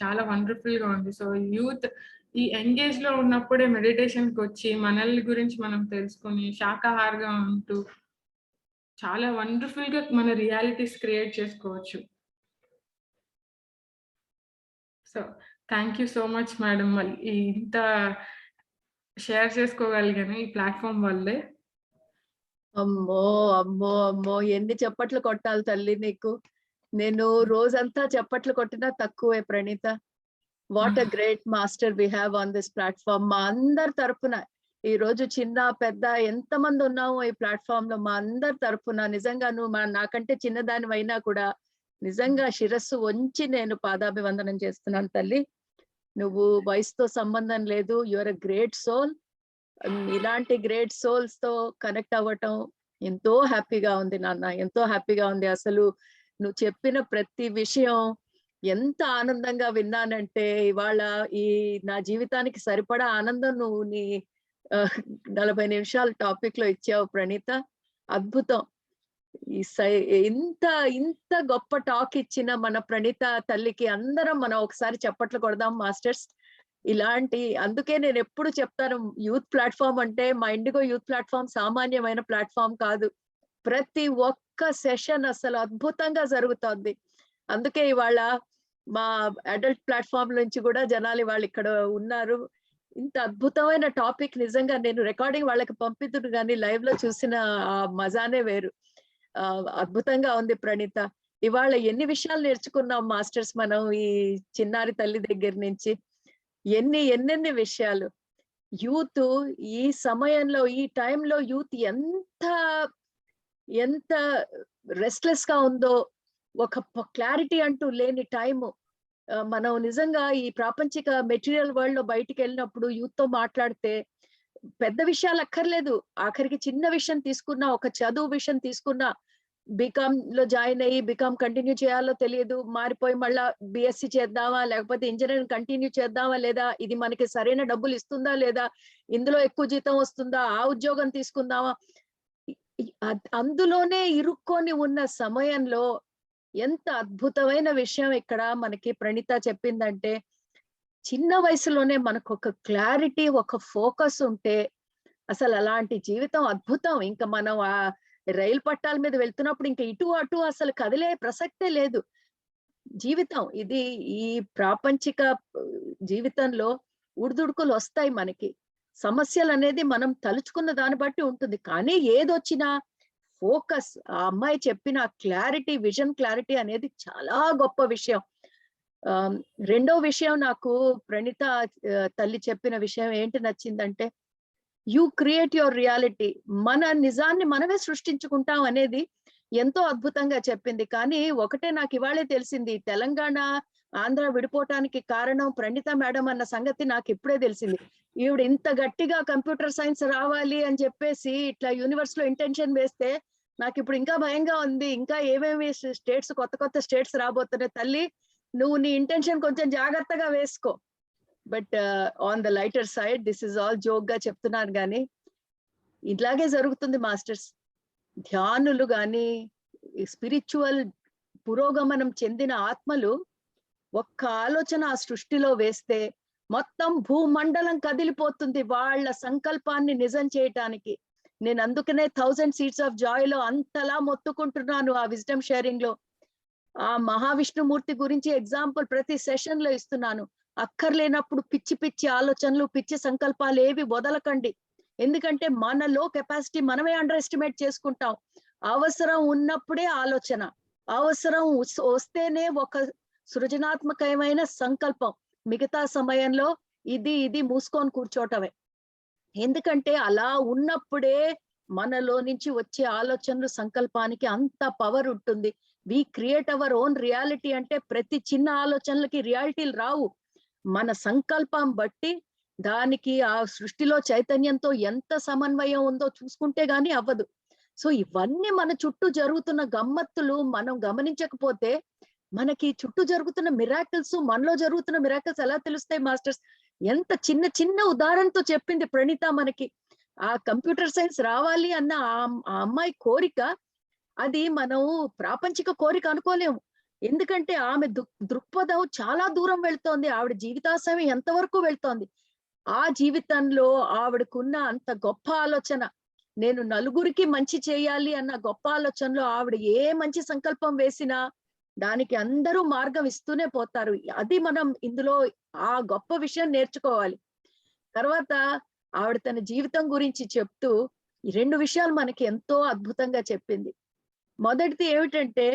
చాలా వండర్ఫుల్ గా ఉంది. సో యూత్ ఈ ఎంగేజ్ లో ఉన్నప్పుడే మెడిటేషన్ కి వచ్చి మనల్ని గురించి మనం తెలుసుకొని శాకాహారంగా ఉంటూ చాలా వండర్ఫుల్ గా మన రియాలిటీస్ క్రియేట్ చేసుకోవచ్చు. So thank you so much madam, ఇంత షేర్ చేసుకోగలిగాను ఈ ప్లాట్ఫామ్ వల్లే. అమ్మో అమ్మో అమ్మో, ఎన్ని చప్పట్లు కొట్టాలి తల్లి నీకు. నేను రోజంతా చప్పట్లు కొట్టినా తక్కువే Praneetha. What a great master we have on this platform. మా అందరి తరపున ఈ రోజు చిన్న పెద్ద ఎంతమంది ఉన్నామో ఈ ప్లాట్ఫామ్ లో, మా అందరి తరపున నిజంగా నువ్వు నాకంటే చిన్నదాని అయినా కూడా నిజంగా శిరస్సు వంచి నేను పాదాభివందనం చేస్తున్నాను తల్లి. నువ్వు వయసుతో సంబంధం లేదు, యువర్ అ గ్రేట్ సోల్. ఇలాంటి గ్రేట్ సోల్స్ తో కనెక్ట్ అవ్వటం ఎంతో హ్యాపీగా ఉంది నాన్న, ఎంతో హ్యాపీగా ఉంది. అసలు నువ్వు చెప్పిన ప్రతి విషయం ఎంత ఆనందంగా విన్నానంటే ఇవాళ ఈ నా జీవితానికి సరిపడా ఆనందం నువ్వు నీ 40 నిమిషాల టాపిక్ లో ఇచ్చావు ప్రణీత. అద్భుతం. ఇంత గొప్ప టాక్ ఇచ్చిన మన ప్రణీత తల్లికి అందరం మనం ఒకసారి చప్పట్లు కొడదాం మాస్టర్స్. అందుకే నేను ఎప్పుడు చెప్తాను, యూత్ ప్లాట్ఫామ్ అంటే మా ఇండిగో యూత్ ప్లాట్ఫామ్ సామాన్యమైన ప్లాట్ఫామ్ కాదు. ప్రతి ఒక్క సెషన్ అసలు అద్భుతంగా జరుగుతోంది. అందుకే ఇవాళ మా అడల్ట్ ప్లాట్ఫామ్ నుంచి కూడా జనాలు వాళ్ళు ఇక్కడ ఉన్నారు. ఇంత అద్భుతమైన టాపిక్ నిజంగా నేను రికార్డింగ్ వాళ్ళకి పంపిద్దును కానీ లైవ్ లో చూసిన ఆ మజానే వేరు. అద్భుతంగా ఉంది ప్రణీత. ఇవాళ ఎన్ని విషయాలు నేర్చుకున్నాం మాస్టర్స్ మనం ఈ చిన్నారి తల్లి దగ్గర నుంచి. ఎన్నెన్ని విషయాలు. యూత్ ఈ సమయంలో ఈ టైంలో యూత్ ఎంత రెస్ట్లెస్ గా ఉందో, ఒక క్లారిటీ అంటూ లేని టైము. మనం నిజంగా ఈ ప్రాపంచిక మెటీరియల్ వరల్డ్ లో బయటికి వెళ్ళినప్పుడు యూత్ తో మాట్లాడితే పెద్ద విషయాలు అక్కర్లేదు, ఆఖరికి చిన్న విషయం తీసుకున్నా, ఒక చదువు విషయం తీసుకున్నా, బీకామ్ లో జాయిన్ అయ్యి బీకామ్ కంటిన్యూ చేయాలో తెలియదు, మారిపోయి మళ్ళా బిఎస్సి చేద్దామా లేకపోతే ఇంజనీరింగ్ కంటిన్యూ చేద్దామా, లేదా ఇది మనకి సరైన డబ్బులు ఇస్తుందా లేదా, ఇందులో ఎక్కువ జీతం వస్తుందా, ఆ ఉద్యోగం తీసుకుందామా, అందులోనే ఇరుక్కొని ఉన్న సమయంలో ఎంత అద్భుతమైన విషయం ఇక్కడ మనకి ప్రణీత చెప్పిందంటే, చిన్న వయసులోనే మనకు ఒక క్లారిటీ, ఒక ఫోకస్ ఉంటే అసలు అలాంటి జీవితం అద్భుతం. ఇంకా మనం ఆ రైలు పట్టాల మీద వెళ్తున్నప్పుడు ఇంకా ఇటు అటు అసలు కదిలే ప్రసక్తే లేదు. జీవితం ఇది. ఈ ప్రాపంచిక జీవితంలో ఉడుదుడుకులు వస్తాయి మనకి, సమస్యలు అనేది మనం తలుచుకున్న దాన్ని బట్టి ఉంటుంది. కానీ ఏదొచ్చినా ఫోకస్, ఆ అమ్మాయి చెప్పిన క్లారిటీ, విజన్ క్లారిటీ అనేది చాలా గొప్ప విషయం. రెండో విషయం నాకు ప్రణీత తల్లి చెప్పిన విషయం ఏంటి నచ్చిందంటే, యు క్రియేట్ యువర్ రియాలిటీ. మన నిజాన్ని మనమే సృష్టించుకుంటాం అనేది ఎంతో అద్భుతంగా చెప్పింది. కానీ ఒకటే నాకు ఇవాళే తెలిసింది, తెలంగాణ ఆంధ్ర విడిపోవటానికి కారణం ప్రణీత మేడం అన్న సంగతి నాకు ఇప్పుడే తెలిసింది. ఈవిడ ఇంత గట్టిగా కంప్యూటర్ సైన్స్ రావాలి అని చెప్పేసి ఇట్లా యూనివర్స్ లో ఇంటెన్షన్ వేస్తే నాకు ఇప్పుడు ఇంకా భయంగా ఉంది. ఇంకా ఏమేమి స్టేట్స్, కొత్త స్టేట్స్ రాబోతున్నాయి. తల్లి నువ్వు నీ ఇంటెన్షన్ కొంచెం జాగ్రత్తగా వేసుకో. But on the lighter side, this is all joke గా చెప్తున్నాను కానీ ఇట్లాగే జరుగుతుంది మాస్టర్స్. ధ్యానులు గాని స్పిరిచువల్ పురోగమనం చెందిన ఆత్మలు ఒక్క ఆలోచన ఆ సృష్టిలో వేస్తే మొత్తం భూమండలం కదిలిపోతుంది వాళ్ళ సంకల్పాన్ని నిజం చేయటానికి. నేను అందుకనే 1000 Seeds of Joy లో అంతలా మొత్తుకుంటున్నాను. ఆ విజ్డమ్ షేరింగ్ లో ఆ మహావిష్ణుమూర్తి గురించి ఎగ్జాంపుల్ ప్రతి సెషన్ లో ఇస్తున్నాను. అక్కర్లేనప్పుడు పిచ్చి ఆలోచనలు, పిచ్చి సంకల్పాలు ఏవి వదలకండి. ఎందుకంటే మనలో కెపాసిటీ మనమే అండర్ ఎస్టిమేట్ చేసుకుంటాం. అవసరం ఉన్నప్పుడే ఆలోచన, అవసరం వస్తేనే ఒక సృజనాత్మకమైన సంకల్పం. మిగతా సమయంలో ఇది మూసుకొని కూర్చోటమే. ఎందుకంటే అలా ఉన్నప్పుడే మనలో నుంచి వచ్చే ఆలోచనలు సంకల్పానికి అంత పవర్ ఉంటుంది. We create our own reality అంటే ప్రతి చిన్న ఆలోచనలకి రియాలిటీలు రావు. మన సంకల్పం బట్టి దానికి ఆ సృష్టిలో చైతన్యంతో ఎంత సమన్వయం ఉందో చూసుకుంటే గానీ అవ్వదు. సో ఇవన్నీ మన చుట్టూ జరుగుతున్న గమ్మత్తులు మనం గమనించకపోతే మనకి చుట్టూ జరుగుతున్న మిరాకిల్స్, మనలో జరుగుతున్న మిరాకిల్స్ ఎలా తెలుస్తాయి మాస్టర్స్? ఎంత చిన్న చిన్న ఉదాహరణతో చెప్పింది ప్రణీత మనకి. ఆ కంప్యూటర్ సైన్స్ రావాలి అన్న ఆ అమ్మాయి కోరిక, అది మనం ప్రాపంచిక కోరిక అనుకోలేము. ఎందుకంటే ఆమె దృక్పథం చాలా దూరం వెళ్తోంది. ఆవిడ జీవితాశయం ఎంతవరకు వెళ్తోంది. ఆ జీవితంలో ఆవిడకున్న అంత గొప్ప ఆలోచన, నేను నలుగురికి మంచి చేయాలి అన్న గొప్ప ఆలోచనలో ఆవిడ ఏ మంచి సంకల్పం వేసినా దానికి అందరూ మార్గం ఇస్తూనే పోతారు. అది మనం ఇందులో ఆ గొప్ప విషయం నేర్చుకోవాలి. తర్వాత ఆవిడ తన జీవితం గురించి చెప్తూ ఈ 2 విషయాలు మనకి ఎంతో అద్భుతంగా చెప్పింది. మొదటిది ఏమిటంటే,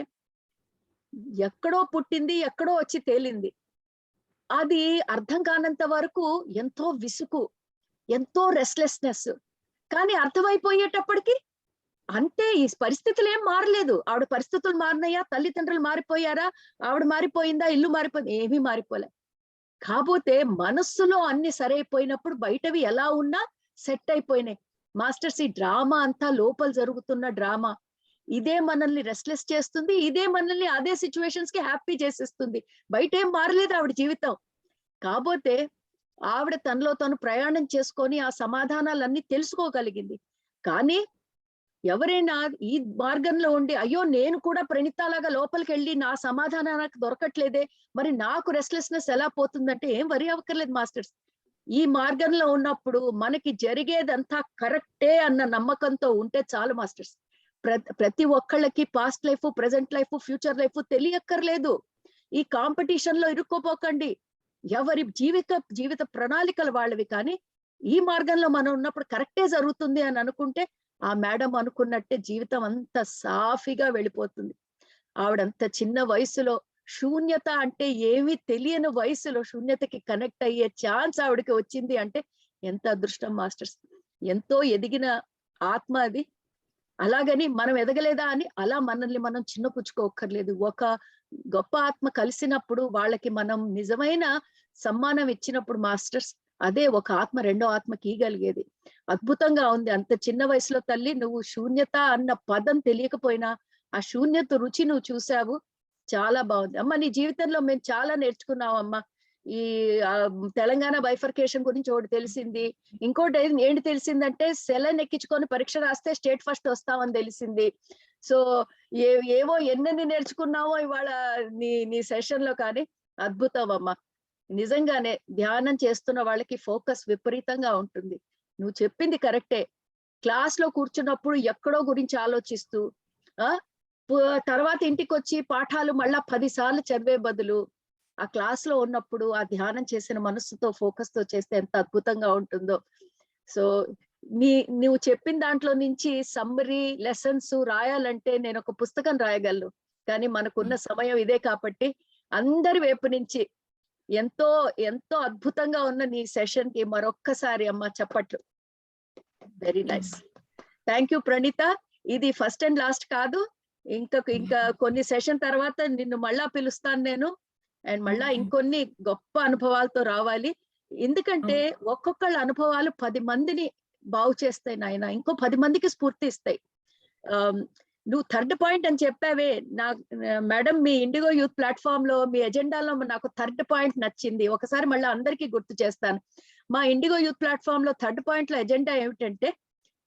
ఎక్కడో పుట్టింది, ఎక్కడో వచ్చి తేలింది. అది అర్థం కానంత వరకు ఎంతో విసుగు, ఎంతో రెస్ట్లెస్నెస్. కానీ అర్థమైపోయేటప్పటికి అంతే, ఈ పరిస్థితులు ఏం మారలేదు. ఆవిడ పరిస్థితులు మారినాయా, తల్లిదండ్రులు మారిపోయారా, ఆవిడ మారిపోయిందా, ఇల్లు మారిపోయింది, ఏమీ మారిపోలే. కాకపోతే మనస్సులో అన్ని సరైపోయినప్పుడు బయటవి ఎలా ఉన్నా సెట్ అయిపోయినాయి. మాస్టర్స్, ఈ డ్రామా అంతా లోపల జరుగుతున్న డ్రామా. ఇదే మనల్ని రెస్ట్లెస్ చేస్తుంది, ఇదే మనల్ని అదే సిచ్యువేషన్స్ కి హ్యాపీ చేసేస్తుంది. బయట ఏం మారలేదు ఆవిడ జీవితం. కాకపోతే ఆవిడ తనలో తను ప్రయాణం చేసుకొని ఆ సమాధానాలన్నీ తెలుసుకోగలిగింది. కానీ ఎవరైనా ఈ మార్గంలో ఉండి, అయ్యో నేను కూడా ప్రణీతలాగా లోపలికి వెళ్ళి నా సమాధానం నాకు దొరకట్లేదే, మరి నాకు రెస్ట్లెస్నెస్ ఎలా పోతుందంటే ఏం వరి అవ్వక్కర్లేదు మాస్టర్స్. ఈ మార్గంలో ఉన్నప్పుడు మనకి జరిగేదంతా కరెక్టే అన్న నమ్మకంతో ఉంటే చాలు మాస్టర్స్. ప్రతి ఒక్కళ్ళకి past life, present life, future life తెలియక్కర్లేదు. ఈ కాంపిటీషన్ లో ఇరుక్కోపోకండి. ఎవరి జీవిత ప్రణాళికలు వాళ్ళవి. కానీ ఈ మార్గంలో మనం ఉన్నప్పుడు కరెక్టే జరుగుతుంది అని అనుకుంటే ఆ మేడం అనుకున్నట్టే జీవితం అంత సాఫీగా వెళ్ళిపోతుంది. ఆవిడంత చిన్న వయసులో శూన్యత అంటే ఏమీ తెలియని వయసులో శూన్యతకి కనెక్ట్ అయ్యే ఛాన్స్ ఆవిడకి వచ్చింది అంటే ఎంత అదృష్టం మాస్టర్స్. ఎంతో ఎదిగిన ఆత్మ అది. అలాగని మనం ఎదగలేదా అని అలా మనల్ని మనం చిన్నపుచ్చుకోక్కర్లేదు. ఒక గొప్ప ఆత్మ కలిసినప్పుడు వాళ్ళకి మనం నిజమైన సమ్మానం ఇచ్చినప్పుడు మాస్టర్స్, అదే ఒక ఆత్మ రెండో ఆత్మకి ఇగలిగేది. అద్భుతంగా ఉంది. అంత చిన్న వయసులో తల్లి, నువ్వు శూన్యత అన్న పదం తెలియకపోయినా ఆ శూన్యత రుచి నువ్వు చూసావు. చాలా బాగుంది అమ్మ. నీ జీవితంలో మేము చాలా నేర్చుకున్నాం అమ్మా. ఈ తెలంగాణ బైఫర్కేషన్ గురించి ఒకటి తెలిసింది. ఇంకోటి ఏంటి తెలిసిందంటే, సెలన్ ఎక్కించుకొని పరీక్ష రాస్తే స్టేట్ ఫస్ట్ వస్తామని తెలిసింది. సో ఏవో ఎన్నెన్ని నేర్చుకున్నావో ఇవాళ నీ సెషన్ లో. కానీ అద్భుతం అమ్మా. నిజంగానే ధ్యానం చేస్తున్న వాళ్ళకి ఫోకస్ విపరీతంగా ఉంటుంది. నువ్వు చెప్పింది కరెక్టే. క్లాస్ లో కూర్చున్నప్పుడు ఎక్కడో గురించి ఆలోచిస్తూ తర్వాత ఇంటికి వచ్చి పాఠాలు మళ్ళా 10 సార్లు చదివే బదులు ఆ క్లాస్ లో ఉన్నప్పుడు ఆ ధ్యానం చేసిన మనస్సుతో ఫోకస్ తో చేస్తే ఎంత అద్భుతంగా ఉంటుందో. సో నువ్వు చెప్పిన దాంట్లో నుంచి సమ్మరీ లెసన్స్ రాయాలంటే నేను ఒక పుస్తకం రాయగలను. కానీ మనకున్న సమయం ఇదే కాబట్టి అందరి వైపు నుంచి ఎంతో ఎంతో అద్భుతంగా ఉన్న నీ సెషన్ కి మరొక్కసారి అమ్మ చప్పట్లు. Very nice. Thank you Praneetha. ఇది ఫస్ట్ అండ్ లాస్ట్ కాదు. ఇంకా కొన్ని సెషన్ తర్వాత నిన్ను మళ్ళా పిలుస్తాను నేను. అండ్ మళ్ళా ఇంకొన్ని గొప్ప అనుభవాలతో రావాలి. ఎందుకంటే ఒక్కొక్కళ్ళ అనుభవాలు 10 మందిని బాగు చేస్తాయి నాయన. ఇంకో 10 మందికి స్ఫూర్తి ఇస్తాయి. నువ్వు థర్డ్ పాయింట్ అని చెప్పావే, మేడం మీ ఇండిగో యూత్ ప్లాట్ఫామ్ లో మీ ఎజెండాలో నాకు థర్డ్ పాయింట్ నచ్చింది. ఒకసారి మళ్ళీ అందరికీ గుర్తు చేస్తాను. మా ఇండిగో యూత్ ప్లాట్ఫామ్ లో థర్డ్ పాయింట్ లో ఎజెండా ఏమిటంటే,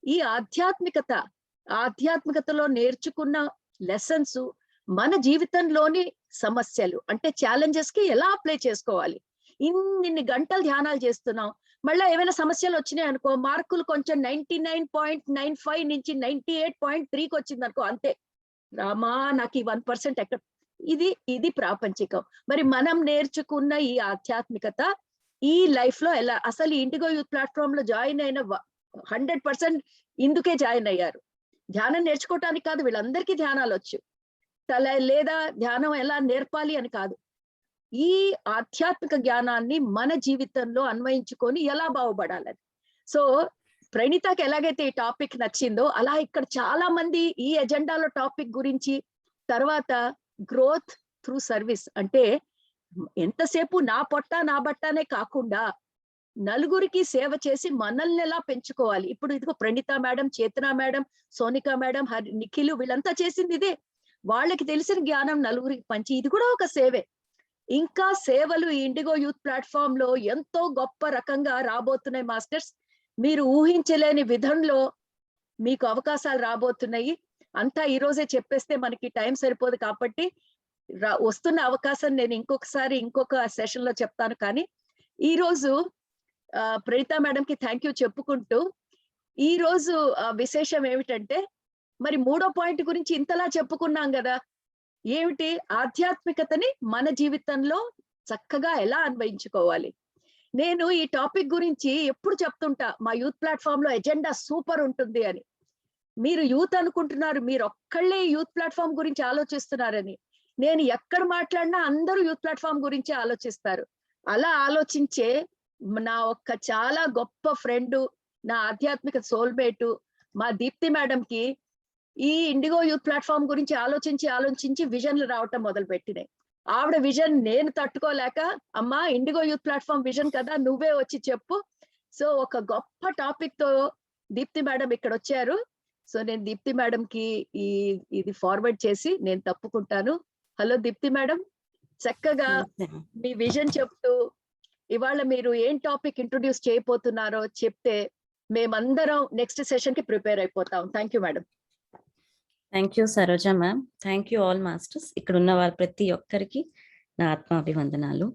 ఈ ఆధ్యాత్మికతలో నేర్చుకున్న లెసన్స్ మన జీవితంలోని సమస్యలు అంటే ఛాలెంజెస్ కి ఎలా అప్లై చేసుకోవాలి. ఇన్ని గంటలు ధ్యానాలు చేస్తున్నాం, మళ్ళీ ఏమైనా సమస్యలు వచ్చినాయి అనుకో, మార్కులు కొంచెం 99.95 నుంచి 98.3కి వచ్చింది అనుకో, అంతే రామా నాకు ఈ 1% ఎక్కడ. ఇది ప్రాపంచికం. మరి మనం నేర్చుకున్న ఈ ఆధ్యాత్మికత ఈ లైఫ్ లో ఎలా, అసలు ఇండిగో యూత్ ప్లాట్ఫామ్ లో జాయిన్ అయిన 100% ఇందుకే జాయిన్ అయ్యారు. ధ్యానం నేర్చుకోవటానికి కాదు, వీళ్ళందరికీ ధ్యానాలు వచ్చు. లేదా ధ్యానం ఎలా నేర్పాలి అని కాదు, ఈ ఆధ్యాత్మిక జ్ఞానాన్ని మన జీవితంలో అన్వయించుకొని ఎలా బాగుపడాలని. సో ప్రణీతకి ఎలాగైతే ఈ టాపిక్ నచ్చిందో అలా ఇక్కడ చాలా మంది ఈ ఎజెండాలో టాపిక్ గురించి, తర్వాత గ్రోత్ త్రూ సర్వీస్, అంటే ఎంతసేపు నా పొట్ట నా బట్టనే కాకుండా నలుగురికి సేవ చేసి మనల్ని ఎలా పెంచుకోవాలి. ఇప్పుడు ఇదిగో ప్రణీత మేడం, చేతన మేడం, సోనికా మేడం, నిఖిల్ వీళ్ళంతా చేసింది ఇదే. వాళ్ళకి తెలిసిన జ్ఞానం నలుగురికి పంచి, ఇది కూడా ఒక సేవే. ఇంకా సేవలు ఈ ఇండిగో యూత్ ప్లాట్ఫామ్ లో ఎంతో గొప్ప రకంగా రాబోతున్నాయి మాస్టర్స్. మీరు ఊహించలేని విధంలో మీకు అవకాశాలు రాబోతున్నాయి. అంతా ఈ రోజే చెప్పేస్తే మనకి టైం సరిపోదు కాబట్టి వస్తున్న అవకాశం నేను ఇంకొక సెషన్ లో చెప్తాను. కానీ ఈ రోజు ప్రణీత మేడం కి థ్యాంక్ యూ చెప్పుకుంటూ, ఈ రోజు విశేషం ఏమిటంటే, మరి 3వ పాయింట్ గురించి ఇంతలా చెప్పుకున్నాం కదా, ఏమిటి ఆధ్యాత్మికతని మన జీవితంలో చక్కగా ఎలా అన్వయించుకోవాలి. నేను ఈ టాపిక్ గురించి ఎప్పుడు చెప్తుంటా, మా యూత్ ప్లాట్ఫామ్ లో ఎజెండా సూపర్ ఉంటుంది అని. మీరు యూత్ అనుకుంటున్నారు, మీరు ఒక్కళ్ళే యూత్ ప్లాట్ఫామ్ గురించి ఆలోచిస్తున్నారని. నేను ఎక్కడ మాట్లాడినా అందరూ యూత్ ప్లాట్ఫామ్ గురించి ఆలోచిస్తారు. అలా ఆలోచించే నా చాలా గొప్ప ఫ్రెండ్, నా ఆధ్యాత్మిక సోల్మేట్ మా దీప్తి మేడం కి ఈ ఇండిగో యూత్ ప్లాట్ఫామ్ గురించి ఆలోచించి విజన్లు రావటం మొదలు పెట్టినాయి. ఆవిడ విజన్ నేను తట్టుకోలేక, అమ్మా ఇండిగో యూత్ ప్లాట్ఫామ్ విజన్ కదా, నువ్వే వచ్చి చెప్పు. సో ఒక గొప్ప టాపిక్ తో దీప్తి మేడం ఇక్కడ వచ్చారు. సో నేను దీప్తి మేడం కి ఇది ఫార్వర్డ్ చేసి నేను తప్పుకుంటాను. హలో దీప్తి మేడం, చక్కగా మీ విజన్ చెప్తూ ఇవాళ మీరు ఏం టాపిక్ ఇంట్రొడ్యూస్ చేయబోతున్నారో చెప్తే మేమందరం నెక్స్ట్ సెషన్ కి ప్రిపేర్ అయిపోతాం. Thank you madam. Thank you Saroja ma'am. Thank you all masters. ఇక్కడ ఉన్న వారు ప్రతి ఒక్కరికి నా ఆత్మాభివందనాలు.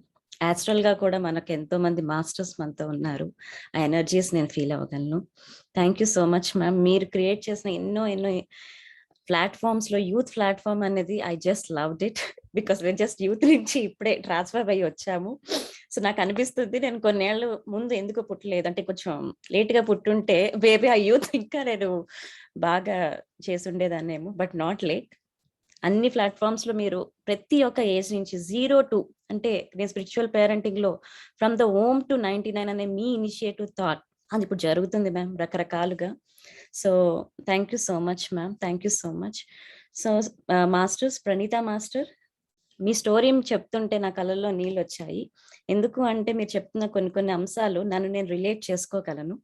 యాస్ట్రల్ గా కూడా మనకు ఎంతో మంది మాస్టర్స్ మనతో ఉన్నారు. ఆ ఎనర్జీస్ నేను ఫీల్ అవ్వగలను. Thank you so much ma'am. మీరు క్రియేట్ చేసిన ఎన్నో ప్లాట్ఫామ్స్ లో యూత్ ప్లాట్ఫామ్ అనేది I just loved it. Because మేము జస్ట్ యూత్ నుంచి ఇప్పుడే ట్రాన్స్ఫర్ అయ్యి వచ్చాము. సో నాకు అనిపిస్తుంది నేను కొన్నేళ్ళు ముందు ఎందుకు పుట్టలేదు, అంటే కొంచెం లేట్ గా పుట్టుంటే బేబీ ఆ యూత్ ఇంకా నేను బాగా చేసుండేదాన్నేమో. But not late. అన్ని ప్లాట్ఫామ్స్ లో మీరు ప్రతి ఒక్క ఏజ్ నుంచి 0 to, అంటే నేను స్పిరిచువల్ పేరెంటింగ్ లో ఫ్రమ్ ద హోమ్ టు 99 అనే మీ ఇనిషియేటివ్ థాట్ అది ఇప్పుడు జరుగుతుంది మ్యామ్ రకరకాలుగా. So thank you so much ma'am. Thank you so much. So masters, Praneetha master, మీ స్టోరీ చెప్తుంటే నా కళ్ళల్లో నీళ్ళు వచ్చాయి. ఎందుకు అంటే మీరు చెప్తున్న కొన్ని అంశాలు నన్ను నేను రిలేట్ చేసుకోగలను.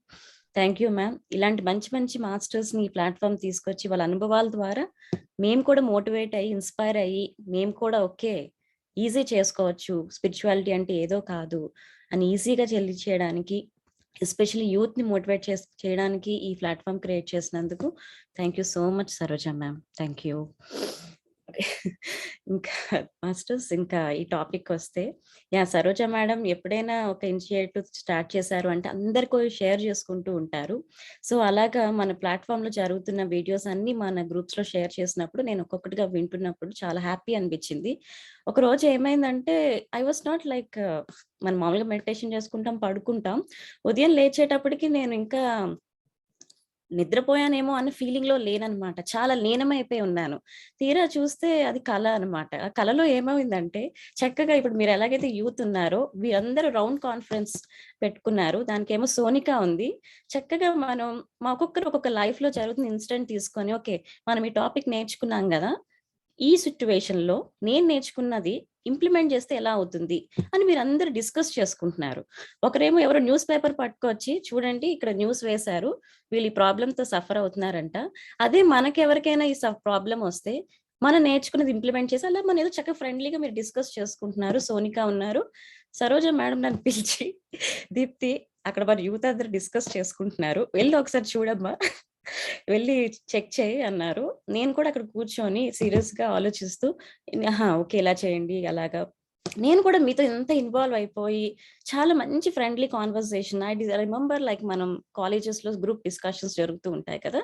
Thank you ma'am. ఇలాంటి మంచి మాస్టర్స్ ని ఈ ప్లాట్ఫామ్ తీసుకొచ్చి వాళ్ళ అనుభవాల ద్వారా మేము కూడా మోటివేట్ అయ్యి ఇన్స్పైర్ అయ్యి మేము కూడా ఓకే ఈజీ చేసుకోవచ్చు, స్పిరిచువాలిటీ అంటే ఏదో కాదు అని ఈజీగా చేయడానికి, ఎస్పెషల్లీ యూత్ ని మోటివేట్ చేయడానికి ఈ ప్లాట్ఫామ్ క్రియేట్ చేసినందుకు thank you so much Saroja ma'am. Thank you. ఇంకా మాస్టర్స్, ఇంకా ఈ టాపిక్ వస్తే, సరోజా మేడం ఎప్పుడైనా ఒక ఇనిషియేటివ్ స్టార్ట్ చేశారు అంటే అందరికీ షేర్ చేసుకుంటూ ఉంటారు. సో అలాగా మన ప్లాట్ఫామ్ లో జరుగుతున్న వీడియోస్ అన్ని మన గ్రూప్స్ లో షేర్ చేసినప్పుడు నేను ఒక్కొక్కటిగా వింటున్నప్పుడు చాలా హ్యాపీ అనిపించింది. ఒక రోజు ఏమైందంటే ఐ వాస్ నాట్ లైక్, మనం మామూలుగా మెడిటేషన్ చేసుకుంటాం, పడుకుంటాం, ఉదయం లేచేటప్పటికి నేను ఇంకా నిద్రపోయానేమో అన్న ఫీలింగ్ లో లేననమాట. చాలా లీనమైపోయి ఉన్నాను. తీరా చూస్తే అది కళ అనమాట. ఆ కళలో ఏమైందంటే చక్కగా ఇప్పుడు మీరు ఎలాగైతే యూత్ ఉన్నారో వీరందరూ రౌండ్ కాన్ఫరెన్స్ పెట్టుకున్నారు. దానికేమో సోనికా ఉంది. చక్కగా మనం మా ఒక్కొక్కరు ఒక్కొక్క లైఫ్ లో జరుగుతున్న ఇన్సిడెంట్ తీసుకొని ఓకే మనం ఈ టాపిక్ నేర్చుకున్నాం కదా, ఈ సిచ్యువేషన్ లో నేను నేర్చుకున్నది ఇంప్లిమెంట్ చేస్తే ఎలా అవుతుంది అని మీరు అందరు డిస్కస్ చేసుకుంటున్నారు. ఒకరేమో ఎవరో న్యూస్ పేపర్ పట్టుకొచ్చి చూడండి ఇక్కడ న్యూస్ వేశారు, వీళ్ళు ఈ ప్రాబ్లమ్ తో సఫర్ అవుతున్నారంట. అదే మనకెవరికైనా ఈ ప్రాబ్లం వస్తే మనం నేర్చుకున్నది ఇంప్లిమెంట్ చేసి అలా మన ఏదో చక్కగా ఫ్రెండ్లీగా మీరు డిస్కస్ చేసుకుంటున్నారు. సోనికా ఉన్నారు, సరోజా మేడం నన్ను పిలిచి దీప్తి అక్కడ వారు యూత్ అందరు డిస్కస్ చేసుకుంటున్నారు, వెళ్ళి ఒకసారి చూడమ్మా, వెళ్ళి చెక్ చేయి అన్నారు. నేను కూడా అక్కడ కూర్చొని సీరియస్ గా ఆలోచిస్తూ ఓకే ఇలా చేయండి అలాగా. నేను కూడా మీతో ఎంత ఇన్వాల్వ్ అయిపోయి చాలా మంచి friendly conversation. I remember like మనం కాలేజెస్ లో గ్రూప్ డిస్కషన్స్ జరుగుతూ ఉంటాయి కదా,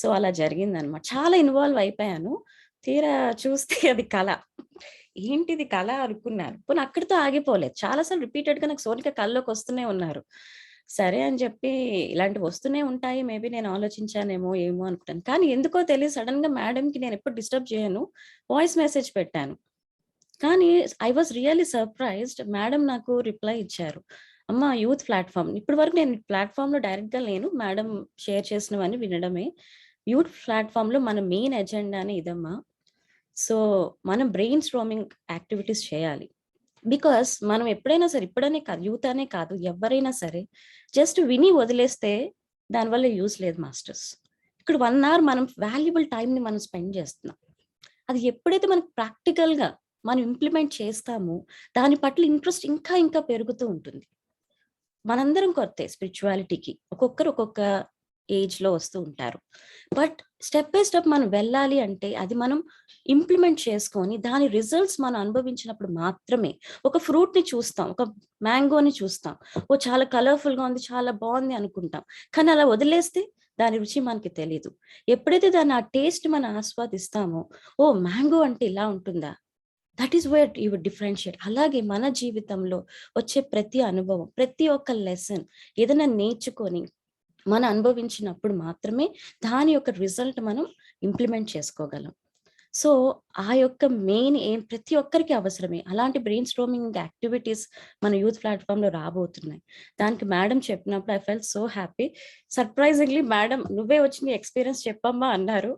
సో అలా జరిగింది అనమాట. చాలా ఇన్వాల్వ్ అయిపోయాను. తీరా చూస్తే అది కళ. ఏంటిది కళ అనుకున్నాను. పోనీ అక్కడితో ఆగిపోలేదు, చాలాసార్లు రిపీటెడ్ గా నాకు సోనికా కళ్ళలోకి వస్తూనే ఉన్నారు. సరే అని చెప్పి ఇలాంటివి వస్తూనే ఉంటాయి, మేబీ నేను ఆలోచించానేమో ఏమో అనుకుంటాను. కానీ ఎందుకో తెలియదు సడన్ గా మేడం కి నేను ఎప్పుడు డిస్టర్బ్ చేయను, వాయిస్ మెసేజ్ పెట్టాను. కానీ I was really surprised, madam నాకు రిప్లై ఇచ్చారు. అమ్మ యూత్ ప్లాట్ఫామ్, ఇప్పటి వరకు నేను ప్లాట్ఫామ్లో డైరెక్ట్గా లేను, మేడం షేర్ చేసినవన్నీ వినడమే. యూత్ ప్లాట్ఫామ్లో మన మెయిన్ ఎజెండానే ఇదమ్మా. సో మనం బ్రెయిన్ స్ట్రామింగ్ యాక్టివిటీస్ చేయాలి. బికాస్ మనం ఎప్పుడైనా సరే, ఇప్పుడనే కాదు, యూత్ అనే కాదు, ఎవరైనా సరే జస్ట్ విని వదిలేస్తే దానివల్ల యూస్ లేదు మాస్టర్స్. ఇక్కడ 1 hour మనం వాల్యుబుల్ టైంని మనం స్పెండ్ చేస్తున్నాం. అది ఎప్పుడైతే మనకు ప్రాక్టికల్గా మనం ఇంప్లిమెంట్ చేస్తామో దాని పట్ల ఇంట్రెస్ట్ ఇంకా ఇంకా పెరుగుతూ ఉంటుంది. మనందరం కొత్తే స్పిరిచువాలిటీకి, ఒక్కొక్కరు ఒక్కొక్క ఏజ్లో వస్తూ ఉంటారు. బట్ స్టెప్ బై స్టెప్ మనం వెళ్ళాలి అంటే అది మనం ఇంప్లిమెంట్ చేసుకొని దాని రిజల్ట్స్ మనం అనుభవించినప్పుడు మాత్రమే. ఒక ఫ్రూట్ని చూస్తాం, ఒక మ్యాంగోని చూస్తాం, ఓ చాలా కలర్ఫుల్గా ఉంది, చాలా బాగుంది అనుకుంటాం, కానీ అలా వదిలేస్తే దాని రుచి మనకి తెలియదు. ఎప్పుడైతే దాన్ని ఆ టేస్ట్ మనం ఆస్వాదిస్తామో, ఓ మ్యాంగో అంటే ఇలా ఉంటుందా, that is where you differentiate. అలాగే మన జీవితంలో వచ్చే ప్రతి అనుభవం, ప్రతి ఒక్క లెసన్ ఏదైనా నేర్చుకొని మనం అనుభవించినప్పుడు మాత్రమే దాని యొక్క రిజల్ట్ మనం ఇంప్లిమెంట్ చేసుకోగలం. సో ఆ యొక్క మెయిన్ ఏం ప్రతి ఒక్కరికి అవసరమే. అలాంటి బ్రెయిన్ స్ట్రోమింగ్ యాక్టివిటీస్ మన యూత్ ప్లాట్ఫామ్లో రాబోతున్నాయి. దానికి మేడం చెప్పినప్పుడు I felt so happy. Surprisingly madam నువ్వే వచ్చి నీ ఎక్స్పీరియన్స్ చెప్పమ్మా అన్నారు.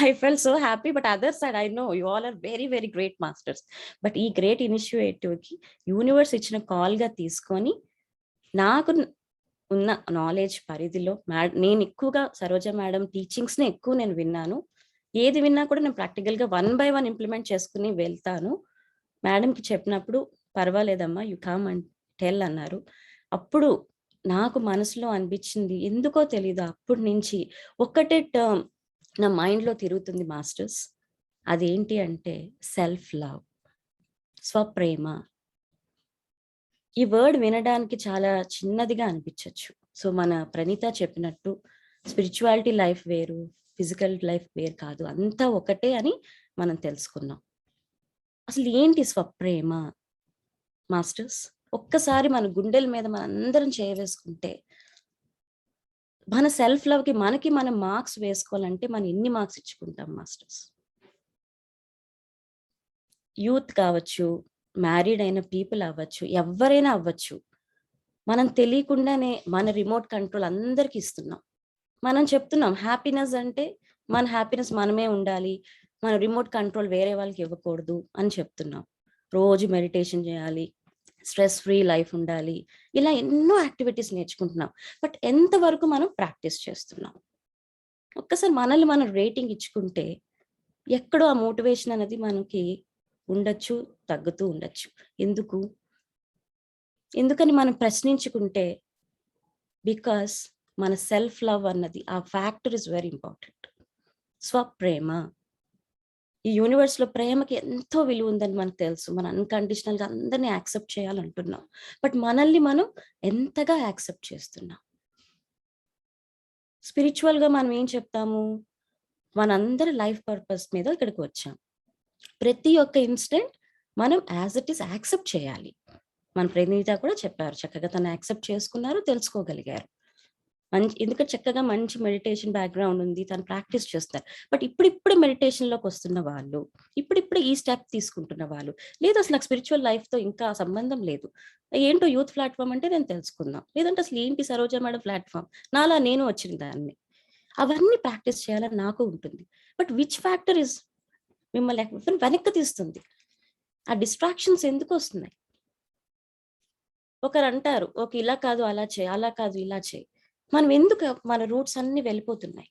I felt so happy. But other side I know you all are very very great masters. But ఈ గ్రేట్ ఇనిషియేటివ్కి యూనివర్స్ ఇచ్చిన కాల్గా తీసుకొని నాకు ఉన్న నాలెడ్జ్ పరిధిలో నేను ఎక్కువగా సరోజ మేడం టీచింగ్స్ని ఎక్కువ నేను విన్నాను. ఏది విన్నా కూడా నేను ప్రాక్టికల్గా 1 by 1 ఇంప్లిమెంట్ చేసుకుని వెళ్తాను. మేడంకి చెప్పినప్పుడు పర్వాలేదమ్మా యు కమ్ అండ్ టెల్ అన్నారు. అప్పుడు నాకు మనసులో అనిపించింది, ఎందుకో తెలీదు, అప్పటి నుంచి ఒక్కటే టర్మ్ నా మైండ్లో తిరుగుతుంది మాస్టర్స్. అదేంటి అంటే సెల్ఫ్ లవ్, స్వప్రేమ. ఈ వర్డ్ వినడానికి చాలా చిన్నదిగా అనిపించవచ్చు. సో మన ప్రణీత చెప్పినట్టు స్పిరిచువాలిటీ లైఫ్ వేరు, ఫిజికల్ లైఫ్ వేరు కాదు, అంతా ఒకటే అని మనం తెలుసుకున్నాం. అసలు ఏంటి స్వప్రేమ మాస్టర్స్? ఒక్కసారి మన గుండెల మీద మన అందరం చేయవేసుకుంటే, మన సెల్ఫ్ లవ్కి మనకి మనం మార్క్స్ వేసుకోవాలంటే మనం ఎన్ని మార్క్స్ ఇచ్చుకుంటాం మాస్టర్స్? యూత్ కావచ్చు, మ్యారీడ్ అయిన పీపుల్ అవ్వచ్చు, ఎవరైనా అవ్వచ్చు, మనం తెలియకుండానే మన రిమోట్ కంట్రోల్ అందరికి ఇస్తున్నాం. మనం చెప్తున్నాం హ్యాపీనెస్ అంటే మన హ్యాపీనెస్ మనమే ఉండాలి, మన రిమోట్ కంట్రోల్ వేరే వాళ్ళకి ఇవ్వకూడదు అని చెప్తున్నాం. రోజు మెడిటేషన్ చేయాలి, స్ట్రెస్ ఫ్రీ లైఫ్ ఉండాలి, ఇలా ఎన్నో యాక్టివిటీస్ నేర్చుకుంటున్నాం. బట్ ఎంతవరకు మనం ప్రాక్టీస్ చేస్తున్నాం? ఒక్కసారి మనల్ని మనం రేటింగ్ ఇచ్చుకుంటే ఎక్కడో ఆ మోటివేషన్ అనేది మనకి ఉండొచ్చు, తగ్గుతూ ఉండొచ్చు. ఎందుకని మనం ప్రశ్నించుకుంటే, బికాస్ మన సెల్ఫ్ లవ్ అన్నది ఆ ఫ్యాక్టర్ ఇస్ వెరీ ఇంపార్టెంట్. స్వప్రేమ. ఈ యూనివర్స్లో ప్రేమకి ఎంతో విలువ ఉందని మనకు తెలుసు. మనం అన్కండిషనల్గా అందరినీ యాక్సెప్ట్ చేయాలంటున్నాం. బట్ మనల్ని మనం ఎంతగా యాక్సెప్ట్ చేస్తున్నాం? స్పిరిచువల్గా మనం ఏం చెప్తాము? మనందరి లైఫ్ పర్పస్ మీద ఇక్కడికి వచ్చాం. ప్రతి ఒక్క ఇన్సిడెంట్ మనం యాజ్ ఇట్ ఈస్ యాక్సెప్ట్ చేయాలి. మన ప్రణీత కూడా చెప్పారు, చక్కగా తను యాక్సెప్ట్ చేసుకున్నారు, తెలుసుకోగలిగారు. ఎందుకంటే చక్కగా మంచి మెడిటేషన్ బ్యాక్గ్రౌండ్ ఉంది, తను ప్రాక్టీస్ చేస్తారు. బట్ ఇప్పుడిప్పుడే మెడిటేషన్లోకి వస్తున్న వాళ్ళు, ఇప్పుడిప్పుడే ఈ స్టెప్ తీసుకుంటున్న వాళ్ళు, లేదు అసలు నాకు స్పిరిచువల్ లైఫ్తో ఇంకా సంబంధం లేదు, ఏంటో యూత్ ప్లాట్ఫామ్ అంటే నేను తెలుసుకుందాం, లేదంటే అసలు ఏంటి సరోజ మేడం ప్లాట్ఫామ్, నాలా నేను వచ్చిన దాన్ని, అవన్నీ ప్రాక్టీస్ చేయాలని నాకు ఉంటుంది. బట్ విచ్ ఫ్యాక్టర్ ఇస్ మిమ్మల్ని వెనక్కి తీస్తుంది? ఆ డిస్ట్రాక్షన్స్ ఎందుకు వస్తున్నాయి? ఒకరు అంటారు ఓకే ఇలా కాదు అలా చేయి, అలా కాదు ఇలా చేయి. మనం ఎందుకు మన రూట్స్ అన్ని వెళ్ళిపోతున్నాయి?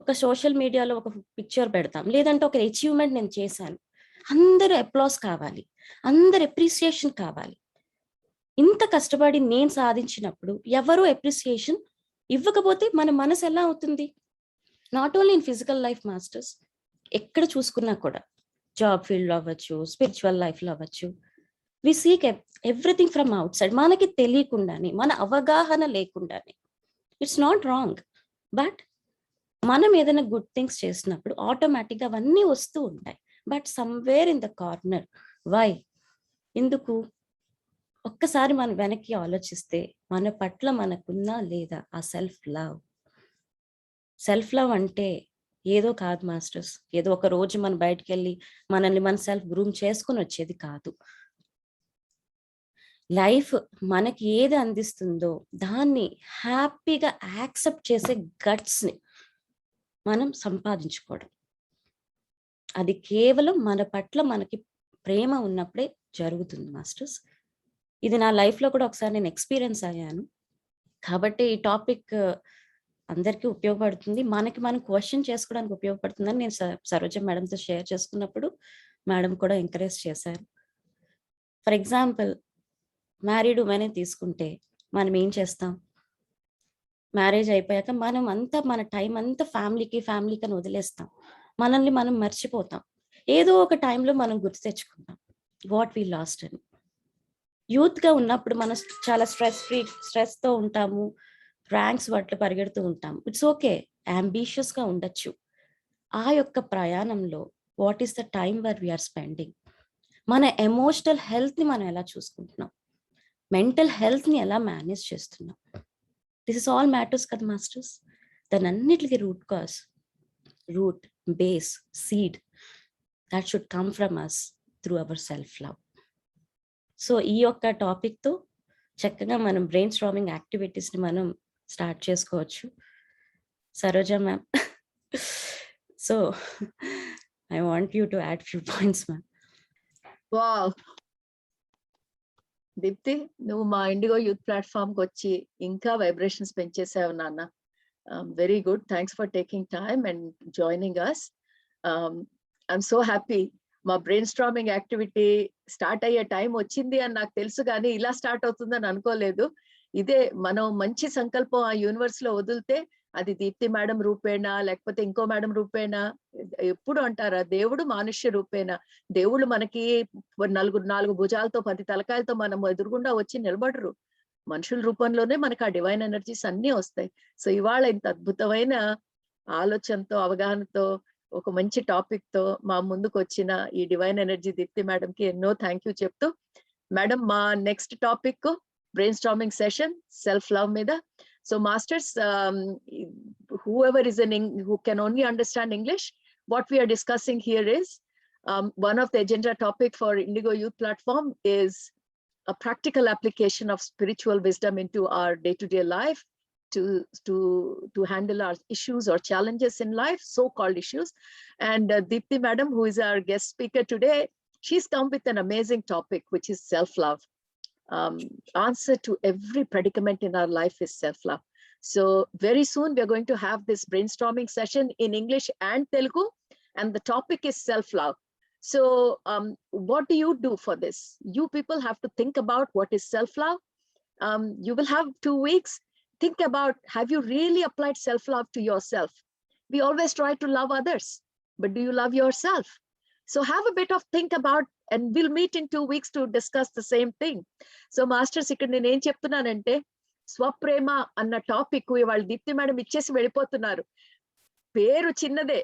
ఒక సోషల్ మీడియాలో ఒక పిక్చర్ పెడతాం, లేదంటే ఒక అచీవ్మెంట్ నేను చేశాను, అందరూ అప్లాస్ కావాలి, అందరు అప్రిసియేషన్ కావాలి. ఇంత కష్టపడి నేను సాధించినప్పుడు ఎవరు అప్రిసియేషన్ ఇవ్వకపోతే మన మనసు ఎలా అవుతుంది? Not only in physical life masters, ఎక్కడ చూసుకున్నా కూడా, జాబ్ ఫీల్డ్లో అవ్వచ్చు, స్పిరిచువల్ లైఫ్లో అవ్వచ్చు, we seek everything from outside. మనకి తెలియకుండానే, మన అవగాహన లేకుండానే. ఇట్స్ నాట్ రాంగ్, బట్ మనం ఏదైనా గుడ్ థింగ్స్ చేసినప్పుడు ఆటోమేటిక్గా అవన్నీ వస్తూ ఉంటాయి. But somewhere in the corner why? ఎందుకు? ఒక్కసారి మనం వెనక్కి ఆలోచిస్తే మన పట్ల మనకున్నా లేదా ఆ సెల్ఫ్ లవ్. సెల్ఫ్ లవ్ అంటే ఏదో కాదు మాస్టర్స్, ఏదో ఒక రోజు మనం బయటకు వెళ్ళి మనల్ని మన సెల్ఫ్ గ్రూమ్ చేసుకుని వచ్చేది కాదు. లైఫ్ మనకి ఏది అందిస్తుందో దాన్ని హ్యాపీగా యాక్సెప్ట్ చేసే గట్స్ని మనం సంపాదించుకోవడం. అది కేవలం మన పట్ల మనకి ప్రేమ ఉన్నప్పుడే జరుగుతుంది మాస్టర్స్. ఇది నా లైఫ్లో కూడా ఒకసారి నేను ఎక్స్పీరియన్స్ అయ్యాను. కాబట్టి ఈ టాపిక్ అందరికీ ఉపయోగపడుతుంది, మనకి మనం క్వశ్చన్ చేసుకోవడానికి ఉపయోగపడుతుందని నేను సరోజ మేడంతో షేర్ చేసుకున్నప్పుడు మేడం కూడా ఎంకరేజ్ చేశారు. ఫర్ ఎగ్జాంపుల్, మ్యారీడ్ ఉమెనే తీసుకుంటే మనం ఏం చేస్తాం? మ్యారేజ్ అయిపోయాక మనం అంతా మన టైం అంతా ఫ్యామిలీకి అని వదిలేస్తాం. మనల్ని మనం మర్చిపోతాం. ఏదో ఒక టైంలో మనం గుర్తు తెచ్చుకుంటాం వాట్ వీ లాస్ట్ అని. యూత్గా ఉన్నప్పుడు మనం చాలా స్ట్రెస్తో ఉంటాము, ర్యాంక్స్ పట్ల పరిగెడుతూ ఉంటాము. ఇట్స్ ఓకే, అంబిషియస్గా ఉండొచ్చు. ఆ యొక్క ప్రయాణంలో what is the time where we are spending? మన ఎమోషనల్ హెల్త్ని మనం ఎలా చూసుకుంటున్నాం? మెంటల్ హెల్త్ని ఎలా మేనేజ్ చేస్తున్నాం? దిస్ ఇస్ ఆల్ మ్యాటర్స్ కదా మాస్టర్స్. దాని అన్నిటికీ root base seed that should come from us through our self-love. So ఈ యొక్క టాపిక్తో చక్కగా మనం బ్రెయిన్ స్ట్రామింగ్ యాక్టివిటీస్ని మనం స్టార్ట్ చేసుకోవచ్చు. Saroja ma'am, so I want you to add few points ma'am. Wow Deepthi, నువ్వు మా ఇండిగో యూత్ ప్లాట్ఫామ్కి వచ్చి ఇంకా వైబ్రేషన్స్ పెంచేసావు నాన్న. Very good, thanks for taking time and joining us. I'm so happy. మా బ్రెయిన్ స్ట్రామింగ్ యాక్టివిటీ స్టార్ట్ అయ్యే time వచ్చింది అని నాకు తెలుసు, కానీ ఇలా స్టార్ట్ అవుతుందని అనుకోలేదు. ఇదే మనం మంచి సంకల్పం ఆ యూనివర్స్ లో వదిలితే అది దీప్తి మేడం రూపేణ లేకపోతే ఇంకో మేడం రూపేణ, ఎప్పుడు అంటారా దేవుడు మానుష్య రూపేణ. దేవుళ్ళు మనకి 4 భుజాలతో 10 తలకాయలతో మనం ఎదురుగుండా వచ్చి నిలబడరు. మనుషుల రూపంలోనే మనకు ఆ డివైన్ ఎనర్జీస్ అన్ని వస్తాయి. సో ఇవాళ ఇంత అద్భుతమైన ఆలోచనతో అవగాహనతో ఒక మంచి టాపిక్ తో మా ముందుకు వచ్చిన ఈ డివైన్ ఎనర్జీ దీప్తి మేడం కి ఎన్నో థ్యాంక్ యూ చెప్తూ, మేడం మా next topic brainstorming session self love మీద. So masters, whoever is who can only understand English, what we are discussing here is one of the agenda topic for Indigo Youth Platform is a practical application of spiritual wisdom into our day-to-day life to handle our issues or challenges in life, so-called issues. And Deepthi madam, who is our guest speaker today, she's come with an amazing topic, which is self-love. Answer to every predicament in our life is self-love. So very soon we're going to have this brainstorming session in English and Telugu, and the topic is self-love. So what do you do for this? You people have to think about what is self-love. You will have 2 weeks. Think about, have you really applied self-love to yourself? We always try to love others, but do you love yourself? So have a bit of think about, and we'll meet in 2 weeks to discuss the same thing. So masters, ikkada nenu em cheptunnanante స్వప్రేమ అన్న topic ఇవాళ Deepti madam ఇచ్చేసి వెళ్ళిపోతున్నారు. పేరు చిన్నదే,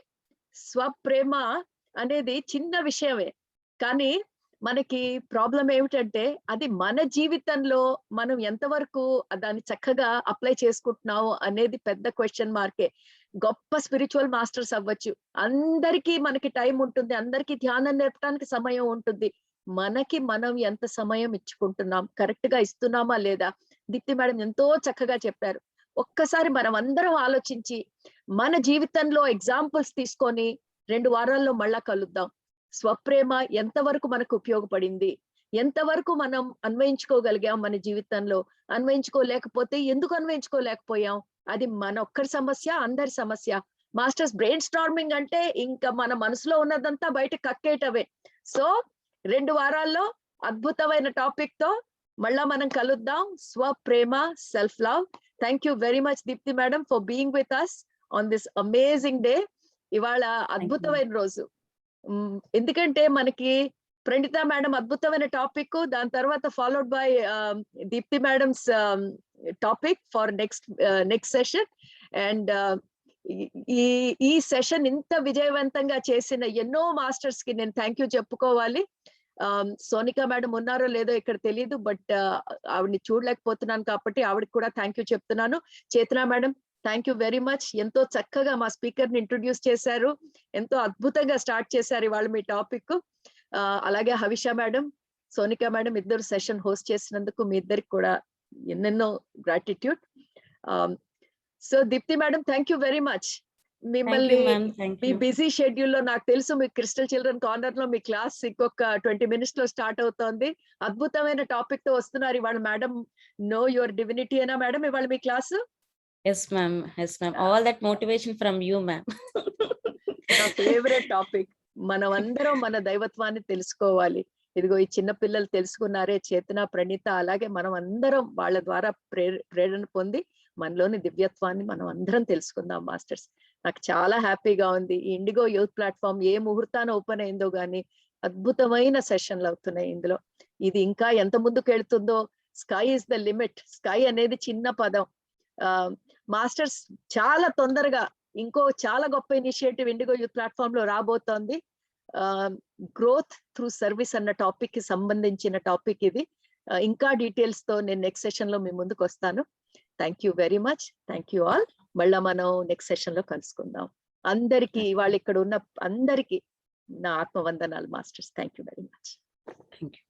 స్వప్రేమ అనేది చిన్న విషయమే, కానీ మనకి ప్రాబ్లం ఏమిటంటే అది మన జీవితంలో మనం ఎంతవరకు దాన్ని చక్కగా అప్లై చేసుకుంటున్నావు అనేది పెద్ద క్వశ్చన్ మార్కే. గొప్ప స్పిరిచువల్ మాస్టర్స్ అవ్వచ్చు, అందరికీ మనకి టైం ఉంటుంది, అందరికీ ధ్యానం నేర్పడానికి సమయం ఉంటుంది. మనకి మనం ఎంత సమయం ఇచ్చుకుంటున్నాం, కరెక్ట్ గా ఇస్తున్నామా లేదా? దీప్తి మేడం ఎంతో చక్కగా చెప్పారు. ఒక్కసారి మనం అందరం ఆలోచించి మన జీవితంలో ఎగ్జాంపుల్స్ తీసుకొని 2 వారాల్లో మళ్ళా కలుద్దాం. స్వప్రేమ ఎంతవరకు మనకు ఉపయోగపడింది, ఎంతవరకు మనం అన్వయించుకోగలిగాం మన జీవితంలో, అన్వయించుకోలేకపోతే ఎందుకు అన్వయించుకోలేకపోయాం, అది మన ఒక్కరి సమస్య, అందరి సమస్య. మాస్టర్స్, బ్రెయిన్ స్టార్మింగ్ అంటే ఇంకా మన మనసులో ఉన్నదంతా బయట కక్కేయటమే. సో 2 వారాల్లో అద్భుతమైన టాపిక్ తో మళ్ళా మనం కలుద్దాం. స్వప్రేమ, self love. Thank you very much Deepthi madam for being with us on this amazing day. ఇవాళ అద్భుతమైన రోజు, ఎందుకంటే మనకి ప్రణీత మేడం అద్భుతమైన టాపిక్, దాని తర్వాత followed by Deepthi madam's topic for next session. And ఈ సెషన్ ఇంత విజయవంతంగా చేసిన ఎన్నో మాస్టర్స్ కి నేను థ్యాంక్ యూ చెప్పుకోవాలి. సోనికా మేడం ఉన్నారో లేదో ఇక్కడ తెలియదు, బట్ ఆవిడని చూడలేకపోతున్నాను కాబట్టి ఆవిడకి కూడా థ్యాంక్ యూ చెప్తున్నాను. Chetana madam, thank you very much. ఎంతో చక్కగా మా స్పీకర్ ని ఇంట్రొడ్యూస్ చేశారు, ఎంతో అద్భుతంగా స్టార్ట్ చేశారు ఇవాళ మీ టాపిక్. అలాగే హవిష మేడం, సోనికా మేడం ఇద్దరు సెషన్ హోస్ట్ చేసినందుకు మీ ఇద్దరికి కూడా ఎన్నెన్నో gratitude. So Deepthi madam, thank you very much. మిమ్మల్ని మీ బిజీ షెడ్యూల్ లో నాకు తెలుసు మీ క్రిస్టల్ చిల్డ్రన్ కార్నర్ లో మీ క్లాస్ ఇంకొక 20 minutes లో స్టార్ట్ అవుతోంది. అద్భుతమైన టాపిక్ తో వస్తున్నారు ఇవాళ మేడం. నో యువర్ డివినిటీ అనా మేడం ఇవాళ మీ class? Yes ma'am, all that motivation from you ma'am. నా ఫేవరెట్ టాపిక్. మనం అందరం మన దైవత్వాన్ని తెలుసుకోవాలి. ఇదిగో ఈ చిన్న పిల్లలు తెలుసుకున్నారే, చేతన, ప్రణీత, అలాగే మనం అందరం వాళ్ళ ద్వారా ప్రేరణ పొంది మనలోని దివ్యత్వాన్ని మనం అందరం తెలుసుకుందాం మాస్టర్స్. నాకు చాలా హ్యాపీగా ఉంది. ఈ ఇండిగో యూత్ ప్లాట్ఫామ్ ఏ ముహూర్తాన ఓపెన్ అయిందో గానీ అద్భుతమైన సెషన్లు అవుతున్నాయి ఇందులో. ఇది ఇంకా ఎంత ముందుకు వెళ్తుందో. Sky is the limit. Sky అనేది చిన్న పదం. మాస్టర్స్ చాలా తొందరగా ఇంకో చాలా గొప్ప ఇనిషియేటివ్ ఇండిగో యూత్ ప్లాట్ఫామ్ లో రాబోతోంది. గ్రోత్ త్రూ సర్వీస్ అన్న టాపిక్ కి సంబంధించిన టాపిక్ ఇది. ఇంకా డీటెయిల్స్ తో నేను నెక్స్ట్ సెషన్ లో మీ ముందుకు వస్తాను. Thank you very much. Thank you all. మళ్ళా మనం నెక్స్ట్ సెషన్ లో కలుసుకుందాం. అందరికీ వాళ్ళు ఇక్కడ ఉన్న అందరికీ నా ఆత్మవందనాలు masters. Thank you very much. Thank you.